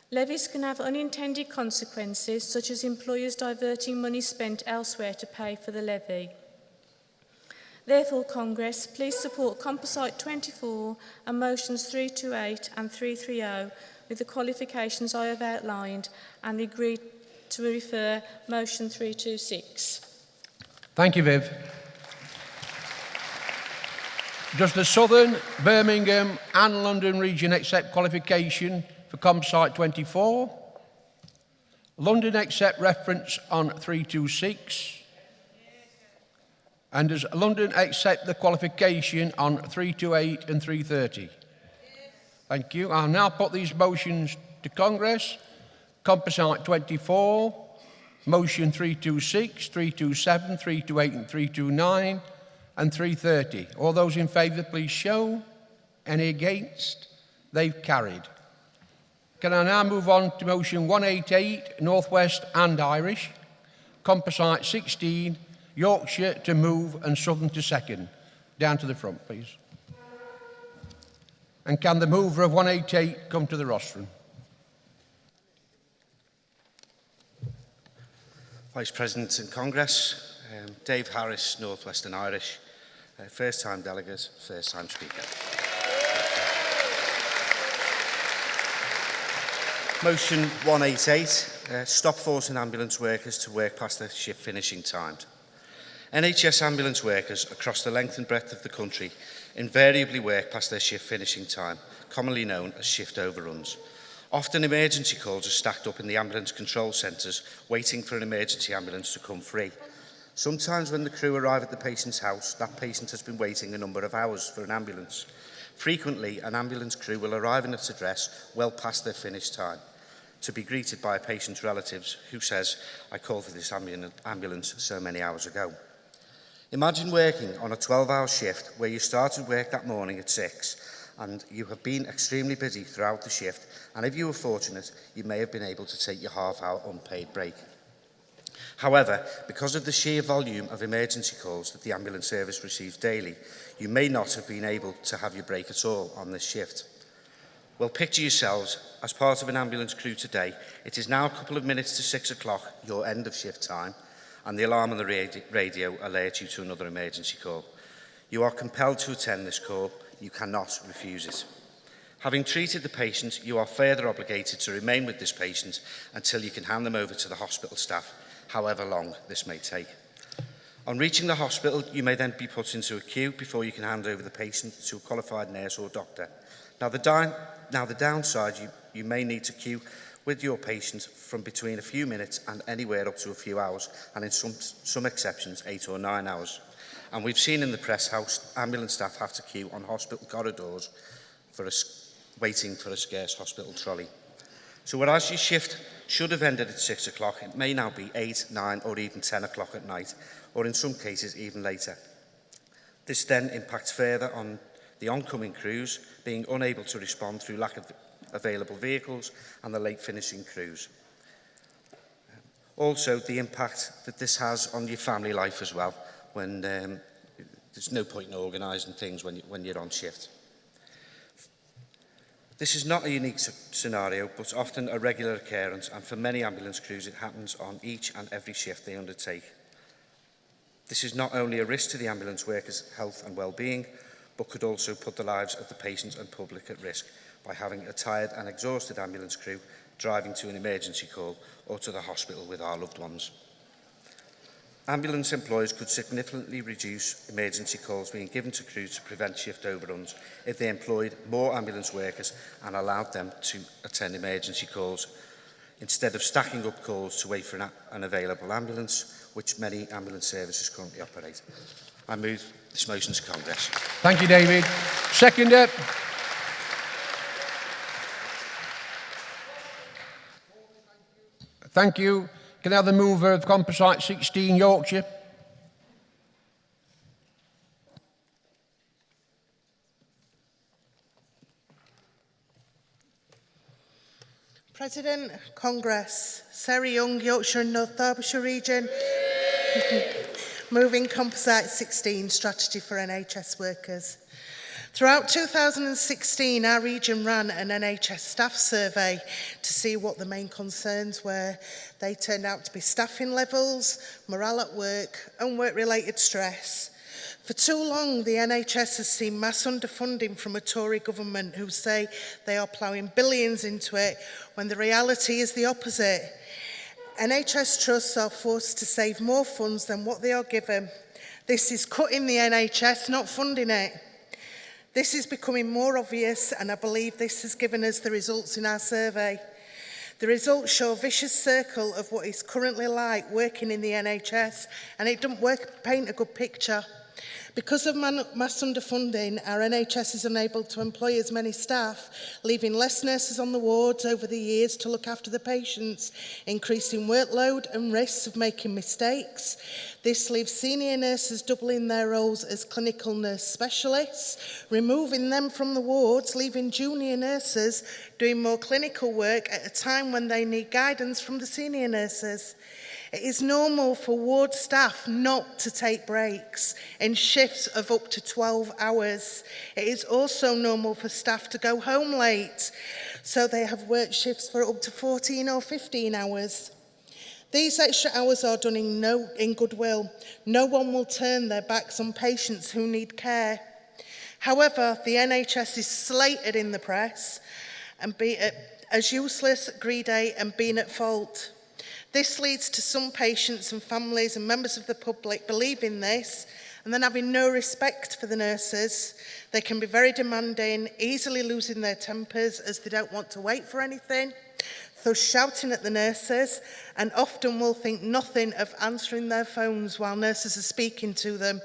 Levies can have unintended consequences, such as employers diverting money spent elsewhere to pay for the levy. Therefore, Congress, please support Composite 24 and motions 328 and 330 with the qualifications I have outlined, and agree to refer motion 326. Thank you, Viv. Does the Southern, Birmingham and London region accept qualification for Composite 24? London accept reference on 326? And does London accept the qualification on 328 and 330? Thank you. I'll now put these motions to Congress. Composite 24, motion 326, 327, 328 and 329 and 330. All those in favour, please show. Any against? They've carried. Can I now move on to motion 188, North West and Irish. Composite 16, Yorkshire to move and Southern to second. Down to the front, please. And can the mover of 188 come to the rostrum? Vice President in Congress, Dave Harris, North Western Irish, first-time delegate, first-time speaker. Motion 188, stop forcing ambulance workers to work past their shift finishing times. NHS ambulance workers across the length and breadth of the country invariably work past their shift finishing time, commonly known as shift overruns. Often emergency calls are stacked up in the ambulance control centres, waiting for an emergency ambulance to come free. Sometimes when the crew arrive at the patient's house, that patient has been waiting a number of hours for an ambulance. Frequently, an ambulance crew will arrive in its address well past their finish time, to be greeted by a patient's relatives who says, "I called for this ambulance so many hours ago." Imagine working on a 12-hour shift where you started work that morning at 6 and you have been extremely busy throughout the shift, and if you were fortunate, you may have been able to take your half-hour unpaid break. However, because of the sheer volume of emergency calls that the ambulance service receives daily, you may not have been able to have your break at all on this shift. Well, picture yourselves as part of an ambulance crew today. It is now a couple of minutes to 6 o'clock, your end of shift time, and the alarm on the radio alerts you to another emergency call. You are compelled to attend this call. You cannot refuse it. Having treated the patient, you are further obligated to remain with this patient until you can hand them over to the hospital staff, however long this may take. On reaching the hospital, you may then be put into a queue before you can hand over the patient to a qualified nurse or doctor. Now the downside, you may need to queue with your patient from between a few minutes and anywhere up to a few hours, and in some exceptions, 8 or 9 hours. And we've seen in the press how ambulance staff have to queue on hospital corridors waiting for a scarce hospital trolley. So whereas your shift should have ended at 6 o'clock, it may now be 8, 9 or even 10 o'clock at night, or in some cases even later. This then impacts further on the oncoming crews being unable to respond through lack of available vehicles and the late finishing crews. Also, the impact that this has on your family life as well, when there's no point in organising things when you're on shift. This is not a unique scenario, but often a regular occurrence, and for many ambulance crews it happens on each and every shift they undertake. This is not only a risk to the ambulance workers' health and well-being, but could also put the lives of the patient and public at risk by having a tired and exhausted ambulance crew driving to an emergency call or to the hospital with our loved ones. Ambulance employers could significantly reduce emergency calls being given to crews to prevent shift overruns if they employed more ambulance workers and allowed them to attend emergency calls, instead of stacking up calls to wait for an available ambulance, which many ambulance services currently operate. I move this motion to Congress. Thank you, David. Seconder. Thank you. Can I have the mover of Composite 16, Yorkshire? President, Congress, Sarah Young, Yorkshire and North Derbyshire region, moving Composite 16, strategy for NHS workers. Throughout 2016, our region ran an NHS staff survey to see what the main concerns were. They turned out to be staffing levels, morale at work, and work-related stress. For too long, the NHS has seen mass underfunding from a Tory government who say they are ploughing billions into it, when the reality is the opposite. NHS trusts are forced to save more funds than what they are given. This is cutting the NHS, not funding it. This is becoming more obvious, and I believe this has given us the results in our survey. The results show a vicious circle of what is currently like working in the NHS, and it doesn't paint a good picture. Because of mass underfunding, our NHS is unable to employ as many staff, leaving less nurses on the wards over the years to look after the patients, increasing workload and risks of making mistakes. This leaves senior nurses doubling their roles as clinical nurse specialists, removing them from the wards, leaving junior nurses doing more clinical work at a time when they need guidance from the senior nurses. It is normal for ward staff not to take breaks in shifts of up to 12 hours. It is also normal for staff to go home late, so they have worked shifts for up to 14 or 15 hours. These extra hours are done in goodwill. No one will turn their backs on patients who need care. However, the NHS is slated in the press as useless, greedy and being at fault. This leads to some patients and families and members of the public believing this and then having no respect for the nurses. They can be very demanding, easily losing their tempers as they don't want to wait for anything, thus shouting at the nurses, and often will think nothing of answering their phones while nurses are speaking to them.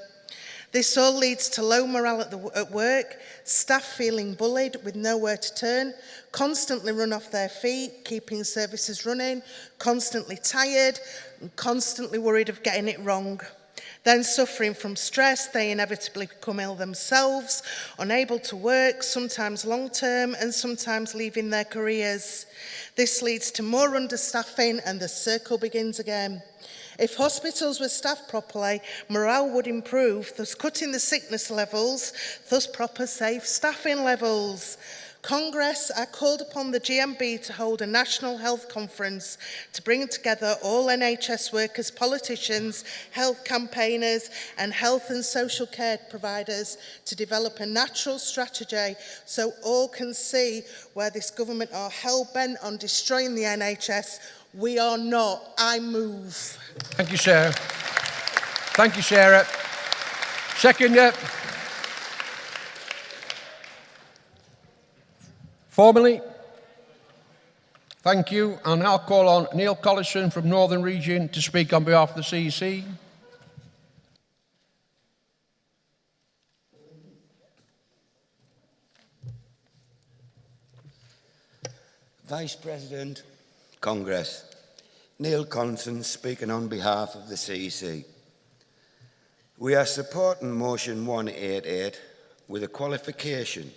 This all leads to low morale at work, staff feeling bullied with nowhere to turn, constantly run off their feet, keeping services running, constantly tired, and constantly worried of getting it wrong. Then suffering from stress, they inevitably become ill themselves, unable to work, sometimes long-term and sometimes leaving their careers. This leads to more understaffing and the circle begins again. If hospitals were staffed properly, morale would improve, thus cutting the sickness levels, thus proper safe staffing levels. Congress, I called upon the GMB to hold a national health conference to bring together all NHS workers, politicians, health campaigners and health and social care providers to develop a natural strategy so all can see where this government are hell-bent on destroying the NHS. We are not. I move. Thank you, Sarah. Thank you, Sarah. Seconder. Formally. Thank you. I'll now call on Neil Collison from Northern Region to speak on behalf of the CEC. Vice President, Congress. Neil Collison speaking on behalf of the CEC. We are supporting motion 188 with a qualification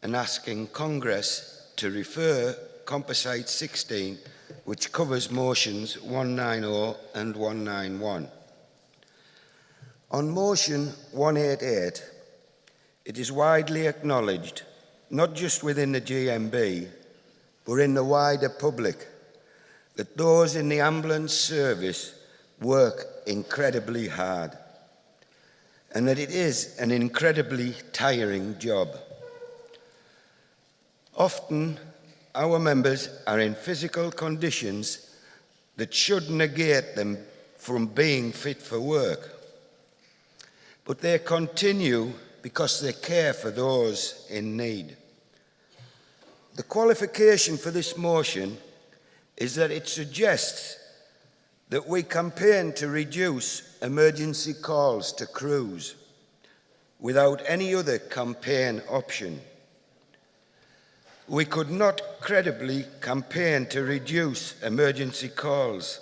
and asking Congress to refer Composite 16, which covers motions 190 and 191. On motion 188, it is widely acknowledged, not just within the GMB, but in the wider public, that those in the ambulance service work incredibly hard, and that it is an incredibly tiring job. Often, our members are in physical conditions that should negate them from being fit for work, but they continue because they care for those in need. The qualification for this motion is that it suggests that we campaign to reduce emergency calls to crews without any other campaign option. We could not credibly campaign to reduce emergency calls,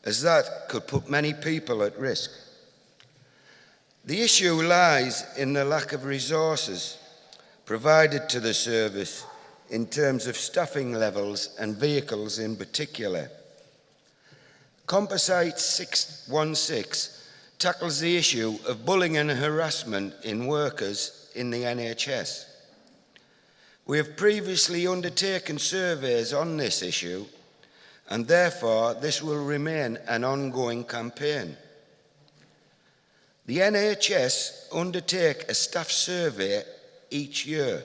as that could put many people at risk. The issue lies in the lack of resources provided to the service in terms of staffing levels and vehicles in particular. Composite 616 tackles the issue of bullying and harassment in workers in the NHS. We have previously undertaken surveys on this issue, and therefore this will remain an ongoing campaign. The NHS undertake a staff survey each year,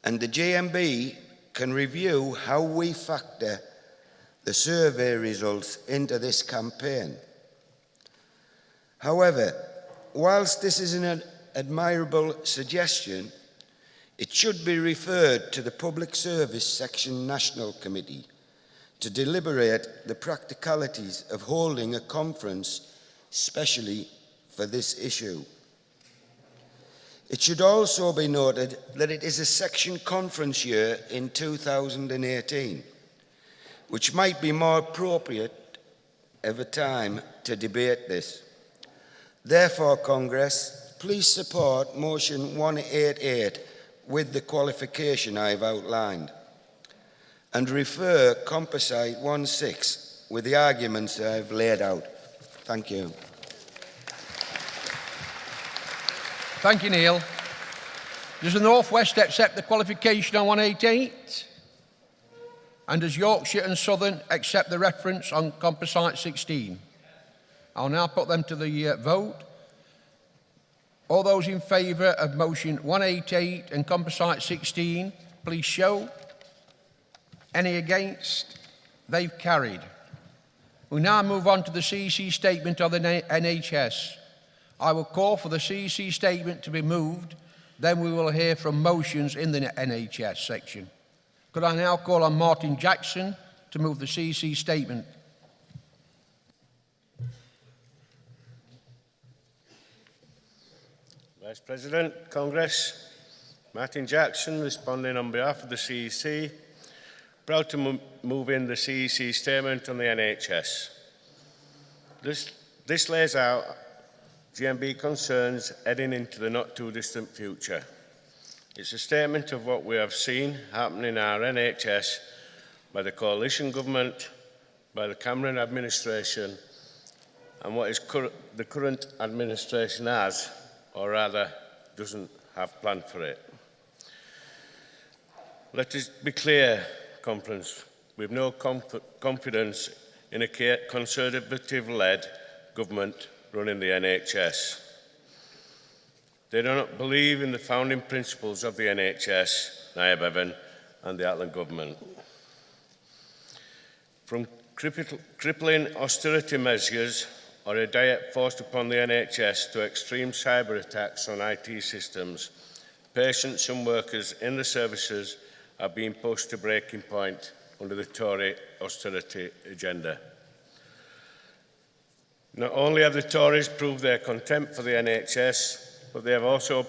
and the GMB can review how we factor the survey results into this campaign. However, whilst this is an admirable suggestion, it should be referred to the Public Service Section National Committee to deliberate the practicalities of holding a conference specially for this issue. It should also be noted that it is a section conference year in 2018, which might be more appropriate of a time to debate this. Therefore, Congress, please support motion 188 with the qualification I've outlined, and refer Composite 16 with the arguments I've laid out. Thank you. Thank you, Neil. Does the North West accept the qualification on 188? And does Yorkshire and Southern accept the reference on Composite 16? I'll now put them to the vote. All those in favour of motion 188 and Composite 16, please show. Any against? They've carried. We now move on to the CEC Statement of the NHS. I will call for the CEC Statement to be moved, then we will hear from motions in the NHS section. Could I now call on Martin Jackson to move the CEC Statement? Vice President, Congress, Martin Jackson, responding on behalf of the CEC, proud to move in the CEC Statement on the NHS. This lays out GMB concerns heading into the not-too-distant future. It's a statement of what we have seen happening in our NHS by the coalition government, by the Cameron administration, and what is the current administration has, or rather doesn't have planned for it. Let us be clear, Conference, we have no confidence in a Conservative-led government running the NHS. They do not believe in the founding principles of the NHS, Naia Bevan and the Atlan government. From crippling austerity measures or a diet forced upon the NHS to extreme cyber attacks on IT systems, patients and workers in the services are being pushed to breaking point under the Tory austerity agenda. Not only have the Tories proved their contempt for the NHS, but they have also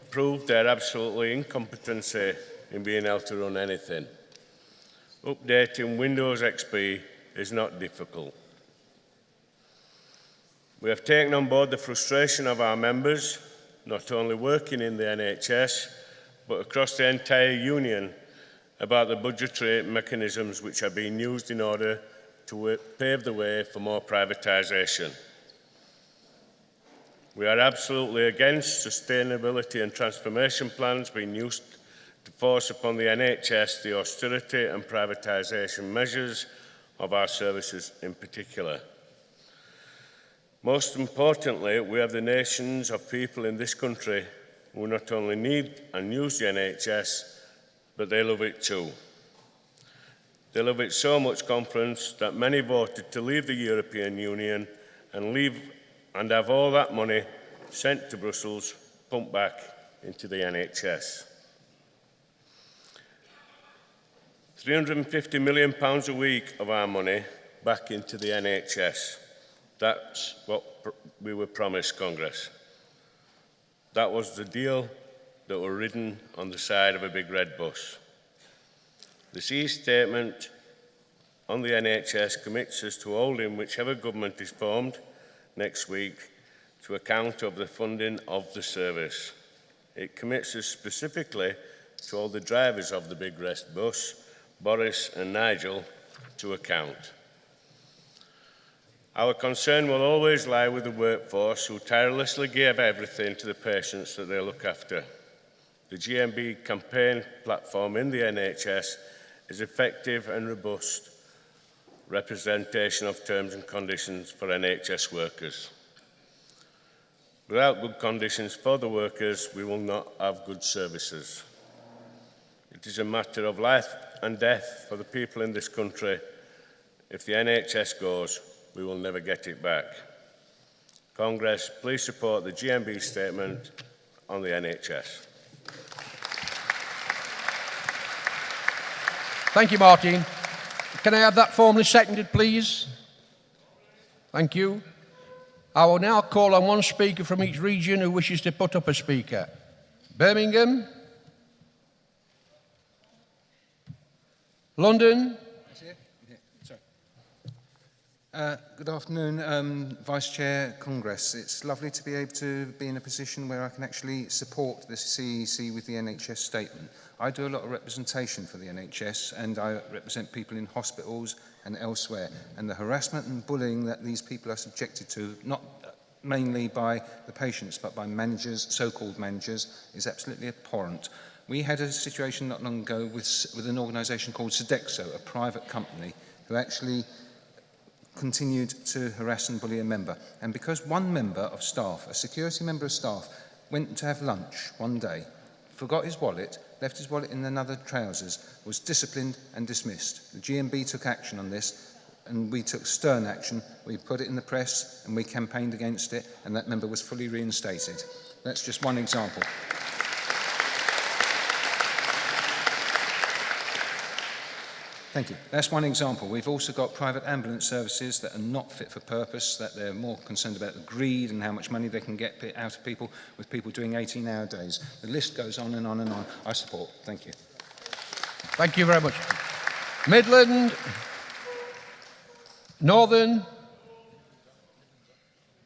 proved their absolutely incompetency in being able to run anything. Updating Windows XP is not difficult. We have taken on board the frustration of our members, not only working in the NHS, but across the entire union, about the budgetary mechanisms which are being used in order to pave the way for more privatisation. We are absolutely against sustainability and transformation plans being used to force upon the NHS the austerity and privatisation measures of our services in particular. Most importantly, we have the nations of people in this country who not only need and use the NHS, but they love it too. They love it so much, Conference, that many voted to leave the European Union and have all that money sent to Brussels pumped back into the NHS. £350 million a week of our money back into the NHS. That's what we were promised, Congress. That was the deal that were ridden on the side of a big red bus. The CEC Statement on the NHS commits us to holding whichever government is formed next week to account of the funding of the service. It commits us specifically to all the drivers of the big red bus, Boris and Nigel, to account. Our concern will always lie with the workforce who tirelessly give everything to the patients that they look after. The GMB campaign platform in the NHS is effective and robust representation of terms and conditions for NHS workers. Without good conditions for the workers, we will not have good services. It is a matter of life and death for the people in this country. If the NHS goes, we will never get it back. Congress, please support the GMB statement on the NHS. Thank you, Martin. Can I have that formally seconded, please? Thank you. I will now call on one speaker from each region who wishes to put up a speaker. Birmingham. London. Good afternoon, Vice Chair, Congress. It's lovely to be able to be in a position where I can actually support the CEC with the NHS statement. I do a lot of representation for the NHS and I represent people in hospitals and elsewhere. And the harassment and bullying that these people are subjected to, not mainly by the patients but by managers, so-called managers, is absolutely abhorrent. We had a situation not long ago with an organisation called Sodexo, a private company, who actually continued to harass and bully a member. And because one member of staff, a security member of staff, went to have lunch one day, forgot his wallet, left his wallet in another trousers, was disciplined and dismissed. The GMB took action on this, and we took stern action. We put it in the press, and we campaigned against it, and that member was fully reinstated. That's just one example. Thank you. That's one example. We've also got private ambulance services that are not fit for purpose, that they're more concerned about the greed and how much money they can get out of people, with people doing 18-hour days. The list goes on and on and on. I support. Thank you. Thank you very much. Midland. Northern.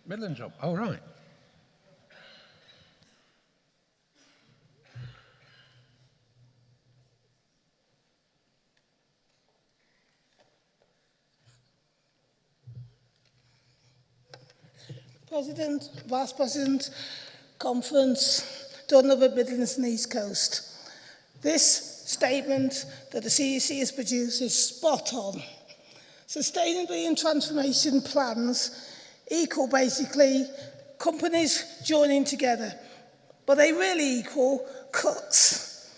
Midland's up. Oh, right. President, Vice President, Conference, Donovan, Midlands and East Coast. This statement that the CEC has produced is spot on. Sustainability and transformation plans equal basically companies joining together, but they really equal cuts.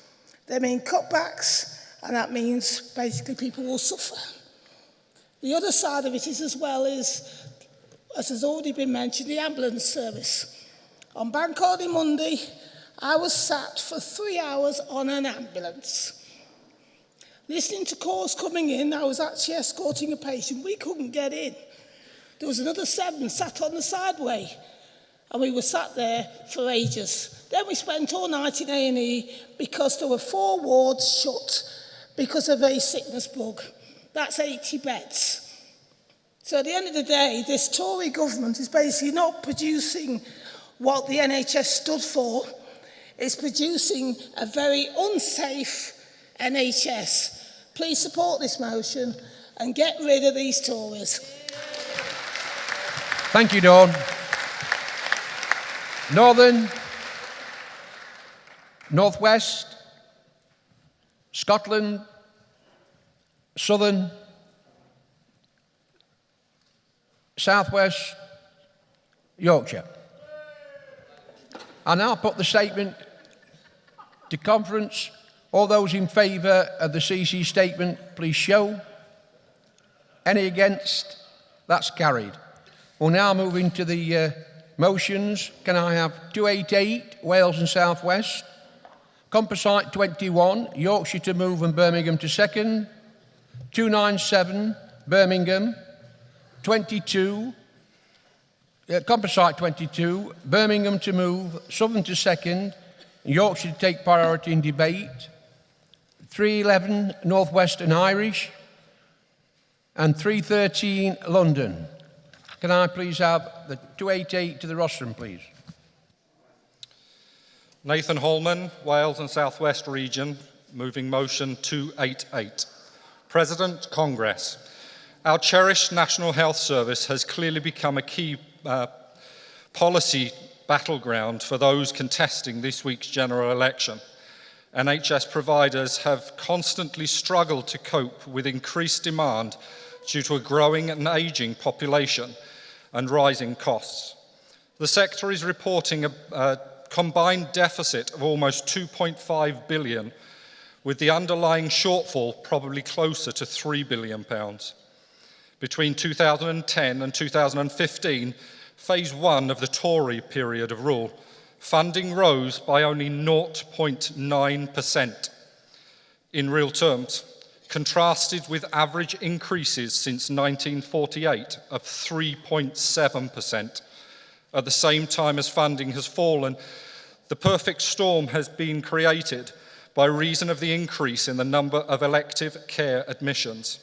They mean cutbacks, and that means basically people will suffer. The other side of it is as well is, as has already been mentioned, the ambulance service. On Bank Holiday Monday, I was sat for 3 hours on an ambulance. Listening to calls coming in, I was actually escorting a patient. We couldn't get in. There was another 7 sat on the sideway, and we were sat there for ages. Then we spent all night in A&E because there were 4 wards shut because of a sickness bug. That's 80 beds. So at the end of the day, this Tory government is basically not producing what the NHS stood for. It's producing a very unsafe NHS. Please support this motion and get rid of these Tories. Thank you, Dawn. Northern, Northwest, Scotland, Southern, Southwest, Yorkshire. I now put the statement to conference. All those in favour of the CEC statement, please show. Any against? That's carried. We'll now move into the motions. Can I have 288, Wales and South West? Composite 21, Yorkshire to move and Birmingham to second. 297, Birmingham. 22, Composite 22, Birmingham to move, Southern to second, Yorkshire to take priority in debate. 311, North West and Irish. And 313, London. Can I please have the 288 to the rostrum, please? Nathan Holman, Wales and South West Region, moving motion 288. President, Congress. Our cherished National Health Service has clearly become a key policy battleground for those contesting this week's general election. NHS providers have constantly struggled to cope with increased demand due to a growing and ageing population and rising costs. The sector is reporting a combined deficit of almost 2.5 billion, with the underlying shortfall probably closer to £3 billion. Between 2010 and 2015, phase one of the Tory period of rule, funding rose by only 0.9% in real terms, contrasted with average increases since 1948 of 3.7%. At the same time as funding has fallen, the perfect storm has been created by reason of the increase in the number of elective care admissions.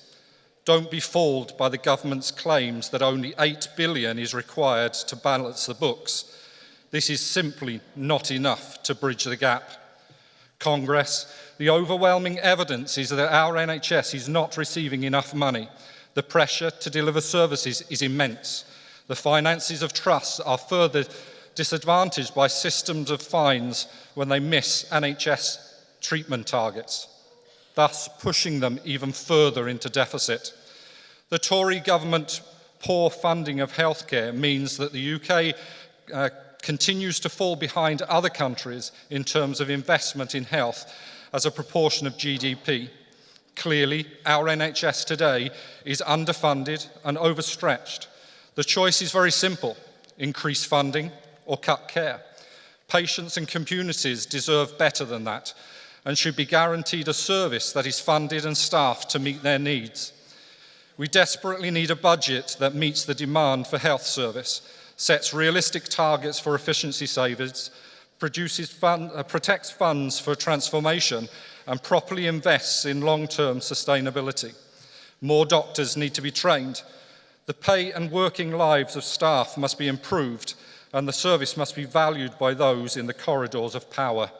Don't be fooled by the government's claims that only 8 billion is required to balance the books. This is simply not enough to bridge the gap. Congress, the overwhelming evidence is that our NHS is not receiving enough money. The pressure to deliver services is immense. The finances of trusts are further disadvantaged by systems of fines when they miss NHS treatment targets, thus pushing them even further into deficit. The Tory government poor funding of healthcare means that the UK continues to fall behind other countries in terms of investment in health as a proportion of GDP. Clearly, our NHS today is underfunded and overstretched. The choice is very simple: increase funding or cut care. Patients and communities deserve better than that and should be guaranteed a service that is funded and staffed to meet their needs. We desperately need a budget that meets the demand for health service, sets realistic targets for efficiency savings, protects funds for transformation, and properly invests in long-term sustainability. More doctors need to be trained. The pay and working lives of staff must be improved, and the service must be valued by those in the corridors of power.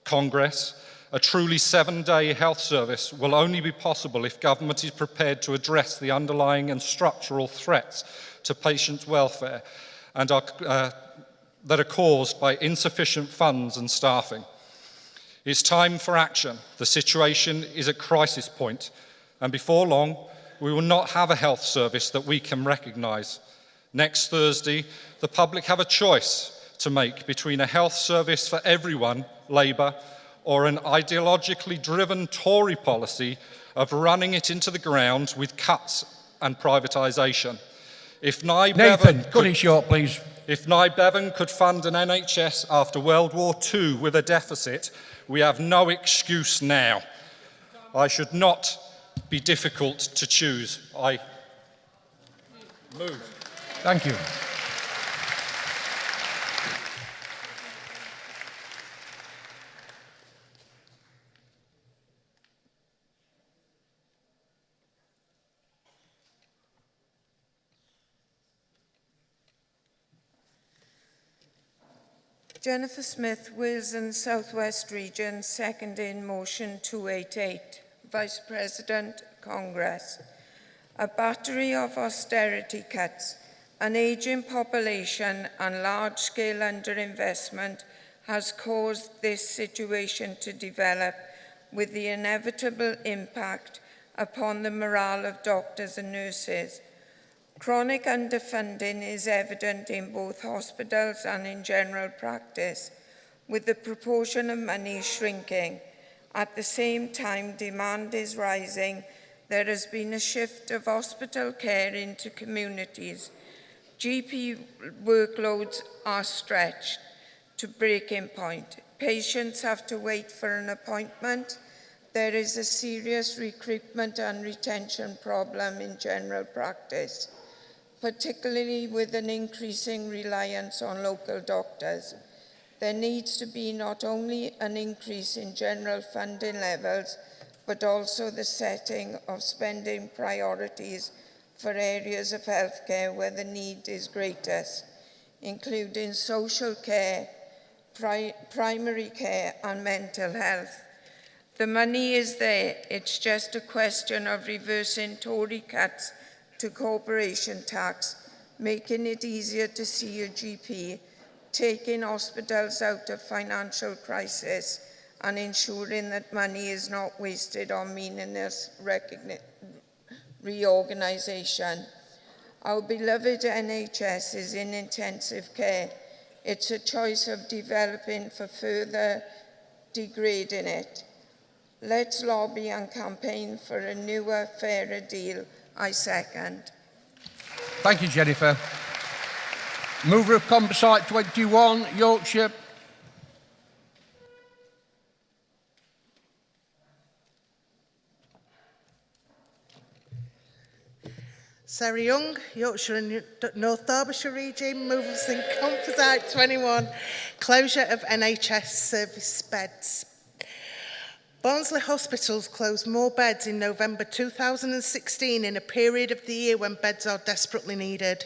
Congress, a truly 7-day health service will only be possible if government is prepared to address the underlying and structural threats to patient welfare and that are caused by insufficient funds and staffing. It's time for action. The situation is at crisis point, and before long, we will not have a health service that we can recognise. Next Thursday, the public have a choice to make between a health service for everyone, Labour, or an ideologically driven Tory policy of running it into the ground with cuts and privatisation. If Nathan, cut it short, please. If Bevan could fund an NHS after World War II with a deficit, we have no excuse now. I should not be difficult to choose. I move. Thank you. Jennifer Smith, Wilson, South West Region, seconding motion 288. Vice President, Congress. A battery of austerity cuts, an ageing population and large-scale underinvestment has caused this situation to develop, with the inevitable impact upon the morale of doctors and nurses. Chronic underfunding is evident in both hospitals and in general practice, with the proportion of money shrinking. At the same time, demand is rising. There has been a shift of hospital care into communities. GP workloads are stretched to breaking point. Patients have to wait for an appointment. There is a serious recruitment and retention problem in general practice, particularly with an increasing reliance on local doctors. There needs to be not only an increase in general funding levels, but also the setting of spending priorities for areas of healthcare where the need is greatest, including social care, primary care, and mental health. The money is there. It's just a question of reversing Tory cuts to corporation tax, making it easier to see your GP, taking hospitals out of financial crisis, and ensuring that money is not wasted on meaningless reorganisation. Our beloved NHS is in intensive care. It's a choice of developing for further degrading it. Let's lobby and campaign for a newer, fairer deal. I second. Thank you, Jennifer. Mover of Composite 21, Yorkshire. Sarah Young, Yorkshire and North Derbyshire region, movers in Composite 21, closure of NHS service beds. Barnsley hospitals closed more beds in November 2016 in a period of the year when beds are desperately needed.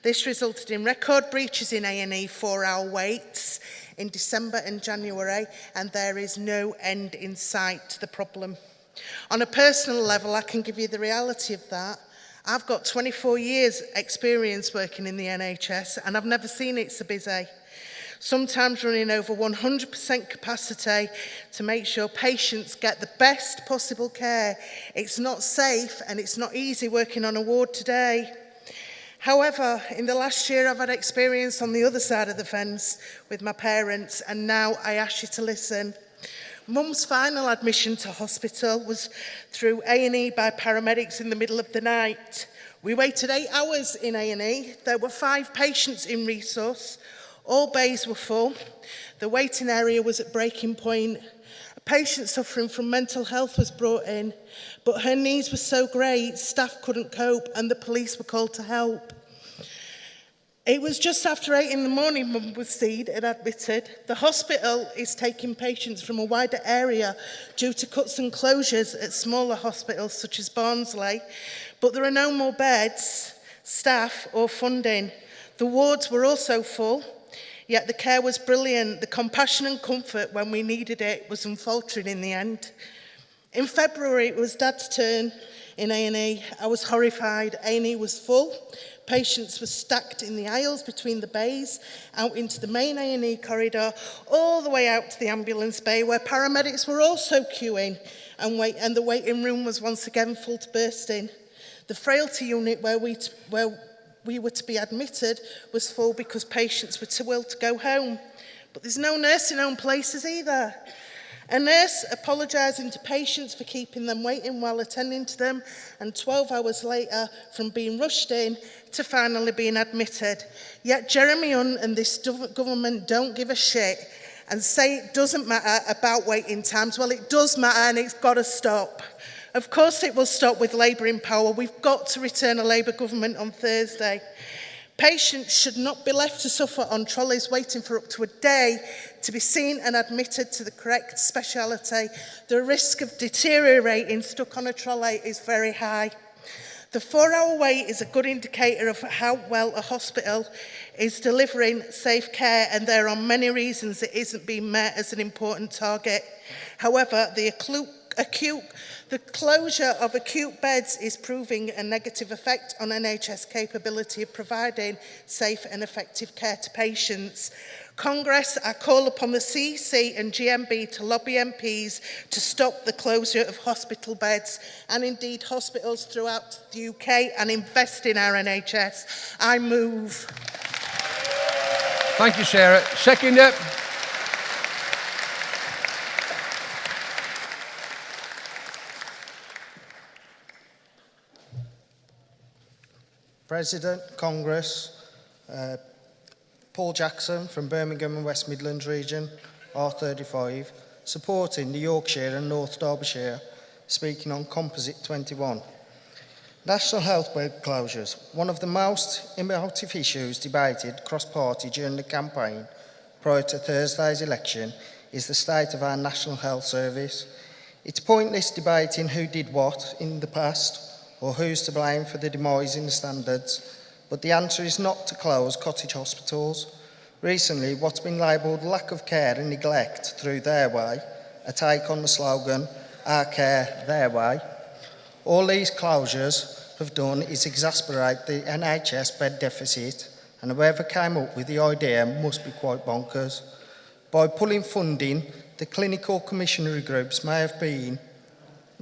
This resulted in record breaches in A&E 4-hour waits in December and January, and there is no end in sight to the problem. On a personal level, I can give you the reality of that. I've got 24 years experience working in the NHS and I've never seen it so busy. Sometimes running over 100% capacity to make sure patients get the best possible care. It's not safe and it's not easy working on a ward today. However, in the last year I've had experience on the other side of the fence with my parents, and now I ask you to listen. Mum's final admission to hospital was through A&E by paramedics in the middle of the night. We waited 8 hours in A&E. There were 5 patients in resource. All bays were full. The waiting area was at breaking point. A patient suffering from mental health was brought in, but her needs were so great, staff couldn't cope and the police were called to help. It was just after 8 in the morning Mum was seen and admitted. The hospital is taking patients from a wider area due to cuts and closures at smaller hospitals such as Barnsley, but there are no more beds, staff or funding. The wards were also full, yet the care was brilliant. The compassion and comfort when we needed it was unfaltering in the end. In February, it was Dad's turn in A&E. I was horrified. A&E was full. Patients were stacked in the aisles between the bays, out into the main A&E corridor, all the way out to the ambulance bay, where paramedics were also queuing, and the waiting room was once again full to bursting. The frailty unit where we were to be admitted was full because patients were too ill to go home. But there's no nursing home places either. A nurse apologising to patients for keeping them waiting while attending to them, and 12 hours later from being rushed in to finally being admitted. Yet Jeremy Hunt and this government don't give a shit and say it doesn't matter about waiting times. Well, it does matter and it's got to stop. Of course it will stop with Labour in power. We've got to return a Labour government on Thursday. Patients should not be left to suffer on trolleys waiting for up to a day to be seen and admitted to the correct speciality. The risk of deteriorating stuck on a trolley is very high. The 4-hour wait is a good indicator of how well a hospital is delivering safe care, and there are many reasons it isn't being met as an important target. However, the closure of acute beds is proving a negative effect on NHS capability of providing safe and effective care to patients. Congress, I call upon the CEC and GMB to lobby MPs to stop the closure of hospital beds and indeed hospitals throughout the UK and invest in our NHS. I move. Thank you, Sarah. Seconder. President, Congress, Paul Jackson from Birmingham and West Midlands region, R35, supporting the Yorkshire and North Derbyshire, speaking on Composite 21. National health bed closures. One of the most emotive issues debated cross-party during the campaign prior to Thursday's election is the state of our National Health Service. It's pointless debating who did what in the past or who's to blame for the demise in the standards, but the answer is not to close cottage hospitals. Recently, what's been labelled lack of care and neglect through Their Way, a take on the slogan, Our Care, Their Way. All these closures have done is exasperate the NHS bed deficit, and whoever came up with the idea must be quite bonkers. By pulling funding, the clinical commissionary groups may have been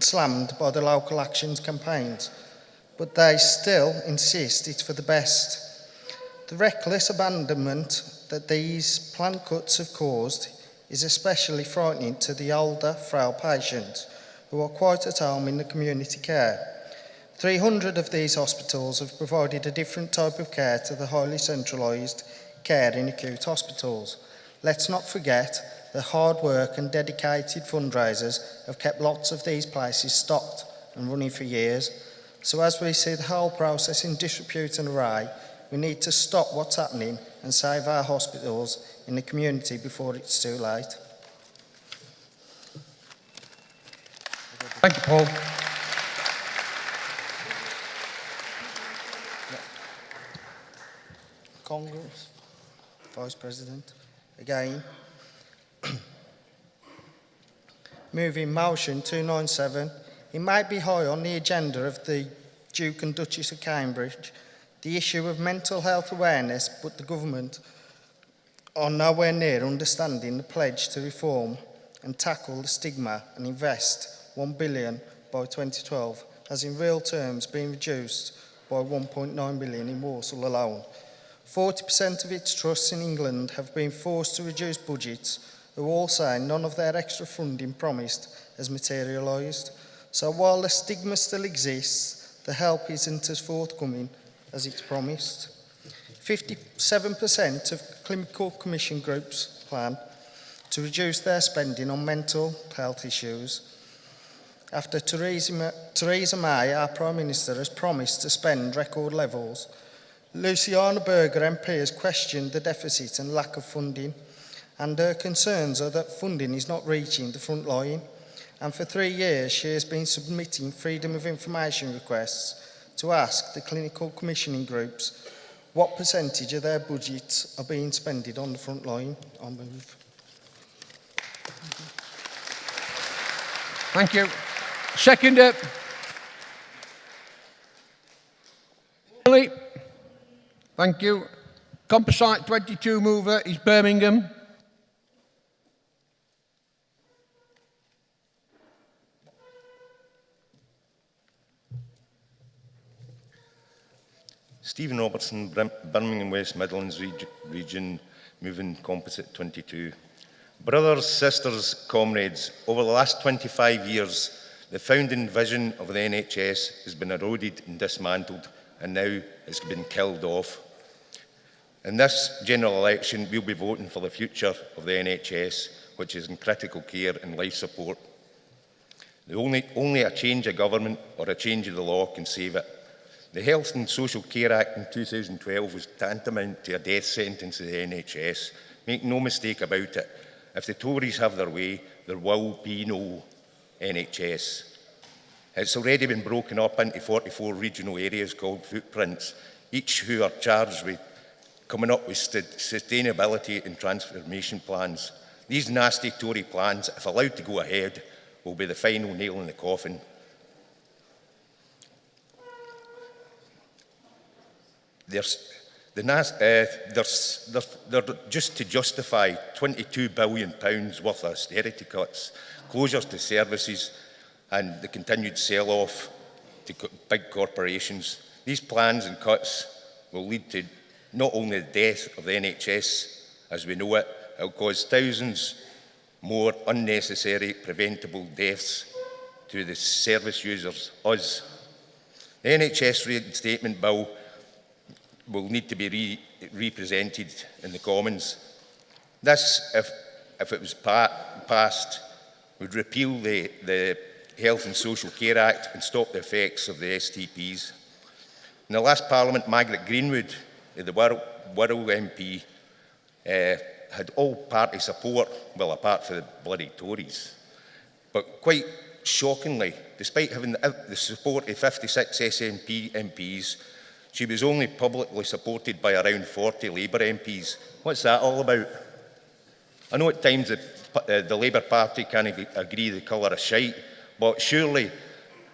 slammed by the local actions campaigns. but they still insist it's for the best. The reckless abandonment that these planned cuts have caused is especially frightening to the older, frail patients who are quite at home in the community care. 300 of these hospitals have provided a different type of care to the highly centralised care in acute hospitals. Let's not forget the hard work and dedicated fundraisers have kept lots of these places stocked and running for years. So as we see the whole process in disrepute and array, we need to stop what's happening and save our hospitals in the community before it's too late. Thank you, Paul. Congress, Vice President, again. Moving motion 297, it might be high on the agenda of the Duke and Duchess of Cambridge, the issue of mental health awareness, but the government are nowhere near understanding the pledge to reform and tackle the stigma and invest $1 billion by 2012 has in real terms been reduced by 1.9 billion in Walsall alone. 40% of its trusts in England have been forced to reduce budgets, who all say none of their extra funding promised has materialised. So while the stigma still exists, the help isn't as forthcoming as it's promised. 57% of clinical commission groups plan to reduce their spending on mental health issues. After Theresa May, our Prime Minister, has promised to spend record levels, Luciana Berger MP has questioned the deficit and lack of funding, and her concerns are that funding is not reaching the front line. And for 3 years, she has been submitting freedom of information requests to ask the clinical commissioning groups what percentage of their budgets are being spent on the front line. I'll move. Thank you. Seconder. Thank you. Composite 22 mover is Birmingham. Stephen Robertson, Birmingham West Midlands region, moving composite 22. Brothers, sisters, comrades, over the last 25 years, the founding vision of the NHS has been eroded and dismantled, and now it's been killed off. In this general election, we'll be voting for the future of the NHS, which is in critical care and life support. Only a change of government or a change of the law can save it. The Health and Social Care Act in 2012 was tantamount to a death sentence of the NHS. Make no mistake about it, if the Tories have their way, there will be no NHS. It's already been broken up into 44 regional areas called footprints, each who are charged with coming up with sustainability and transformation plans. These nasty Tory plans, if allowed to go ahead, will be the final nail in the coffin. They're just to justify £22 billion worth of austerity cuts, closures to services and the continued sell-off to big corporations. These plans and cuts will lead to not only the death of the NHS as we know it, it will cause thousands more unnecessary preventable deaths to the service users, us. The NHS reinstatement bill will need to be represented in the Commons. This, if it was passed, would repeal the Health and Social Care Act and stop the effects of the STPs. In the last Parliament, Margaret Greenwood, the Wirral MP, had all party support, well, apart from the bloody Tories. But quite shockingly, despite having the support of 56 SNP MPs, she was only publicly supported by around 40 Labour MPs. What's that all about? I know at times the Labour Party can't agree the colour of shite, but surely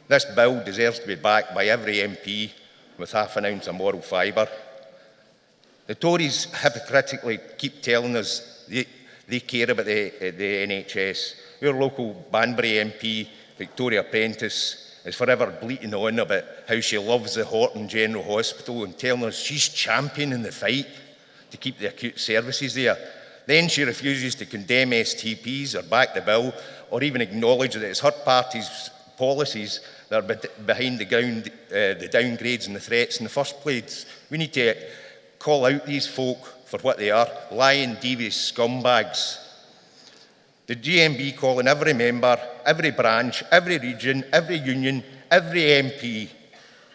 this bill deserves to be backed by every MP with half an ounce of moral fibre. The Tories hypocritically keep telling us they care about the NHS. Your local Banbury MP, Victoria Prentice, is forever bleating on about how she loves the Horton General Hospital and telling us she's championing the fight to keep the acute services there. Then she refuses to condemn STPs or back the bill or even acknowledge that it's her party's policies that are behind the downgrades and the threats in the first place. We need to call out these folk for what they are, lying, devious scumbags. The GMB calling every member, every branch, every region, every union, every MP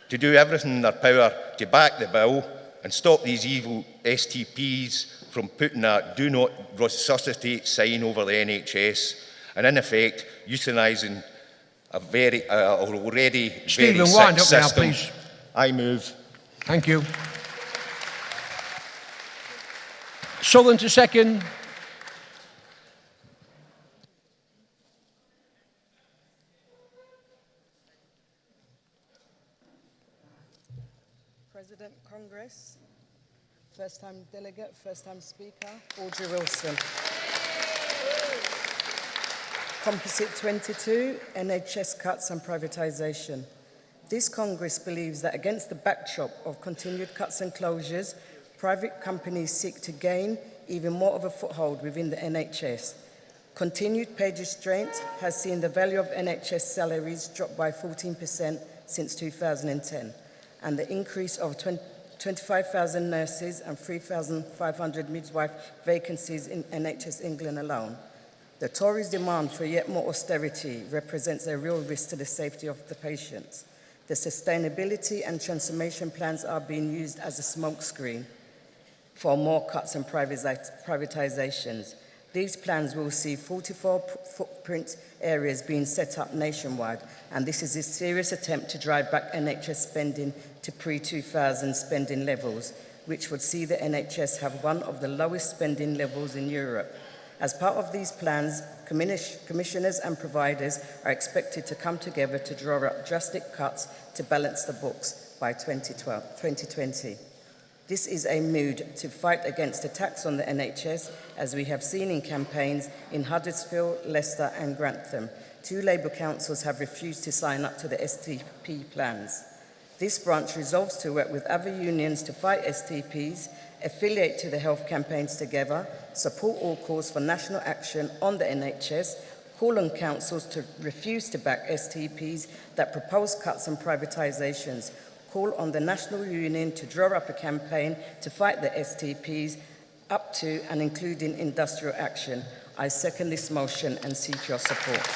to do everything in their power to back the bill and stop these evil STPs from putting a do not resuscitate sign over the NHS and in effect euthanising a already Stephen, very wind sick up system. now, please. I move. Thank you. Southern to second. President Congress, first time delegate, first time speaker, Audrey Wilson. Composite 22, NHS cuts and privatisation. This Congress believes that against the backdrop of continued cuts and closures, private companies seek to gain even more of a foothold within the NHS. Continued pay restraint has seen the value of NHS salaries drop by 14% since 2010, and the increase of 25,000 nurses and 3,500 midwife vacancies in NHS England alone. The Tories' demand for yet more austerity represents a real risk to the safety of the patients. The sustainability and transformation plans are being used as a smokescreen for more cuts and privatizations. These plans will see 44 footprint areas being set up nationwide, and this is a serious attempt to drive back NHS spending to pre-2000 spending levels, which would see the NHS have one of the lowest spending levels in Europe. As part of these plans, commissioners and providers are expected to come together to draw up drastic cuts to balance the books by 2020. This is a mood to fight against attacks on the NHS, as we have seen in campaigns in Huddersfield, Leicester and Grantham. 2 Labour councils have refused to sign up to the STP plans. This branch resolves to work with other unions to fight STPs, affiliate to the health campaigns together, support all calls for national action on the NHS, call on councils to refuse to back STPs that propose cuts and privatisations, call on the National Union to draw up a campaign to fight the STPs up to and including industrial action. I second this motion and seek your support.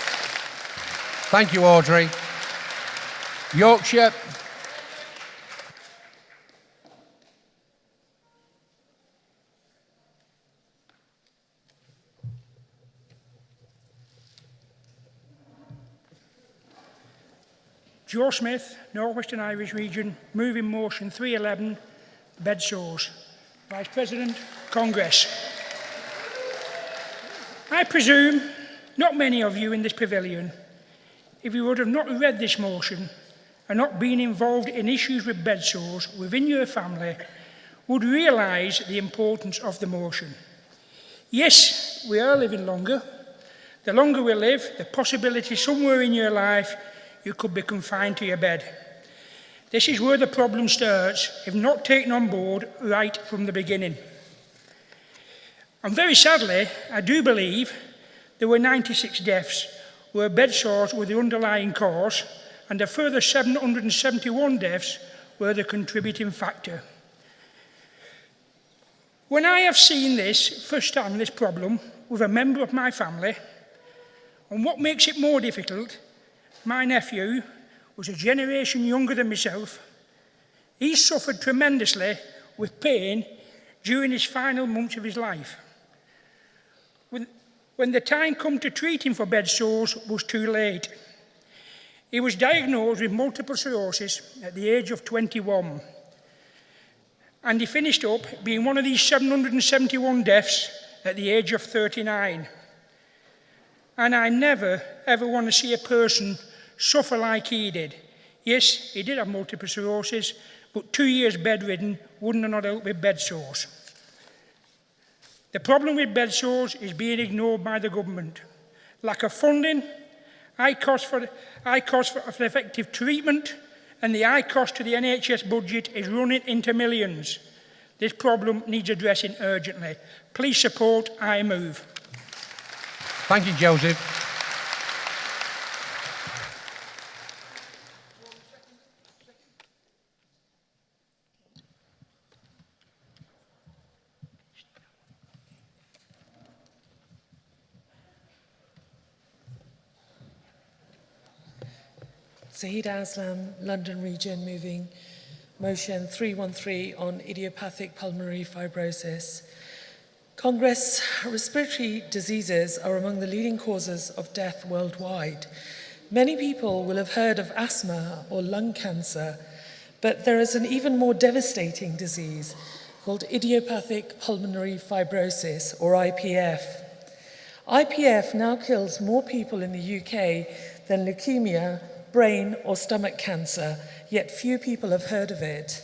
Thank you, Audrey. Yorkshire. Joe Smith, North Western Irish Region, moving motion 311, bed sores. Vice President, Congress. I presume not many of you in this pavilion, if you would have not read this motion and not been involved in issues with bed sores within your family, would realise the importance of the motion. Yes, we are living longer. The longer we live, the possibility somewhere in your life you could be confined to your bed. This is where the problem starts, if not taken on board right from the beginning. And very sadly, I do believe there were 96 deaths where bed sores were the underlying cause, and a further 771 deaths were the contributing factor. When I have seen this firsthand, this problem, with a member of my family, and what makes it more difficult, my nephew was a generation younger than myself. He suffered tremendously with pain during his final months of his life. When the time come to treat him for bed sores was too late. He was diagnosed with multiple sclerosis at the age of 21. And he finished up being one of these 771 deaths at the age of 39. And I never, ever want to see a person suffer like he did. Yes, he did have multiple sclerosis, but 2 years bedridden wouldn't have not helped with bed sores. The problem with bed sores is being ignored by the government. Lack of funding high cost for effective treatment, and the high cost to the NHS budget is running into millions. This problem needs addressing urgently. Please support I move. Thank you, Joseph. Zahid Aslam, London Region, moving motion 313 on idiopathic pulmonary fibrosis. Congress, respiratory diseases are among the leading causes of death worldwide. Many people will have heard of asthma or lung cancer, but there is an even more devastating disease called idiopathic pulmonary fibrosis, or IPF. IPF now kills more people in the UK than leukemia, brain or stomach cancer, yet few people have heard of it.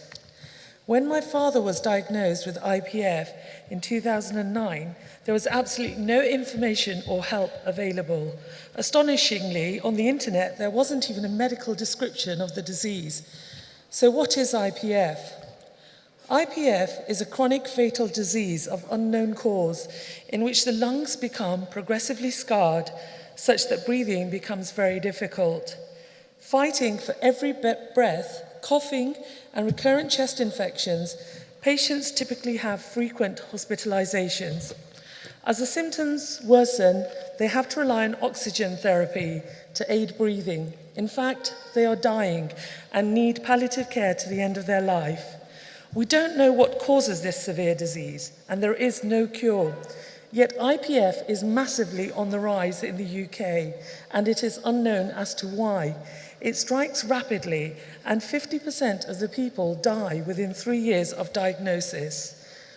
When my father was diagnosed with IPF in 2009, there was absolutely no information or help available. Astonishingly, on the internet, there wasn't even a medical description of the disease. So what is IPF? IPF is a chronic fatal disease of unknown cause in which the lungs become progressively scarred such that breathing becomes very difficult. Fighting for every breath, coughing and recurrent chest infections, patients typically have frequent hospitalizations. As the symptoms worsen, they have to rely on oxygen therapy to aid breathing. In fact, they are dying and need palliative care to the end of their life. We don't know what causes this severe disease, and there is no cure. Yet IPF is massively on the rise in the UK, and it is unknown as to why. It strikes rapidly, and 50% of the people die within 3 years of diagnosis.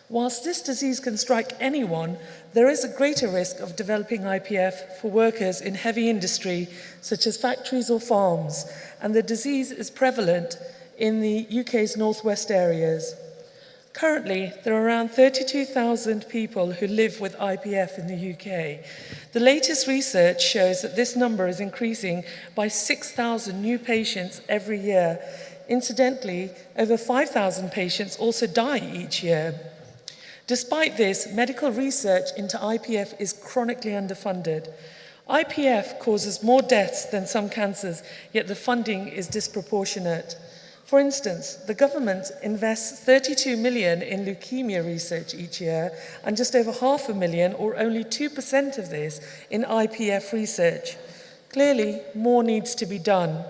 Whilst this disease can strike anyone, there is a greater risk of developing IPF for workers in heavy industry, such as factories or farms, and the disease is prevalent in the UK's northwest areas. Currently, there are around 32,000 people who live with IPF in the UK. The latest research shows that this number is increasing by 6,000 new patients every year. Incidentally, over 5,000 patients also die each year. Despite this, medical research into IPF is chronically underfunded. IPF causes more deaths than some cancers, yet the funding is disproportionate. For instance, the government invests 32 million in leukemia research each year and just over $500,000, or only 2% of this, in IPF research. Clearly, more needs to be done.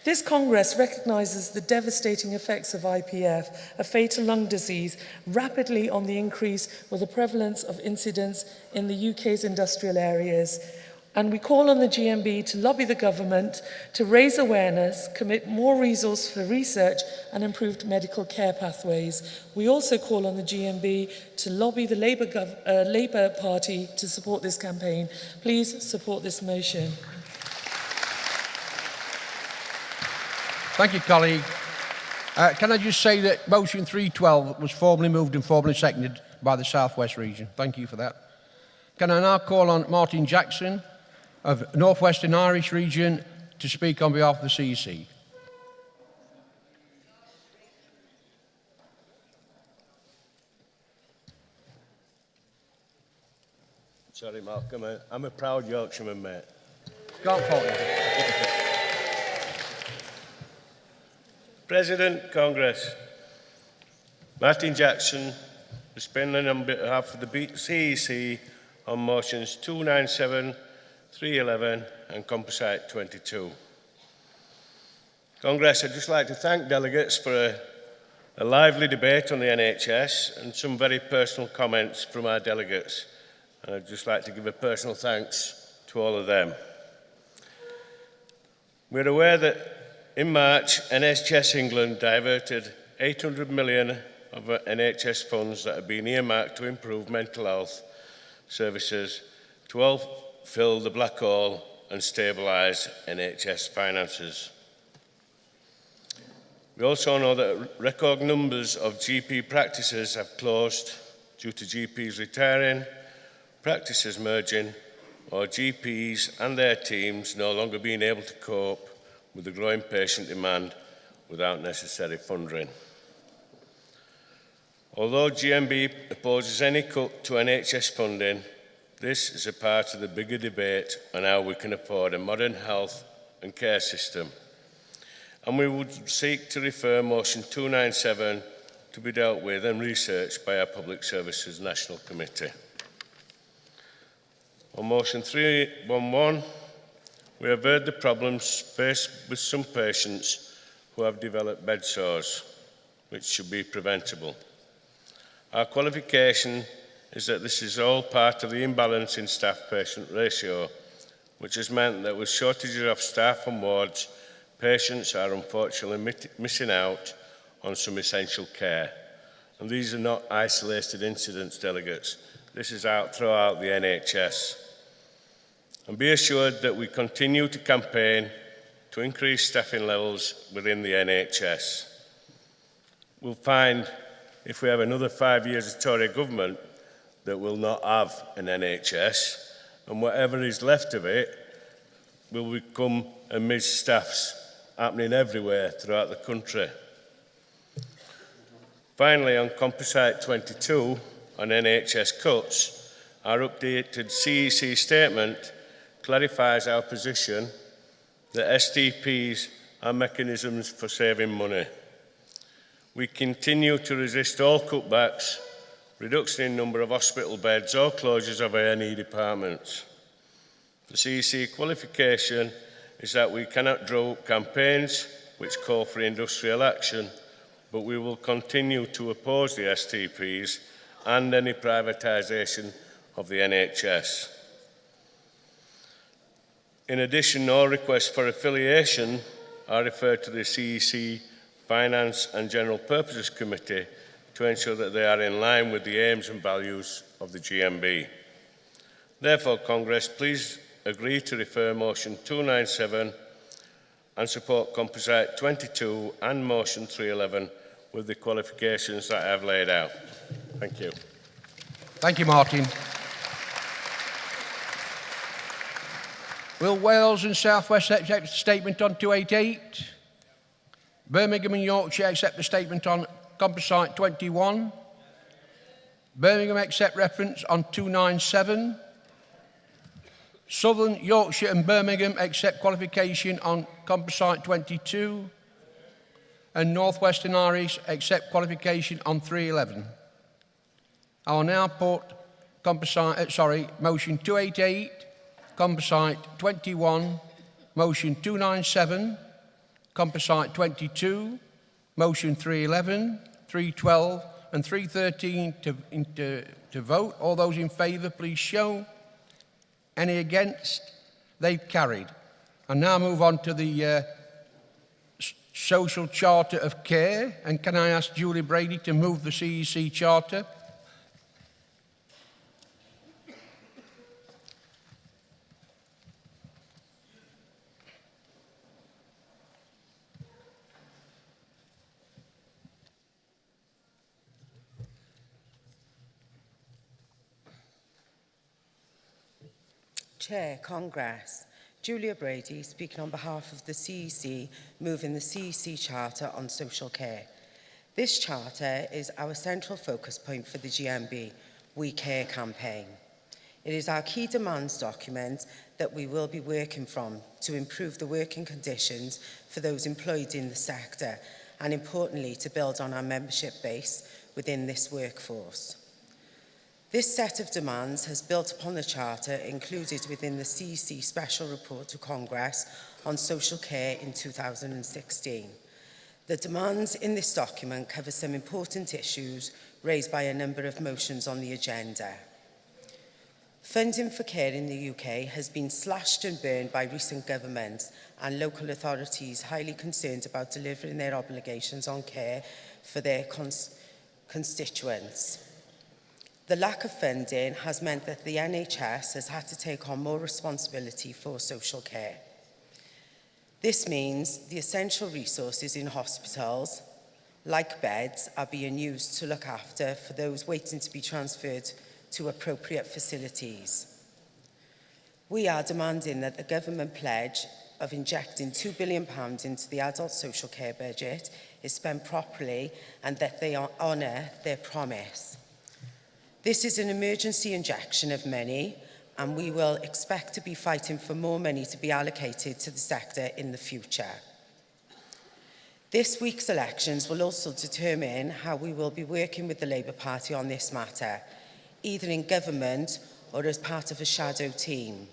This Congress recognises the devastating effects of IPF, a fatal lung disease, rapidly on the increase with the prevalence of incidents in the UK's industrial areas. And we call on the GMB to lobby the government to raise awareness, commit more resource for research and improved medical care pathways. We also call on the GMB to lobby the Labour Party to support this campaign. Please support this motion. Thank you, colleague. Can I just say that motion 312 was formally moved and formally seconded by the South West region. Thank you for that. Can I now call on Martin Jackson of Northwestern Irish region to speak on behalf of the CEC. Sorry, Malcolm. I'm a proud Yorkshireman, mate. Can't fault you. President, Congress. Martin Jackson, speaking on behalf of the CEC on motions 297, 311 and Composite 22. Congress, I'd just like to thank delegates for a lively debate on the NHS and some very personal comments from our delegates. And I'd just like to give a personal thanks to all of them. We're aware that in March, NHS England diverted 800 million of NHS funds that have been earmarked to improve mental health services to help fill the black hole and stabilise NHS finances. We also know that record numbers of GP practices have closed due to GPs retiring, practices merging, or GPs and their teams no longer being able to cope with the growing patient demand without necessary funding. Although GMB opposes any cut to NHS funding, this is a part of the bigger debate on how we can afford a modern health and care system. And we would seek to refer motion 297 to be dealt with and researched by our Public Services National Committee. On motion 311, we have heard the problems faced with some patients who have developed bed sores, which should be preventable. Our qualification is that this is all part of the imbalance in staff-patient ratio, which has meant that with shortages of staff on wards, patients are unfortunately missing out on some essential care. And these are not isolated incidents, delegates. This is out throughout the NHS. And be assured that we continue to campaign to increase staffing levels within the NHS. We'll find, if we have another 5 years of Tory government, that we'll not have an NHS, and whatever is left of it will become a mis-staffs happening everywhere throughout the country. Finally, on Composite 22 on NHS cuts, our updated CEC statement clarifies our position that STPs are mechanisms for saving money. We continue to resist all cutbacks, reduction in number of hospital beds or closures of A&E departments. The CEC qualification is that we cannot draw up campaigns which call for industrial action, but we will continue to oppose the STPs and any privatisation of the NHS. In addition, all requests for affiliation are referred to the CEC Finance and General Purposes Committee to ensure that they are in line with the aims and values of the GMB. Therefore, Congress, please agree to refer motion 297 and support Composite 22 and motion 311 with the qualifications that I have laid out. Thank you. Thank you, Martin. Will Wales and South West accept the statement on 288? Birmingham and Yorkshire accept the statement on Composite 21. Birmingham accept reference on 297. Southern Yorkshire and Birmingham accept qualification on Composite 22. And North Western Irish accept qualification on 311. I will now put motion 288, Composite 21, motion 297, Composite 22, motion 311, 312 and 313 to vote. All those in favour, please show. Any against? They've carried. And now move on to the Social Charter of Care. And can I ask Julie Brady to move the CEC Charter? Chair, Congress. Julia Brady, speaking on behalf of the CEC, moving the CEC Charter on social care. This charter is our central focus point for the GMB We Care campaign. It is our key demands document that we will be working from to improve the working conditions for those employed in the sector and, importantly, to build on our membership base within this workforce. This set of demands has built upon the Charter included within the CEC Special Report to Congress on social care in 2016. The demands in this document cover some important issues raised by a number of motions on the agenda. Funding for care in the UK has been slashed and burned by recent governments and local authorities highly concerned about delivering their obligations on care for their constituents. The lack of funding has meant that the NHS has had to take on more responsibility for social care. This means the essential resources in hospitals, like beds, are being used to look after for those waiting to be transferred to appropriate facilities. We are demanding that the government pledge of injecting £2 billion into the adult social care budget is spent properly and that they honour their promise. This is an emergency injection of money, and we will expect to be fighting for more money to be allocated to the sector in the future. This week's elections will also determine how we will be working with the Labour Party on this matter, either in government or as part of a shadow team.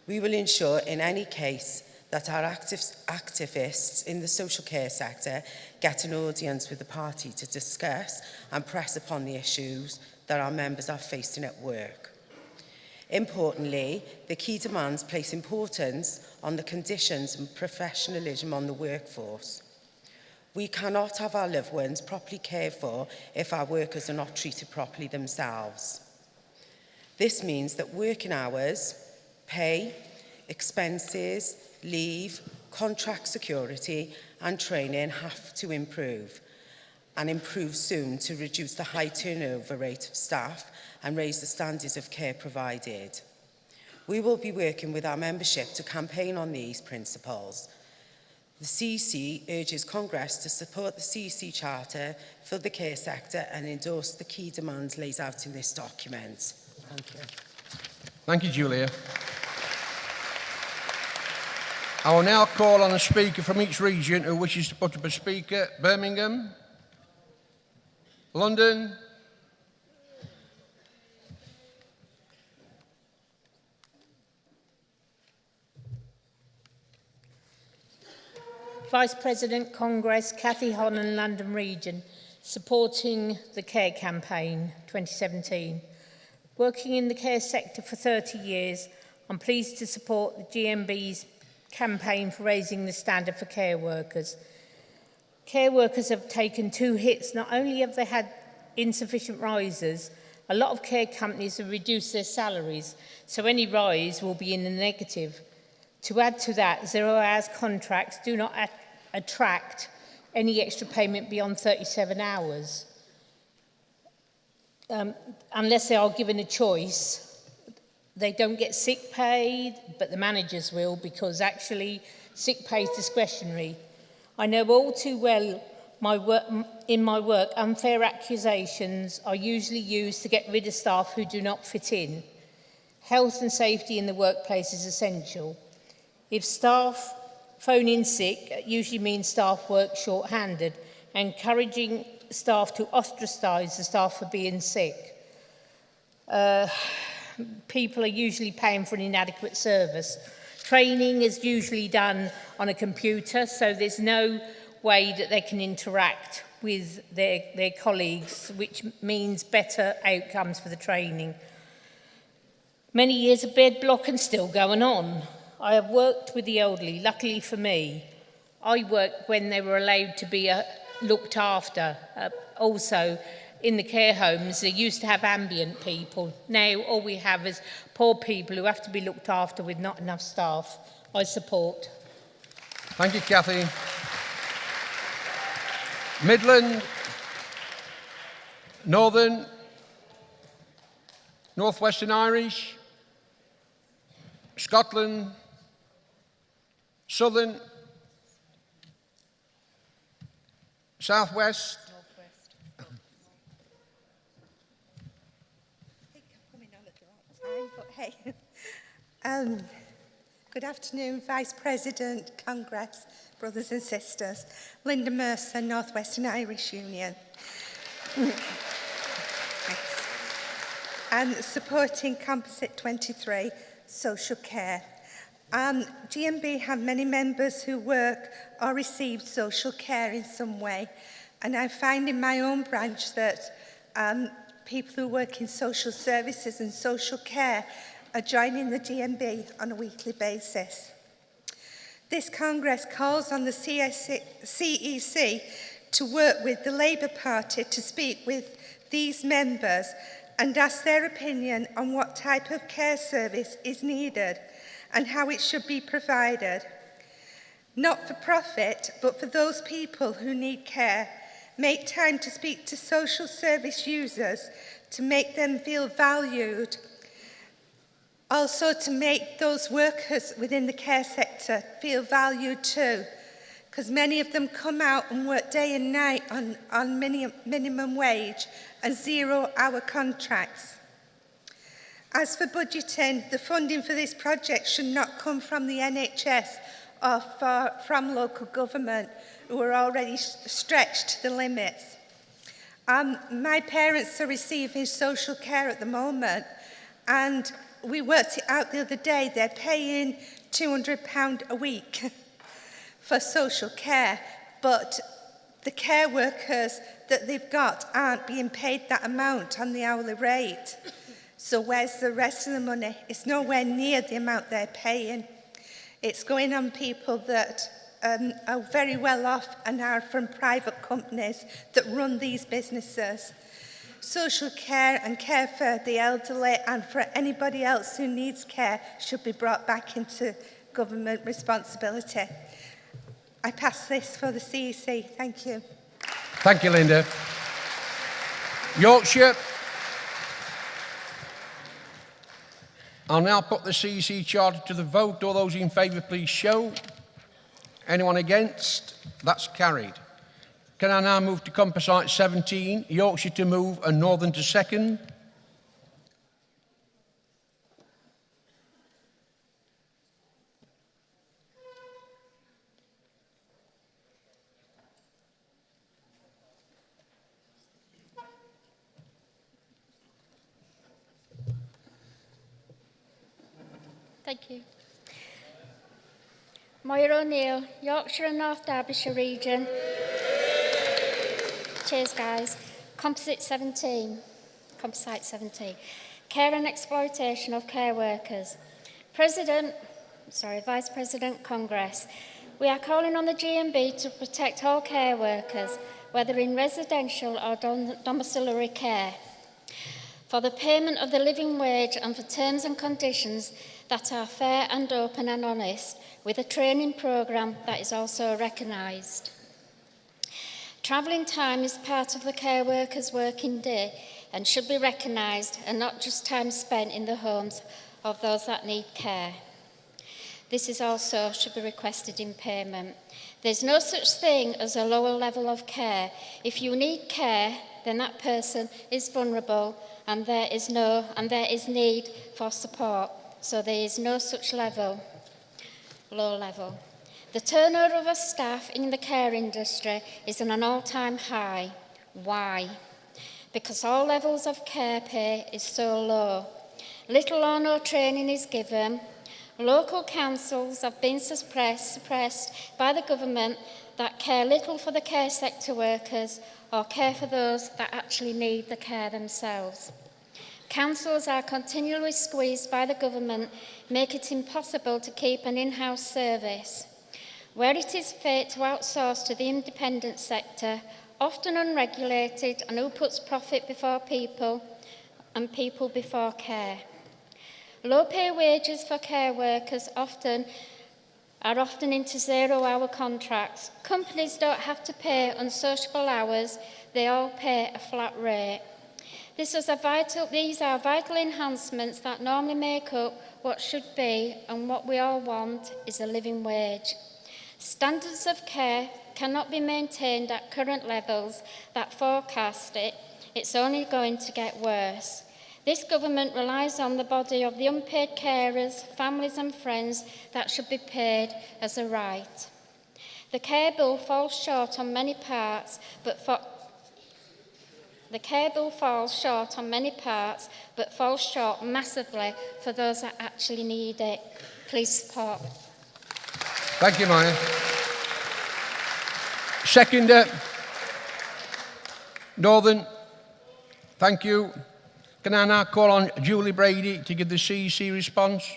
We will ensure in any case that our activists in the social care sector get an audience with the party to discuss and press upon the issues that our members are facing at work. Importantly, the key demands place importance on the conditions and professionalism on the workforce. We cannot have our loved ones properly cared for if our workers are not treated properly themselves. This means that working hours, pay, expenses, leave, contract security and training have to improve, and improve soon to reduce the high turnover rate of staff and raise the standards of care provided. We will be working with our membership to campaign on these principles. The CEC urges Congress to support the CEC Charter for the care sector and endorse the key demands laid out in this document. Thank you. Thank you, Julia. I will now call on a speaker from each region who wishes to put up a speaker. Birmingham, London, Vice President Congress, Cathy Honan, London Region, supporting the Care Campaign 2017. Working in the care sector for 30 years, I'm pleased to support the GMB's campaign for raising the standard for care workers. Care workers have taken two hits. Not only have they had insufficient rises, a lot of care companies have reduced their salaries, so any rise will be in the negative. To add to that, 0 hours contracts do not attract any extra payment beyond 37 hours. Unless they are given a choice, they don't get sick pay, but the managers will, because actually sick pay is discretionary. I know all too well in my work, unfair accusations are usually used to get rid of staff who do not fit in. Health and safety in the workplace is essential. If staff phone in sick, it usually means staff work short-handed, encouraging staff to ostracise the staff for being sick. People are usually paying for an inadequate service. Training is usually done on a computer, so there's no way that they can interact with their colleagues, which means better outcomes for the training. Many years of bed block and still going on. I have worked with the elderly. Luckily for me, I worked when they were allowed to be looked after. Also, in the care homes, they used to have ambient people. Now, all we have is poor people who have to be looked after with not enough staff. I support. Thank you, Cathy. Midland, Northern, Northwestern Irish, Scotland, Southern, Southwest. Good afternoon, Vice President, Congress, brothers and sisters. Linda Mercer, North Western Irish Union. And supporting Composite 23, social care. GMB have many members who work or receive social care in some way. And I find in my own branch that people who work in social services and social care are joining the GMB on a weekly basis. This Congress calls on the CEC to work with the Labour Party to speak with these members and ask their opinion on what type of care service is needed and how it should be provided. Not for profit, but for those people who need care. Make time to speak to social service users to make them feel valued Also to make those workers within the care sector feel valued too, because many of them come out and work day and night on minimum wage and 0-hour contracts. As for budgeting, the funding for this project should not come from the NHS or from local government, who are already stretched to the limits. My parents are receiving social care at the moment, and we worked it out the other day. They're paying £200 a week for social care, but the care workers that they've got aren't being paid that amount on the hourly rate. So where's the rest of the money? It's nowhere near the amount they're paying. It's going on people that are very well off and are from private companies that run these businesses. Social care and care for the elderly and for anybody else who needs care should be brought back into government responsibility. I pass this for the CEC. Thank you. Thank you, Linda. Yorkshire. I'll now put the CEC Charter to the vote. All those in favour, please show. Anyone against? That's carried. Can I now move to Composite 17, Yorkshire to move and Northern to second? Thank you. Moira O'Neill, Yorkshire and North Derbyshire region. Cheers, guys. Composite 17. Care and exploitation of care workers. Vice President Congress. We are calling on the GMB to protect all care workers, whether in residential or domiciliary care, for the payment of the living wage and for terms and conditions that are fair and open and honest, with a training programme that is also recognised. Travelling time is part of the care worker's working day and should be recognised, and not just time spent in the homes of those that need care. This is also should be requested in payment. There's no such thing as a lower level of care. If you need care, then that person is vulnerable and there is need for support. So there is no such low level. The turnover of our staff in the care industry is at an all-time high. Why? Because all levels of care pay is so low. Little or no training is given. Local councils have been suppressed by the government that care little for the care sector workers or care for those that actually need the care themselves. Councils are continually squeezed by the government, make it impossible to keep an in-house service. Where it is fit to outsource to the independent sector, often unregulated, and who puts profit before people and people before care. Low pay wages for care workers are often into 0-hour contracts. Companies don't have to pay unsociable hours, they all pay a flat rate. These are vital enhancements that normally make up what should be, and what we all want is a living wage. Standards of care cannot be maintained at current levels that forecast it's only going to get worse. This government relies on the body of the unpaid carers, families and friends that should be paid as a right. The care bill falls short on many parts, but falls short massively for those that actually need it. Please support. Thank you, Maya. Seconder, Northern. Thank you. Can I now call on Julie Brady to give the CEC response?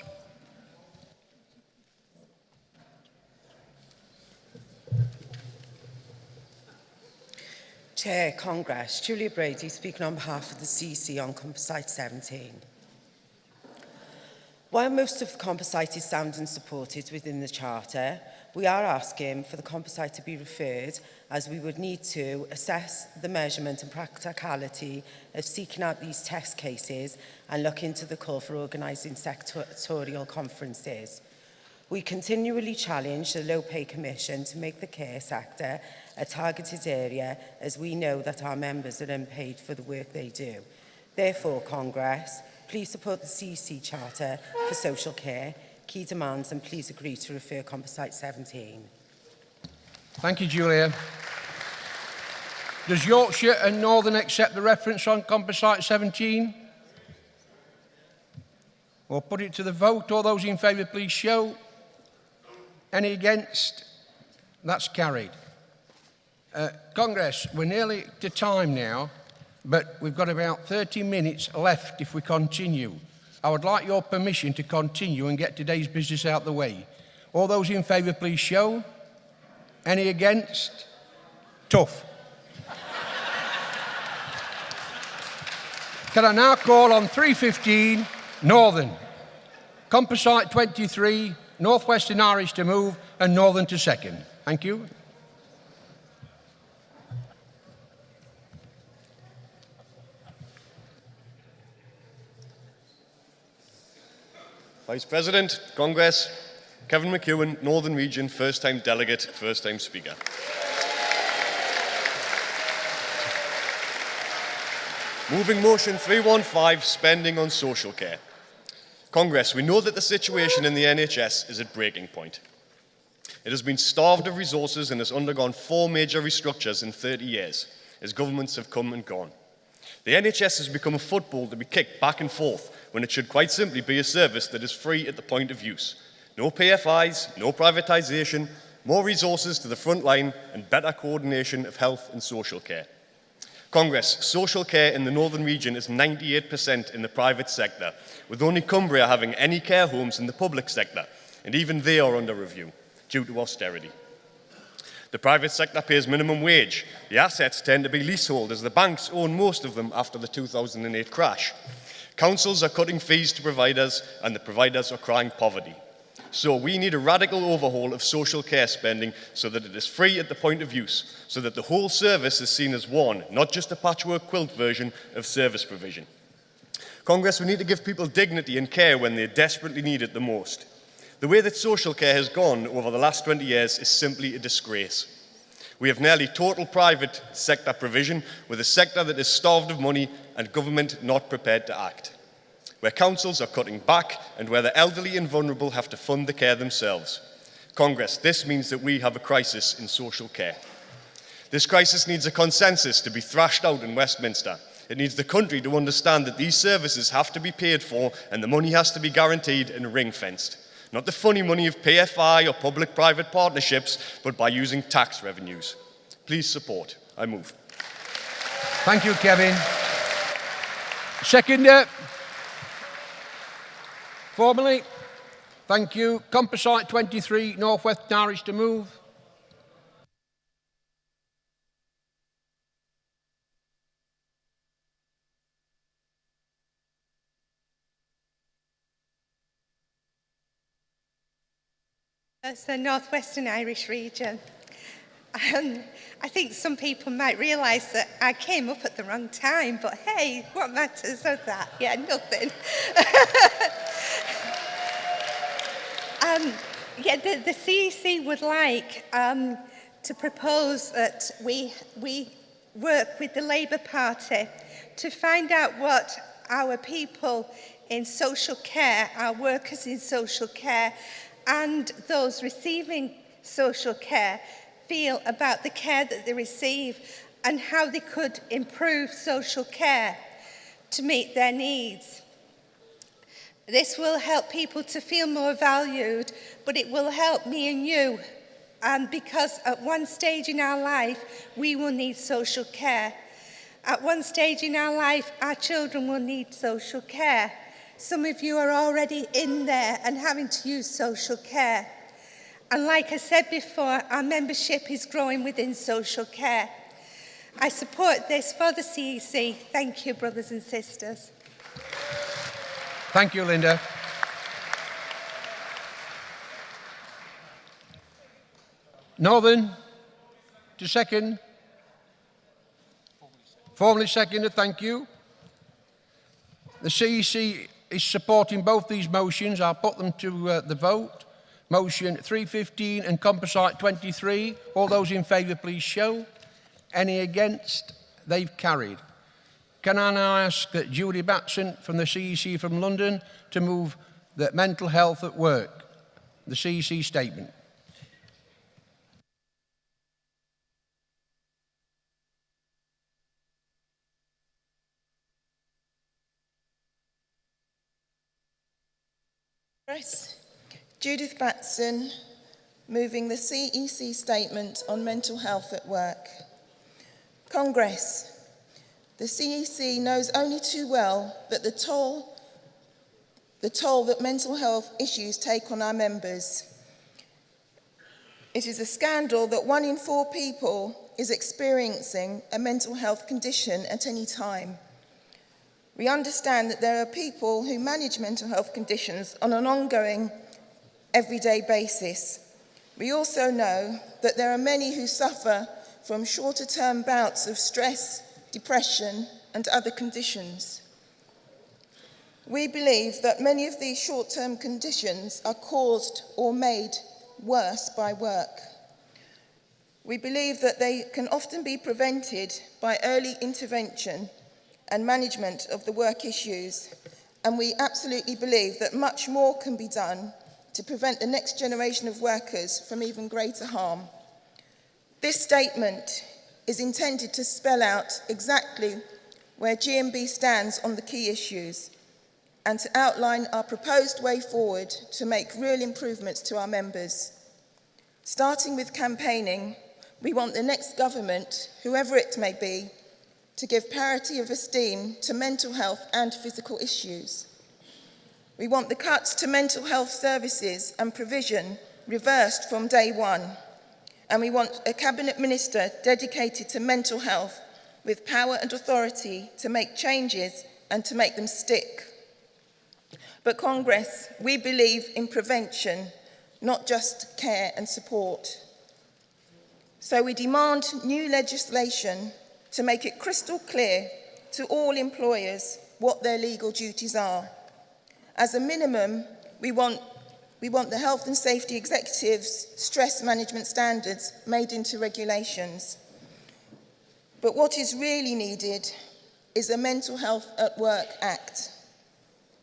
Chair, Congress, Julia Brady speaking on behalf of the CEC on Composite 17. While most of the composite is sound and supported within the Charter, we are asking for the composite to be referred, as we would need to assess the measurement and practicality of seeking out these test cases and look into the call for organising sectorial conferences. We continually challenge the Low Pay Commission to make the care sector a targeted area, as we know that our members are unpaid for the work they do. Therefore, Congress, please support the CEC Charter for social care, key demands, and please agree to refer Composite 17. Thank you, Julia. Does Yorkshire and Northern accept the reference on Composite 17? We'll put it to the vote. All those in favour, please show. Any against? That's carried. Congress, we're nearly to time now, but we've got about 30 minutes left if we continue. I would like your permission to continue and get today's business out the way. All those in favour, please show. Any against? Tough. Can I now call on 315 Northern, Composite 23, North Western Irish to move and Northern to second. Thank you. Vice President, Congress, Kevin McEwen, Northern Region, first-time delegate, first-time speaker. Moving motion 315, spending on social care. Congress, we know that the situation in the NHS is at breaking point. It has been starved of resources and has undergone 4 major restructures in 30 years, as governments have come and gone. The NHS has become a football to be kicked back and forth when it should quite simply be a service that is free at the point of use. No PFIs, no privatisation, more resources to the front line and better coordination of health and social care. Congress, social care in the Northern Region is 98% in the private sector, with only Cumbria having any care homes in the public sector, and even they are under review due to austerity. The private sector pays minimum wage. The assets tend to be leasehold, as the banks own most of them after the 2008 crash. Councils are cutting fees to providers, and the providers are crying poverty. So we need a radical overhaul of social care spending so that it is free at the point of use, so that the whole service is seen as one, not just a patchwork quilt version of service provision. Congress, we need to give people dignity and care when they desperately need it the most. The way that social care has gone over the last 20 years is simply a disgrace. We have nearly total private sector provision, with a sector that is starved of money and government not prepared to act. Where councils are cutting back and where the elderly and vulnerable have to fund the care themselves. Congress, this means that we have a crisis in social care. This crisis needs a consensus to be thrashed out in Westminster. It needs the country to understand that these services have to be paid for and the money has to be guaranteed and ring-fenced. Not the funny money of PFI or public-private partnerships, but by using tax revenues. Please support. I move. Thank you, Kevin. Seconder. Formally. Thank you. Composite 23, North Western Irish to move. As the North Western Irish region, I think some people might realise that I came up at the wrong time, but hey, what matters of that? Yeah, nothing. The CEC would like to propose that we work with the Labour Party to find out what our people in social care, our workers in social care, and those receiving social care feel about the care that they receive and how they could improve social care to meet their needs. This will help people to feel more valued, but it will help me and you, because at one stage in our life, we will need social care. At one stage in our life, our children will need social care. Some of you are already in there and having to use social care. And like I said before, our membership is growing within social care. I support this for the CEC. Thank you, brothers and sisters. Thank you, Linda. Northern, to second. Formally seconded, thank you. The CEC is supporting both these motions. I'll put them to the vote. Motion 315 and Composite 23. All those in favour, please show. Any against? They've carried. Can I now ask Julie Batson from the CEC from London to move the mental health at work, the CEC statement. Judith Batson, moving the CEC statement on mental health at work. Congress. The CEC knows only too well that the toll that mental health issues take on our members. It is a scandal that 1 in 4 people is experiencing a mental health condition at any time. We understand that there are people who manage mental health conditions on an ongoing, everyday basis. We also know that there are many who suffer from shorter-term bouts of stress, depression, and other conditions. We believe that many of these short-term conditions are caused or made worse by work. We believe that they can often be prevented by early intervention and management of the work issues, and we absolutely believe that much more can be done to prevent the next generation of workers from even greater harm. This statement is intended to spell out exactly where GMB stands on the key issues and to outline our proposed way forward to make real improvements to our members. Starting with campaigning, we want the next government, whoever it may be, to give parity of esteem to mental health and physical issues. We want the cuts to mental health services and provision reversed from day one. And we want a cabinet minister dedicated to mental health with power and authority to make changes and to make them stick. But Congress, we believe in prevention, not just care and support. So we demand new legislation to make it crystal clear to all employers what their legal duties are. As a minimum, we want the health and safety executives' stress management standards made into regulations. But what is really needed is a Mental Health at Work Act,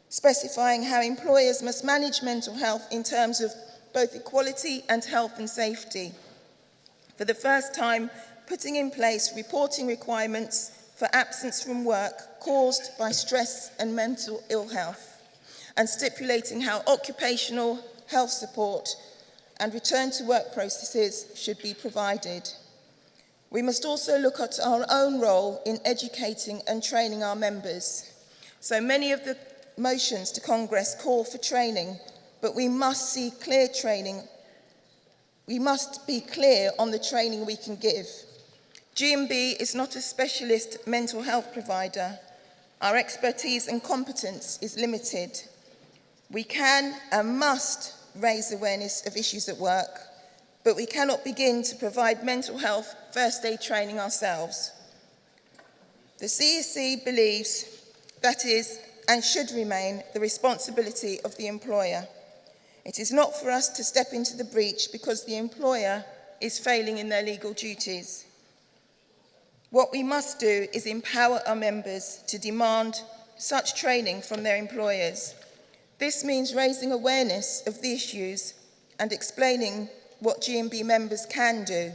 specifying how employers must manage mental health in terms of both equality and health and safety. For the first time, putting in place reporting requirements for absence from work caused by stress and mental ill health, and stipulating how occupational health support and return to work processes should be provided. We must also look at our own role in educating and training our members. So many of the motions to Congress call for training, but we must see clear training. We must be clear on the training we can give. GMB is not a specialist mental health provider. Our expertise and competence is limited. We can and must raise awareness of issues at work, but we cannot begin to provide mental health first aid training ourselves. The CEC believes that is and should remain the responsibility of the employer. It is not for us to step into the breach because the employer is failing in their legal duties. What we must do is empower our members to demand such training from their employers. This means raising awareness of the issues and explaining what GMB members can do.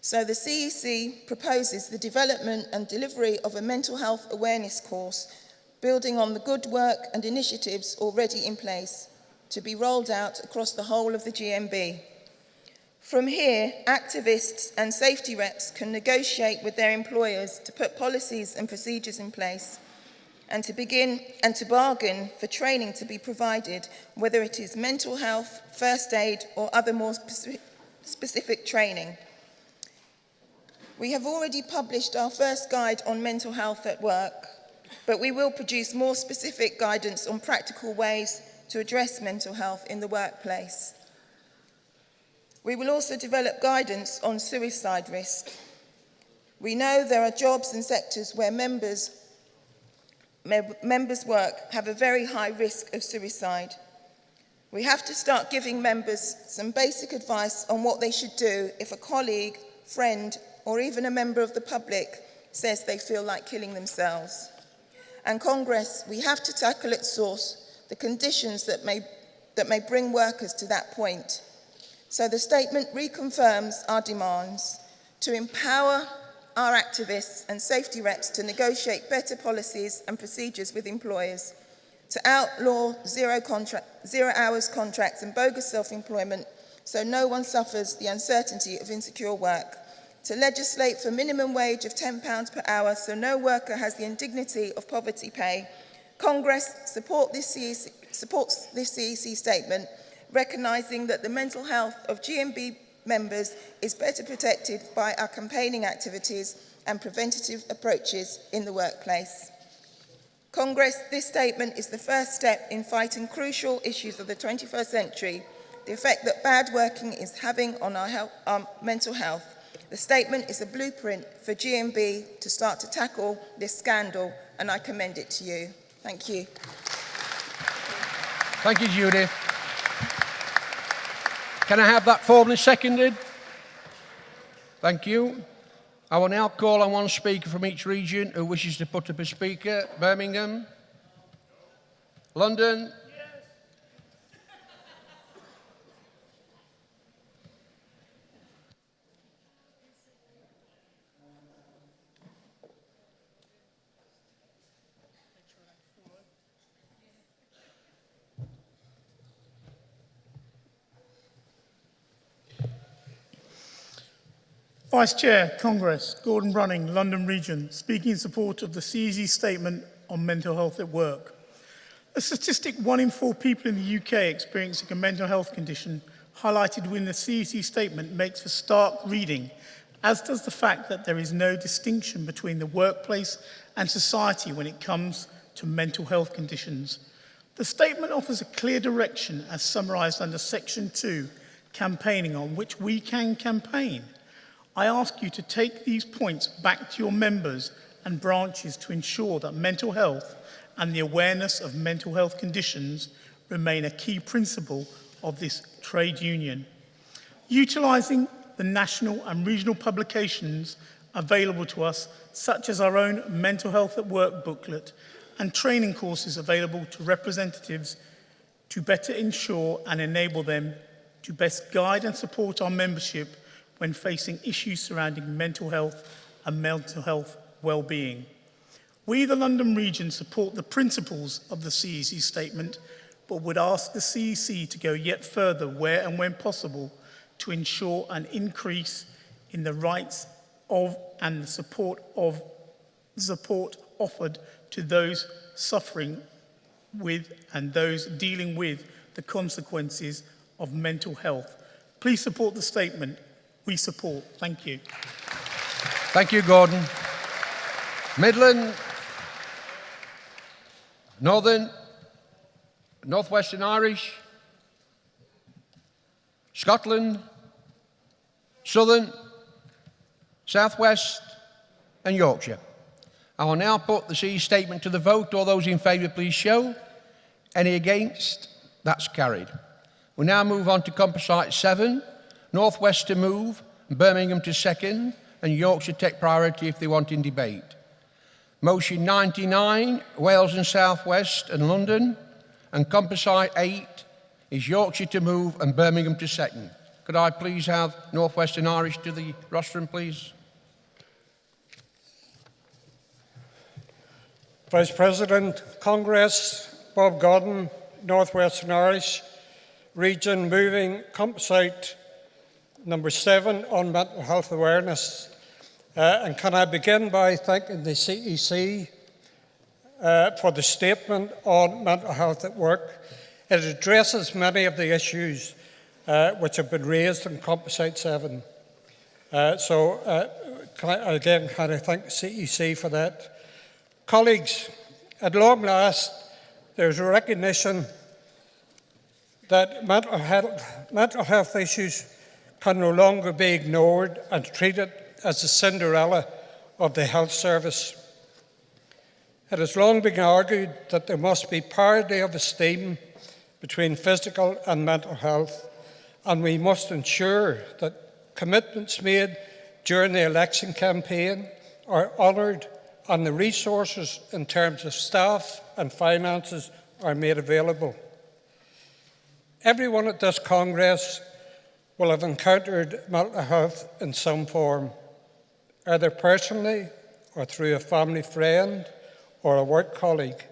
So the CEC proposes the development and delivery of a mental health awareness course, building on the good work and initiatives already in place, to be rolled out across the whole of the GMB. From here, activists and safety reps can negotiate with their employers to put policies and procedures in place and to bargain for training to be provided, whether it is mental health, first aid, or other more specific training. We have already published our first guide on mental health at work, but we will produce more specific guidance on practical ways to address mental health in the workplace. We will also develop guidance on suicide risk. We know there are jobs and sectors where members' work have a very high risk of suicide. We have to start giving members some basic advice on what they should do if a colleague, friend, or even a member of the public says they feel like killing themselves. And Congress, we have to tackle at source the conditions that may bring workers to that point. So the statement reconfirms our demands to empower our activists and safety reps to negotiate better policies and procedures with employers, to outlaw zero-hours contracts and bogus self-employment so no one suffers the uncertainty of insecure work, to legislate for minimum wage of £10 per hour so no worker has the indignity of poverty pay. Congress supports this CEC statement, recognising that the mental health of GMB members is better protected by our campaigning activities and preventative approaches in the workplace. Congress, this statement is the first step in fighting crucial issues of the 21st century, the effect that bad working is having on our mental health. The statement is a blueprint for GMB to start to tackle this scandal, and I commend it to you. Thank you. Thank you, Judith. Can I have that formally seconded? Thank you. I will now call on one speaker from each region who wishes to put up a speaker. Birmingham? London? Vice Chair, Congress, Gordon Brunning, London Region, speaking in support of the CEC Statement on mental health at work. A statistic 1 in 4 people in the UK experiencing a mental health condition highlighted within the CEC Statement makes for stark reading, as does the fact that there is no distinction between the workplace and society when it comes to mental health conditions. The statement offers a clear direction as summarised under Section 2, campaigning, on which we can campaign. I ask you to take these points back to your members and branches to ensure that mental health and the awareness of mental health conditions remain a key principle of this trade union. Utilising the national and regional publications available to us, such as our own Mental Health at Work booklet and training courses available to representatives to better ensure and enable them to best guide and support our membership when facing issues surrounding mental health and mental health well-being. We, the London region, support the principles of the CEC statement, but would ask the CEC to go yet further where and when possible to ensure an increase in the rights of and the support offered to those suffering with and those dealing with the consequences of mental health. Please support the statement. We support. Thank you. Thank you, Gordon. Midland, Northern, Northwestern Irish, Scotland, Southern, Southwest and Yorkshire. I will now put the CEC statement to the vote. All those in favour, please show. Any against? That's carried. We'll now move on to Composite 7. North West to move, Birmingham to second, and Yorkshire take priority if they want in debate. Motion 99, Wales and South West and London, and Composite 8 is Yorkshire to move and Birmingham to second. Could I please have North Western Irish to the rostrum, please? Vice President, Congress, Bob Godden, North Western Irish, Region moving Composite number 7 on mental health awareness. And can I begin by thanking the CEC for the statement on mental health at work. It addresses many of the issues which have been raised in Composite 7. Can I thank the CEC for that. Colleagues, at long last, there's a recognition that mental health issues can no longer be ignored and treated as the Cinderella of the health service. It has long been argued that there must be parity of esteem between physical and mental health, and we must ensure that commitments made during the election campaign are honoured and the resources in terms of staff and finances are made available. Everyone at this Congress will have encountered mental health in some form, either personally or through a family friend or a work colleague.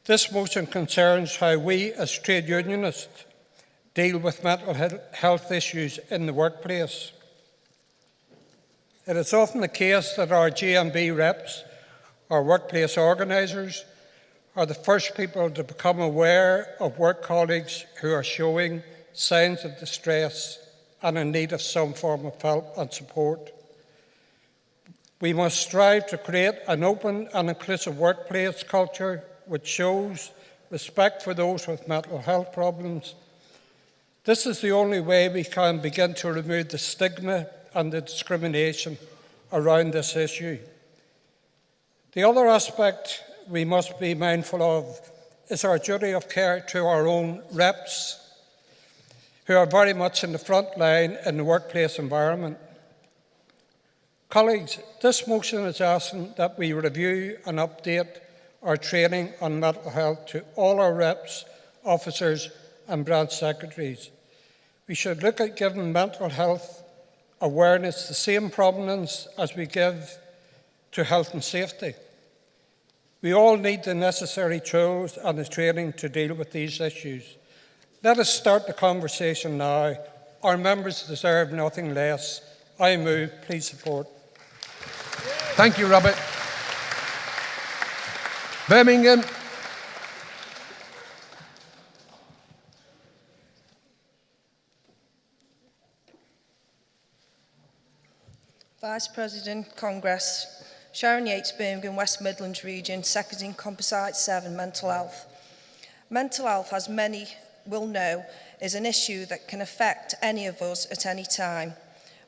This motion concerns how we as trade unionists deal with mental health issues in the workplace. It is often the case that our GMB reps, our workplace organisers, are the first people to become aware of work colleagues who are showing signs of distress and in need of some form of help and support. We must strive to create an open and inclusive workplace culture which shows respect for those with mental health problems. This is the only way we can begin to remove the stigma and the discrimination around this issue. The other aspect we must be mindful of is our duty of care to our own reps, who are very much in the front line in the workplace environment. Colleagues, this motion is asking that we review and update our training on mental health to all our reps, officers and branch secretaries. We should look at giving mental health awareness the same prominence as we give to health and safety. We all need the necessary tools and the training to deal with these issues. Let us start the conversation now. Our members deserve nothing less. I move, please support. Thank you, Robert. Birmingham. Vice President, Congress, Sharon Yates, Birmingham, West Midlands region, seconding Composite 7, mental health. Mental health, as many will know, is an issue that can affect any of us at any time.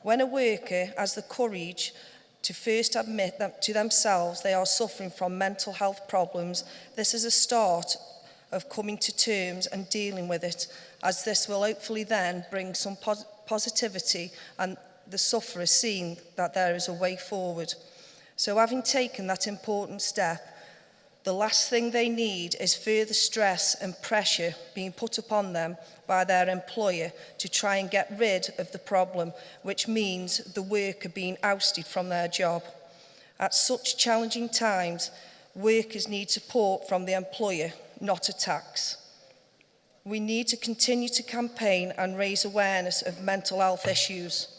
When a worker has the courage to first admit that to themselves they are suffering from mental health problems, this is a start of coming to terms and dealing with it, as this will hopefully then bring some positivity and the sufferer seeing that there is a way forward. So having taken that important step, the last thing they need is further stress and pressure being put upon them by their employer to try and get rid of the problem, which means the worker being ousted from their job. At such challenging times, workers need support from the employer, not attacks. We need to continue to campaign and raise awareness of mental health issues.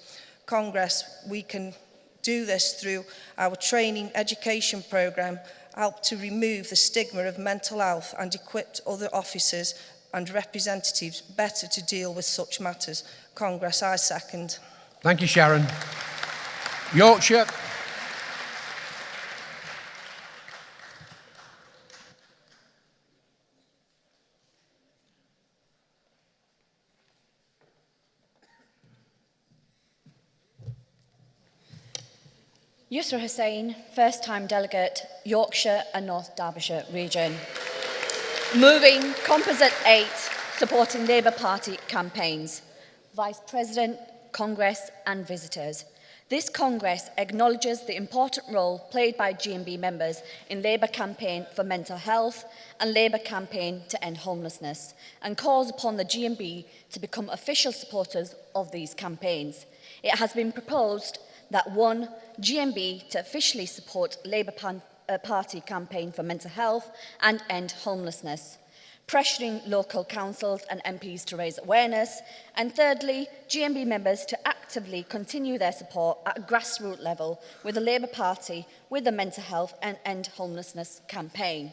Congress, we can do this through our training education programme, help to remove the stigma of mental health and equip other officers and representatives better to deal with such matters. Congress, I second. Thank you, Sharon. Yorkshire. Yusra Hussain, first-time delegate, Yorkshire and North Derbyshire region. Moving Composite 8, supporting Labour Party campaigns. Vice President, Congress and visitors. This Congress acknowledges the important role played by GMB members in Labour campaign for mental health and Labour campaign to end homelessness, and calls upon the GMB to become official supporters of these campaigns. It has been proposed that 1, GMB to officially support Labour Party campaign for mental health and end homelessness, pressuring local councils and MPs to raise awareness, and thirdly, GMB members to actively continue their support at a grassroots level with the Labour Party with the mental health and end homelessness campaign.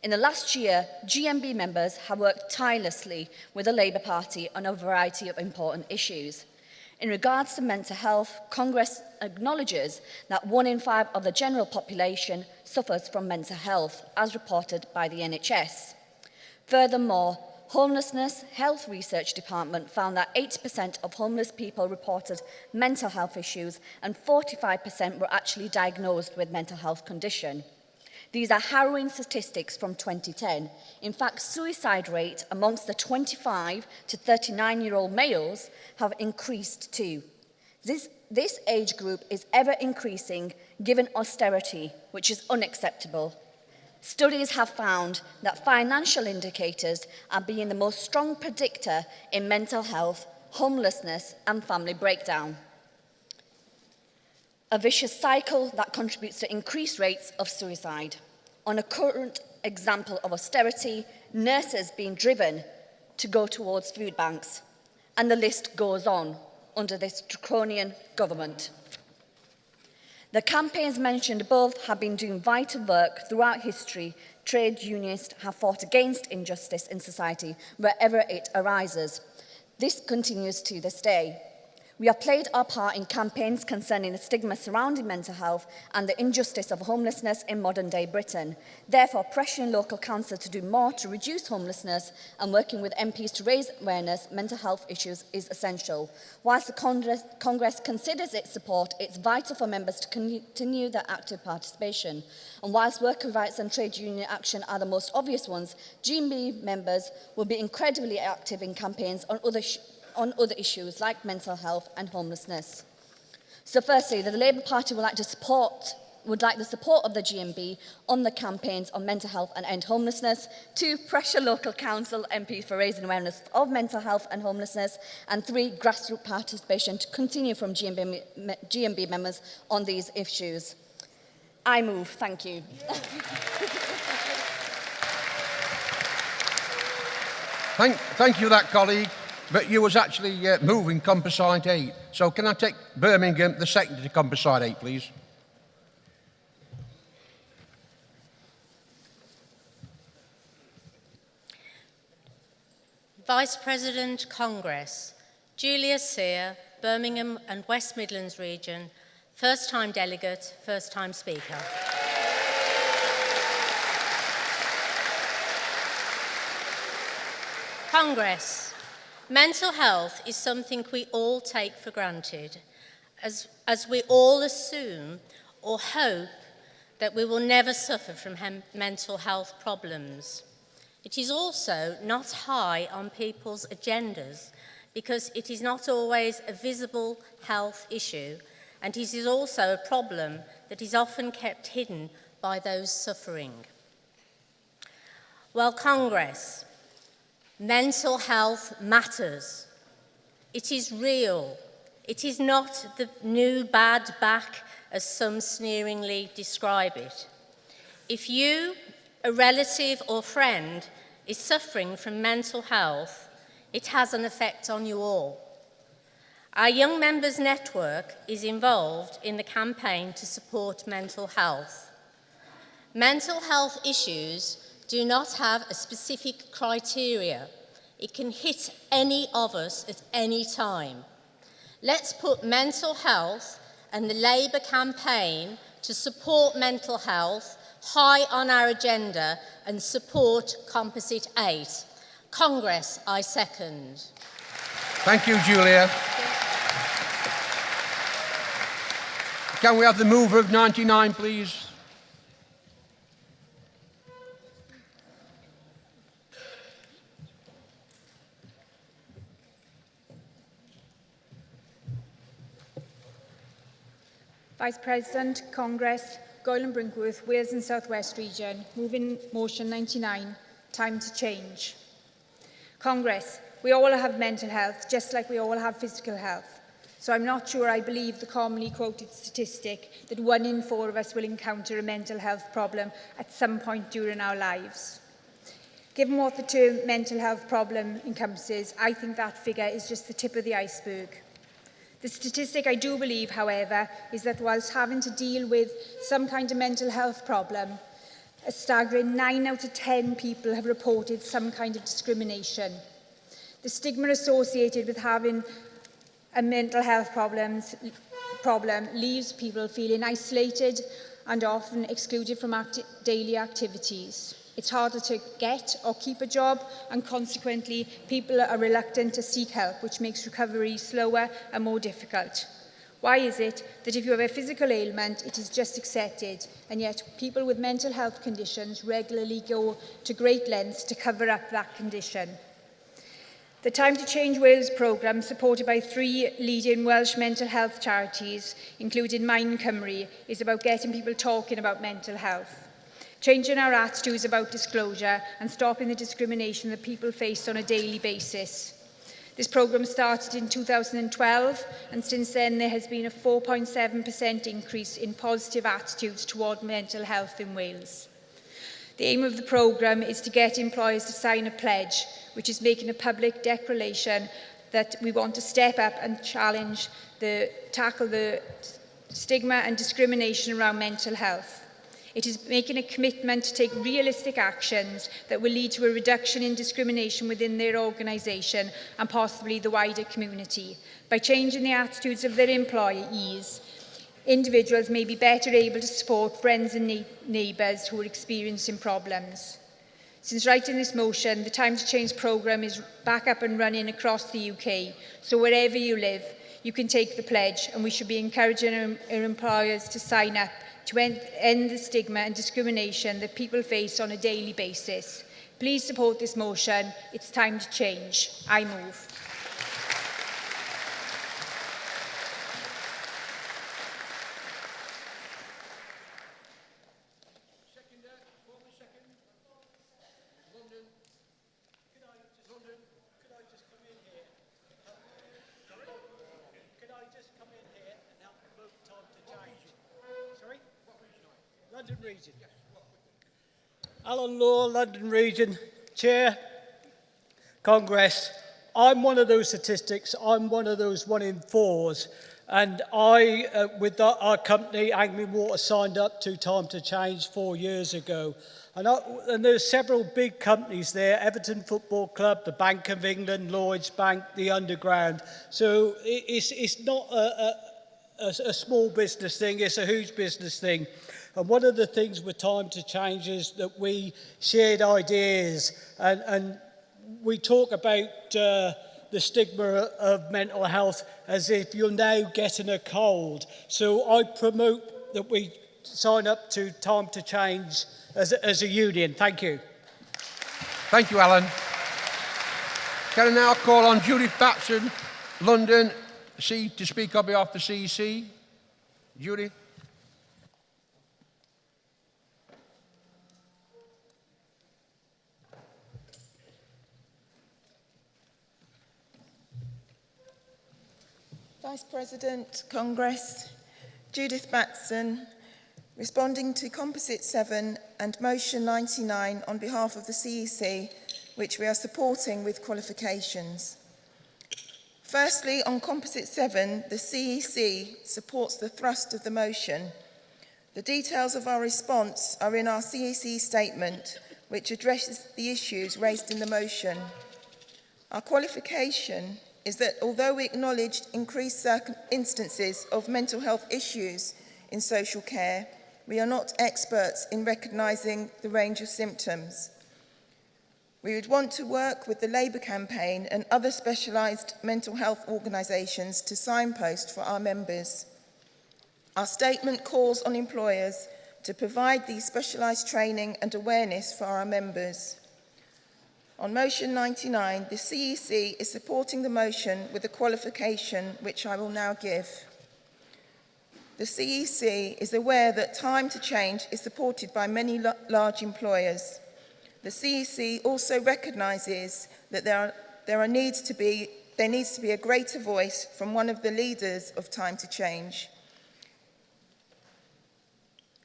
In the last year, GMB members have worked tirelessly with the Labour Party on a variety of important issues. In regards to mental health, Congress acknowledges that 1 in 5 of the general population suffers from mental health, as reported by the NHS. Furthermore, Homelessness Health Research Department found that 80% of homeless people reported mental health issues and 45% were actually diagnosed with mental health condition. These are harrowing statistics from 2010. In fact, suicide rate amongst the 25 to 39-year-old males have increased too. This age group is ever increasing given austerity, which is unacceptable. Studies have found that financial indicators are being the most strong predictor in mental health, homelessness, and family breakdown. A vicious cycle that contributes to increased rates of suicide. On a current example of austerity, nurses being driven to go towards food banks. And the list goes on under this draconian government. The campaigns mentioned above have been doing vital work throughout history. Trade unionists have fought against injustice in society wherever it arises. This continues to this day. We have played our part in campaigns concerning the stigma surrounding mental health and the injustice of homelessness in modern-day Britain. Therefore, pressuring local council to do more to reduce homelessness and working with MPs to raise awareness of mental health issues is essential. Whilst the Congress considers its support, it's vital for members to continue their active participation. And whilst worker rights and trade union action are the most obvious ones, GMB members will be incredibly active in campaigns on other issues like mental health and homelessness. So firstly, the Labour Party would like the support of the GMB on the campaigns on mental health and end homelessness. 2, pressure local council MPs for raising awareness of mental health and homelessness. And 3, grassroots participation to continue from GMB members on these issues. I move. Thank you. Thank you for that, colleague. But you was actually moving Composite 8. So can I take Birmingham, the second to Composite 8, please? Vice President Congress, Julia Sear, Birmingham and West Midlands region, first-time delegate, first-time speaker. Congress. Mental health is something we all take for granted, as we all assume or hope that we will never suffer from mental health problems. It is also not high on people's agendas because it is not always a visible health issue, and it is also a problem that is often kept hidden by those suffering. Well, Congress, mental health matters. It is real. It is not the new bad back, as some sneeringly describe it. If you, a relative or friend, is suffering from mental health, it has an effect on you all. Our Young Members Network is involved in the campaign to support mental health. Mental health issues do not have a specific criteria. It can hit any of us at any time. Let's put mental health and the Labour campaign to support mental health high on our agenda and support Composite 8. Congress, I second. Thank you, Julia. Can we have the mover of 99, please? Vice President, Congress, Goyle and Brinkworth, Wales and South West region, moving motion 99, time to change. Congress, we all have mental health, just like we all have physical health. So I'm not sure I believe the commonly quoted statistic that 1 in 4 of us will encounter a mental health problem at some point during our lives. Given what the term mental health problem encompasses, I think that figure is just the tip of the iceberg. The statistic I do believe, however, is that whilst having to deal with some kind of mental health problem, a staggering 9 out of 10 people have reported some kind of discrimination. The stigma associated with having a mental health problem leaves people feeling isolated and often excluded from daily activities. It's harder to get or keep a job, and consequently, people are reluctant to seek help, which makes recovery slower and more difficult. Why is it that if you have a physical ailment, it is just accepted, and yet people with mental health conditions regularly go to great lengths to cover up that condition? The Time to Change Wales programme, supported by 3 leading Welsh mental health charities, including Mine Cymru, is about getting people talking about mental health. Changing our attitudes about disclosure and stopping the discrimination that people face on a daily basis. This programme started in 2012, and since then there has been a 4.7% increase in positive attitudes toward mental health in Wales. The aim of the programme is to get employers to sign a pledge, which is making a public declaration that we want to step up and tackle the stigma and discrimination around mental health. It is making a commitment to take realistic actions that will lead to a reduction in discrimination within their organisation and possibly the wider community. By changing the attitudes of their employees, individuals may be better able to support friends and neighbours who are experiencing problems. Since writing this motion, the Time to Change programme is back up and running across the UK, so wherever you live, you can take the pledge, and we should be encouraging our employers to sign up to end the stigma and discrimination that people face on a daily basis. Please support this motion. It's time to change. I move. London Region. Alan Law, London Region, Chair, Congress. I'm one of those statistics. I'm one of those 1 in 4s. And I, with our company, Anglian Water, signed up to Time to Change 4 years ago. And there's several big companies there, Everton Football Club, the Bank of England, Lloyds Bank, the Underground. So it's not a small business thing, it's a huge business thing. And one of the things with Time to Change is that we shared ideas and we talk about the stigma of mental health as if you're now getting a cold. So I promote that we sign up to Time to Change as a union. Thank you. Thank you, Alan. Can I now call on Judith Batson, London, to speak on behalf of the CEC? Judith. Vice President, Congress, Judith Batson, responding to Composite 7 and Motion 99 on behalf of the CEC, which we are supporting with qualifications. Firstly, on Composite 7, the CEC supports the thrust of the motion. The details of our response are in our CEC Statement, which addresses the issues raised in the motion. Our qualification is that although we acknowledge increased instances of mental health issues in social care, we are not experts in recognising the range of symptoms. We would want to work with the Labour campaign and other specialised mental health organisations to signpost for our members. Our statement calls on employers to provide these specialised training and awareness for our members. On Motion 99, the CEC is supporting the motion with a qualification which I will now give. The CEC is aware that Time to Change is supported by many large employers. The CEC also recognises that there needs to be a greater voice from one of the leaders of Time to Change.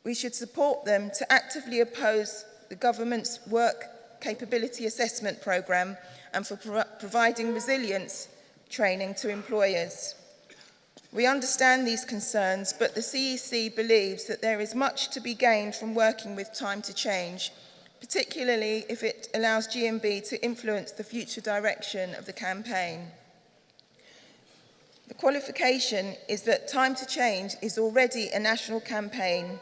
We should support them to actively oppose the government's work capability assessment programme and for providing resilience training to employers. We understand these concerns, but the CEC believes that there is much to be gained from working with Time to Change, particularly if it allows GMB to influence the future direction of the campaign. The qualification is that Time to Change is already a national campaign.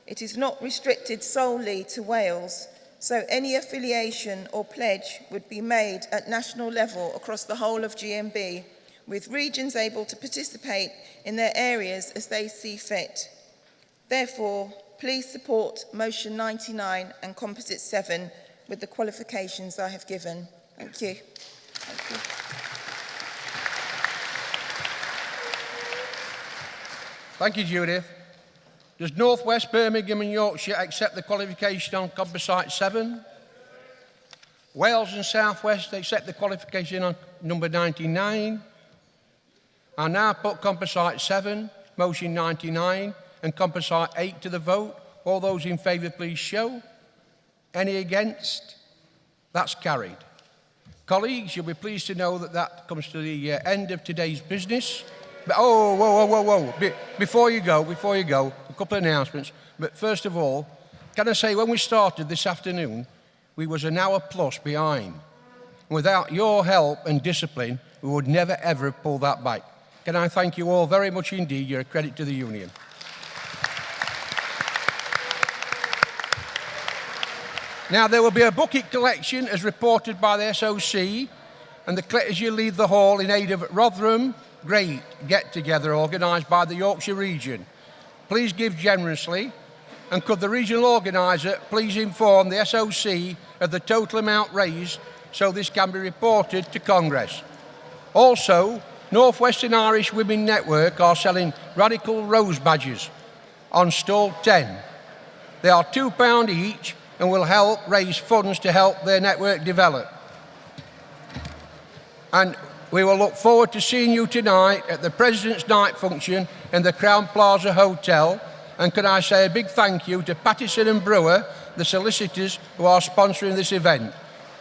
It is not restricted solely to Wales, So any affiliation or pledge would be made at national level across the whole of GMB, with regions able to participate in their areas as they see fit. Therefore, please support motion 99 and composite 7 with the qualifications I have given. Thank you. Thank you. Thank you, Judith. Does North West Birmingham and Yorkshire accept the qualification on composite 7? Wales and South West accept the qualification on number 99. I now put composite 7, motion 99, and composite 8 to the vote. All those in favour, please show. Any against? That's carried. Colleagues, you'll be pleased to know that that comes to the end of today's business. But, whoa. Before you go, a couple of announcements. But first of all, can I say, when we started this afternoon, we was an hour plus behind. Without your help and discipline, we would never, ever have pulled that back. Can I thank you all very much indeed? You're a credit to the union. Now, there will be a bucket collection as reported by the SOC, and the collectors will leave the hall in aid of Rotherham Great get-together organised by the Yorkshire region. Please give generously, and could the regional organiser please inform the SOC of the total amount raised so this can be reported to Congress. Also, North Western Irish Women Network are selling Radical Rose badges on stall 10. They are £2 each and will help raise funds to help their network develop. And we will look forward to seeing you tonight at the President's Night function in the Crown Plaza Hotel. And can I say a big thank you to Pattison and Brewer, the solicitors who are sponsoring this event.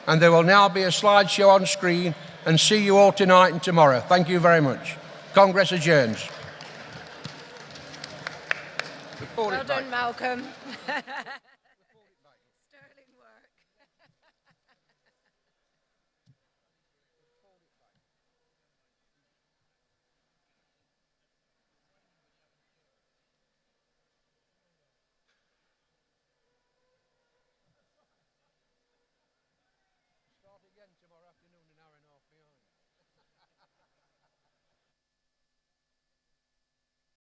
And there will now be a slideshow on screen, and see you all tonight and tomorrow. Thank you very much. Congress adjourns. Well done, Malcolm.